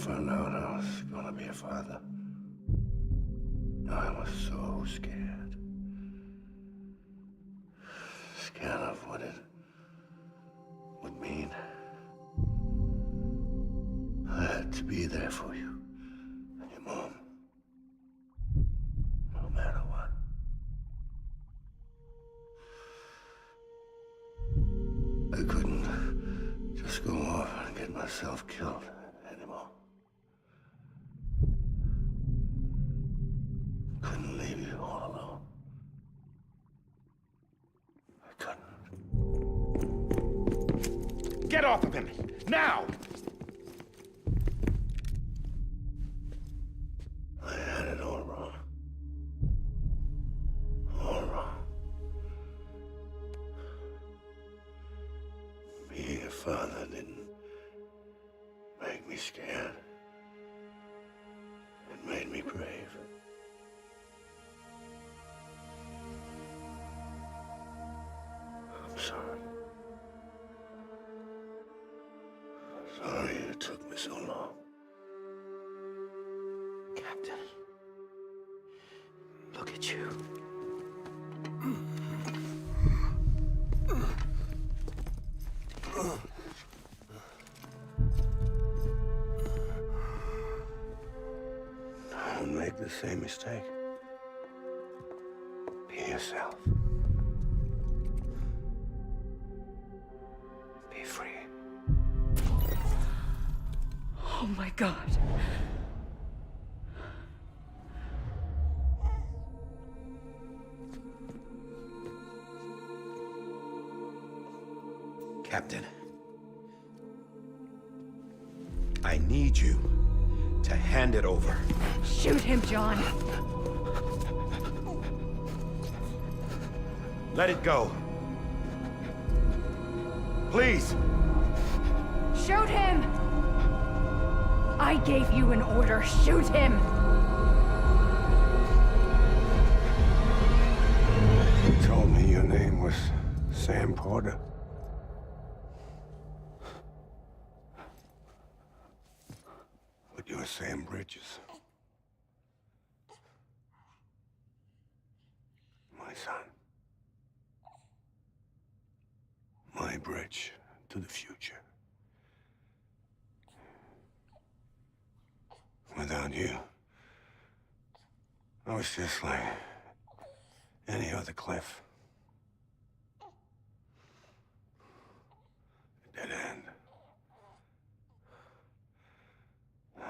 found out I was gonna be a father, I was so scared. Scared of what it would mean. I had to be there for you and your mom, no matter what. I couldn't just go off and get myself killed anymore. Couldn't leave you all alone. I couldn't. Get off of him! Now! I had it all wrong. All wrong. Being a father didn't make me scared. It made me brave. I'm sorry. Sorry it took me so long. Captain. Look at you. Don't make the same mistake. Be yourself. Be free. Oh my God. Captain, I need you to hand it over. Shoot him, John. Let it go. Please. Shoot him! I gave you an order. Shoot him! You told me your name was Sam Porter. But you're Sam Bridges. My son. My bridge to the future. Without you, I was just like any other Cliff. A dead end.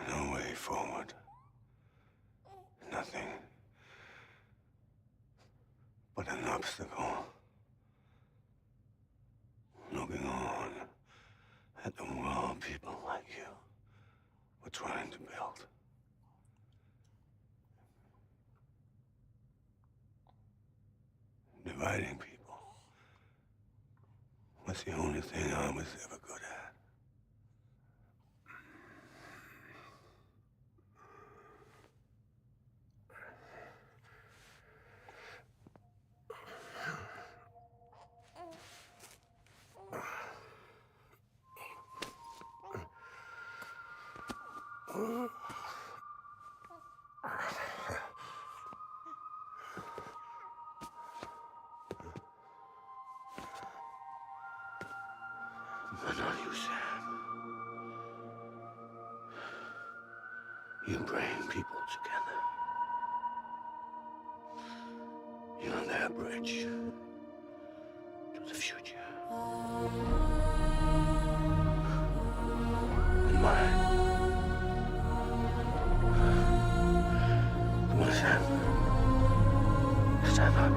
No way forward. Nothing but an obstacle. Looking on at the world people like you were trying to build. Dividing people was the only thing I was ever good at. But not you, Sam. You bring people together. You're their bridge to the future. And mine. Come on, Sam. Stand up.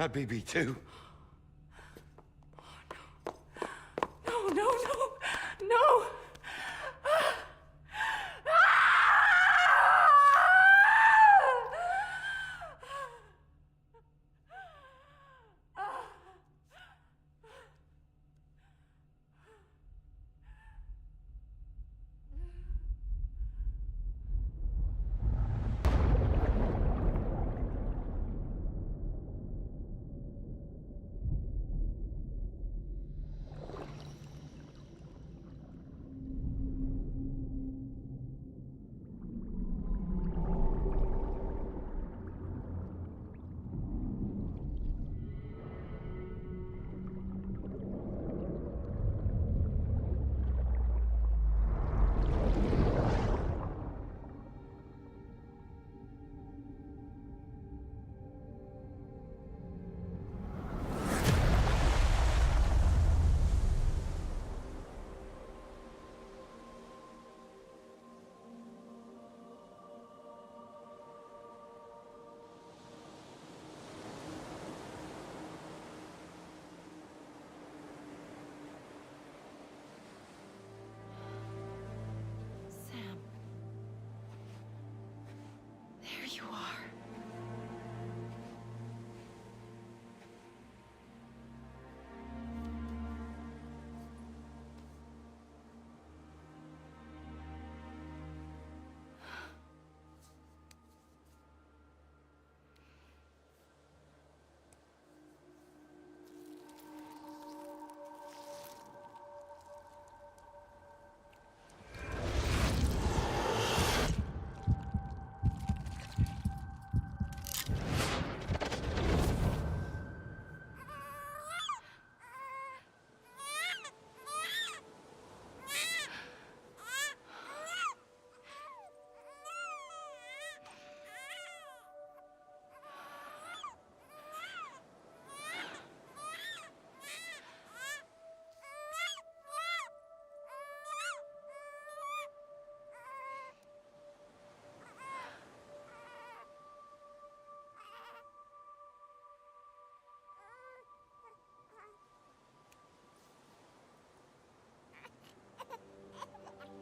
Not BB too. No, no, no, no! There you are.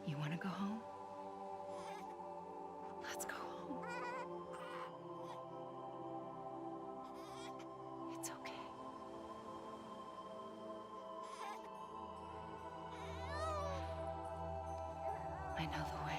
You want to go home? Let's go home. It's okay. I know the way.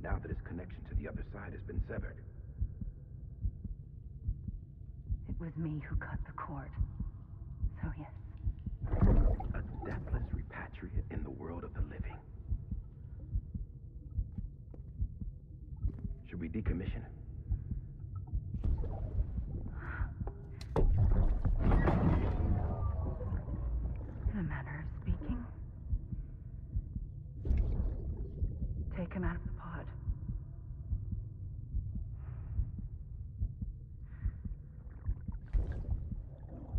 Now that his connection to the other side has been severed. It was me who cut the cord. So yes. A deathless repatriate in the world of the living. Should we decommission him? him out of the pod.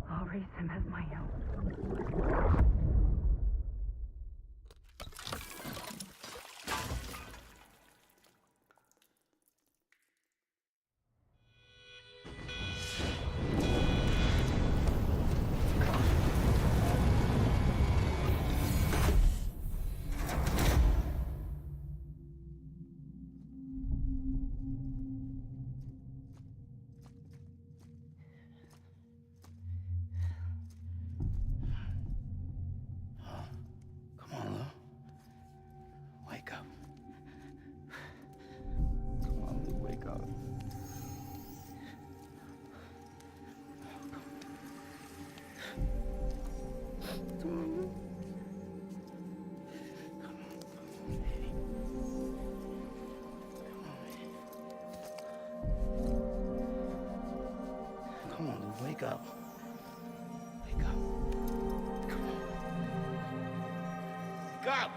I'll raise him as my own. Come on, Lou. Wake up. Come on, Lou, wake up. Come on, Lou. Come on, Lou, wake up. Wake up. Come on. Wake up!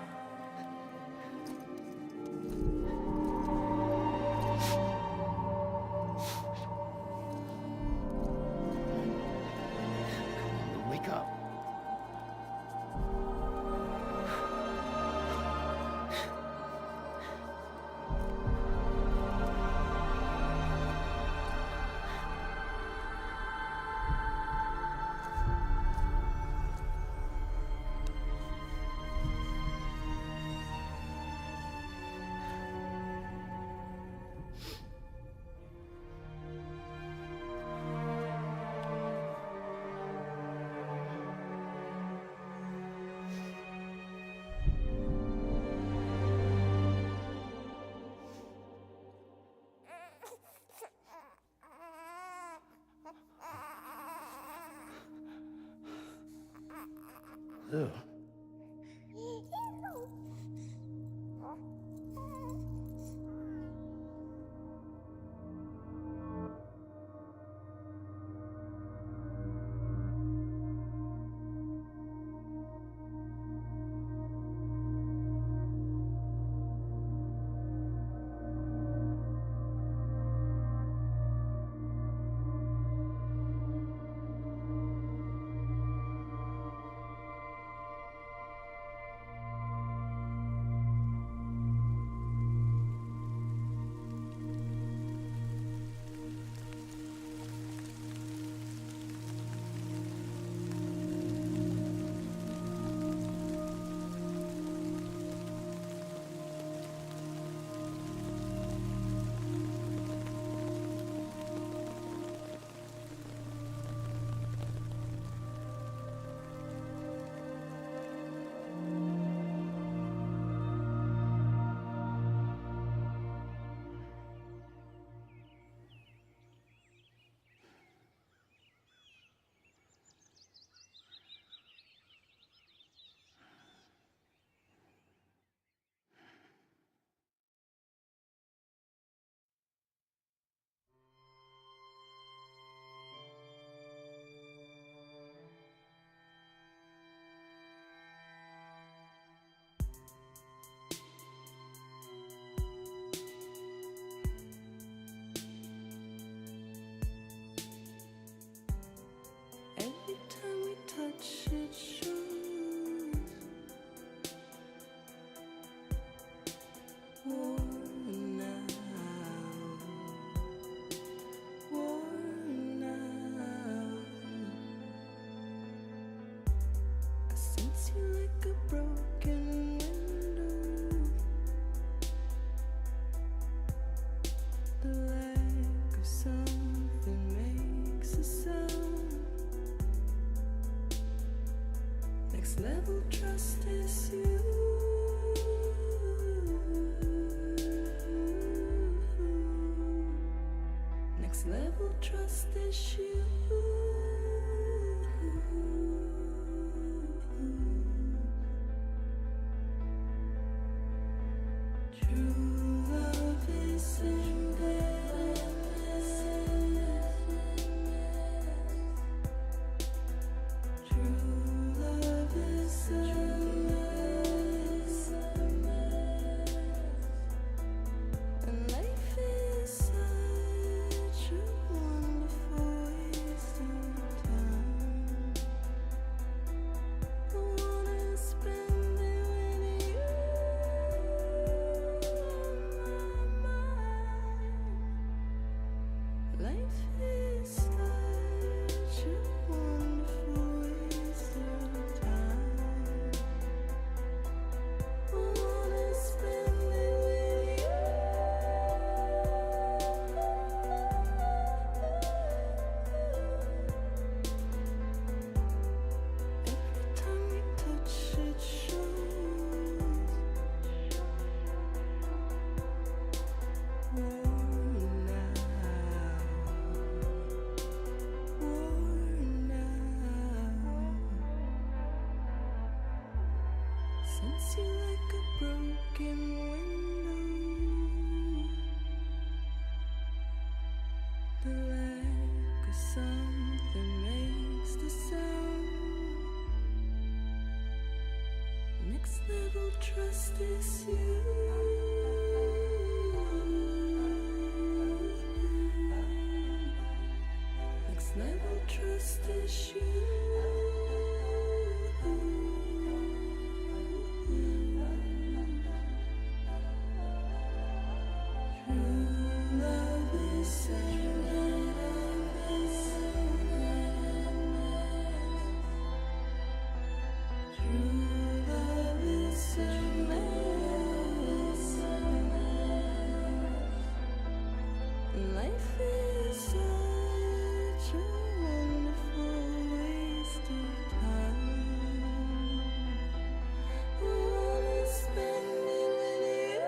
Come on, Lou, wake up. Lou. Every time we touch it shows worn out, worn out. I sense you like a broken window. The lack of something makes a sound. Next level trust is you. Next level trust is you. True love is endless. True love is endless. sense you like a broken window. The lack of something makes the sound. Next level trust is you. Next level trust is you. Life is such a wonderful waste of time. I wanna spend it with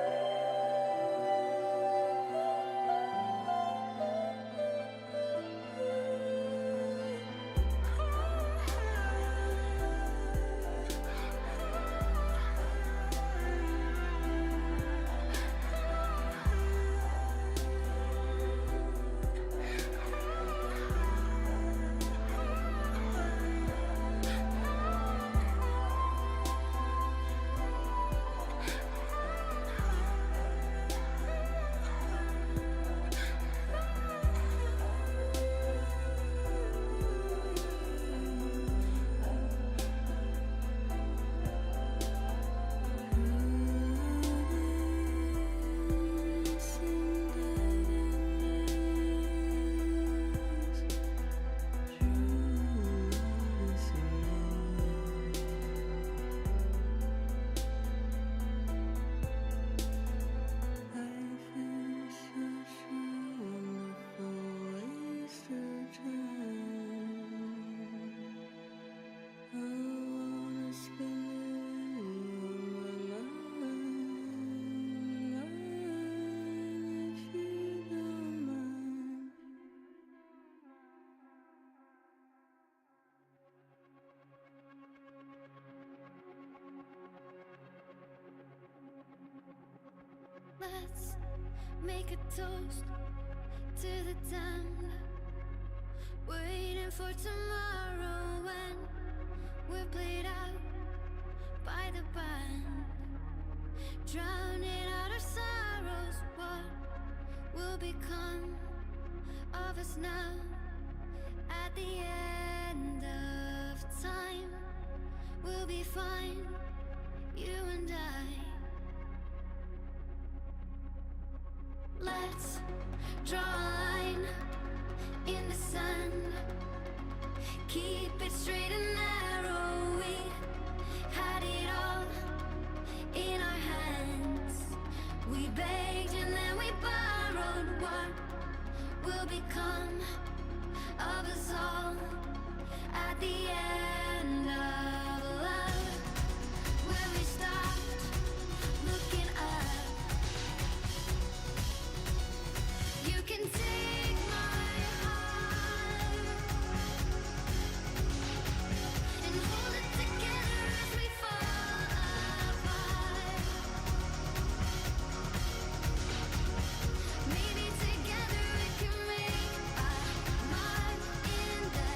Let's make a toast to the damned, waiting for tomorrow when we're played out by the band, drowning out our sorrows. What will become of us now at the end of time? We'll be fine, you and I. Let's draw a line in the sand, keep it straight and narrow. We had it all in our hands. We begged and then we borrowed. What will become of us all at the end of love? When we stopped looking up, you can take my heart and hold it together as we fall apart. Maybe together we can make a mark in the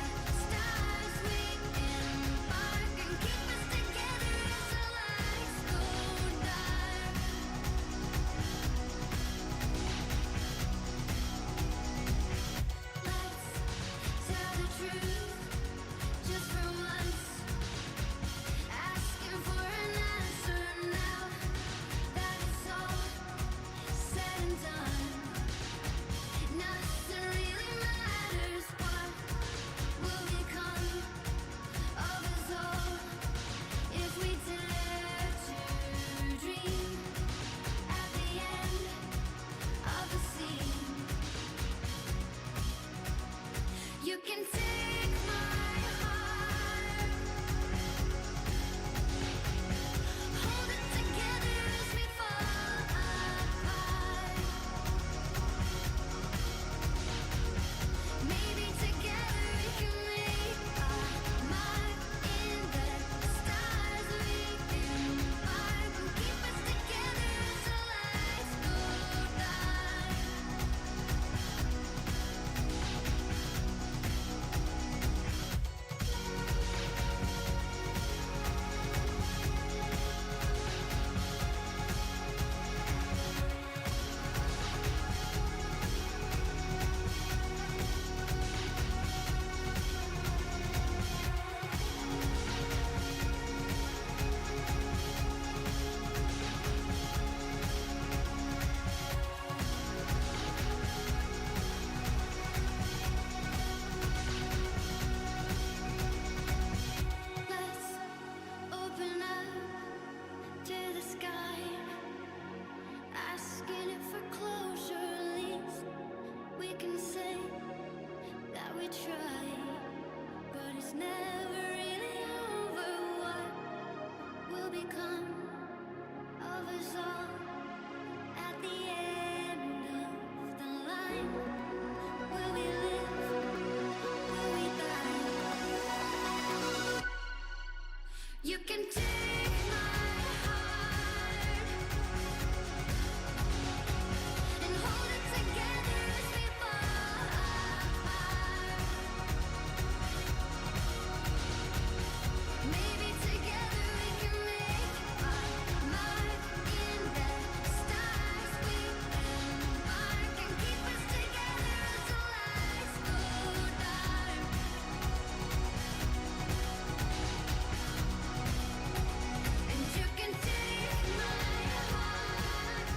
will become of us all at the end of the line? Will we live? Will we die? You can take my heart and hold it together as we fall apart. Maybe together we can make our mark in the stars. We embark and keep us together until lights go dark. And you can take my heart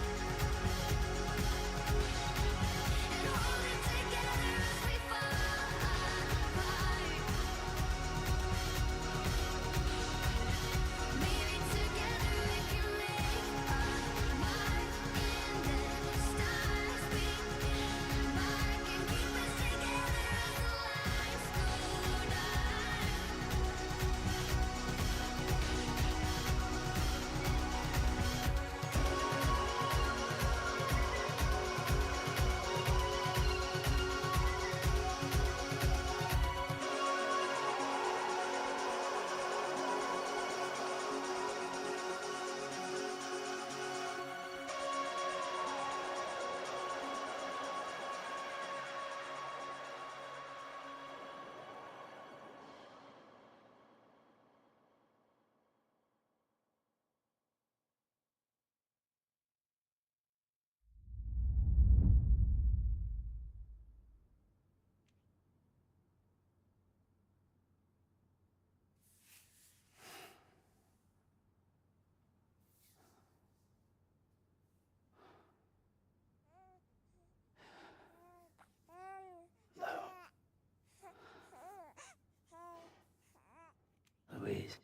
and hold it together as we fall apart. Maybe together we can make our mark in the stars. We embark and keep us together until lights go Louise.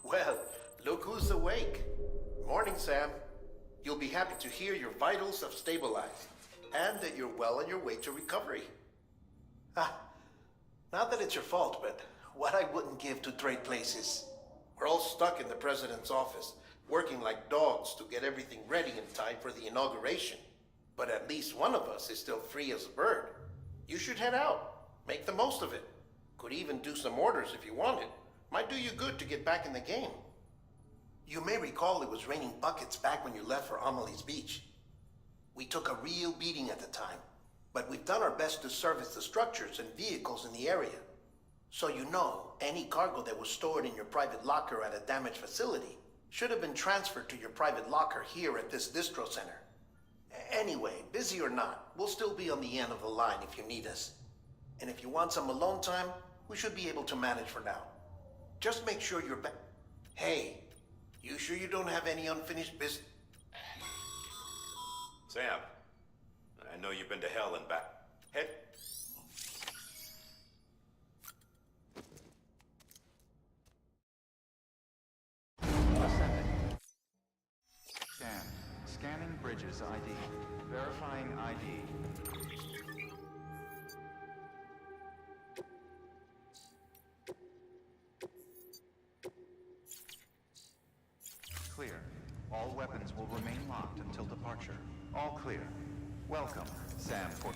Well, look who's awake. Morning, Sam. You'll be happy to hear your vitals have stabilized, and that you're well on your way to recovery. Not that it's your fault, but what I wouldn't give to trade places. We're all stuck in the president's office, working like dogs to get everything ready in time for the inauguration. But at least one of us is still free as a bird. You should head out. Make the most of it. Could even do some orders if you wanted. Might do you good to get back in the game. You may recall it was raining buckets back when you left for Amelie's Beach. We took a real beating at the time, but we've done our best to service the structures and vehicles in the area. So you know, any cargo that was stored in your private locker at a damaged facility should have been transferred to your private locker here at this distro center. Anyway, busy or not, we'll still be on the end of the line if you need us. And if you want some alone time, we should be able to manage for now. Just make sure you're back. Hey, you sure you don't have any unfinished business? Sam, I know you've been to hell and back. Head. Ascending. Scanning Bridges ID. Verifying ID. Clear. All weapons will remain locked until departure. All clear. Welcome, Sam Port.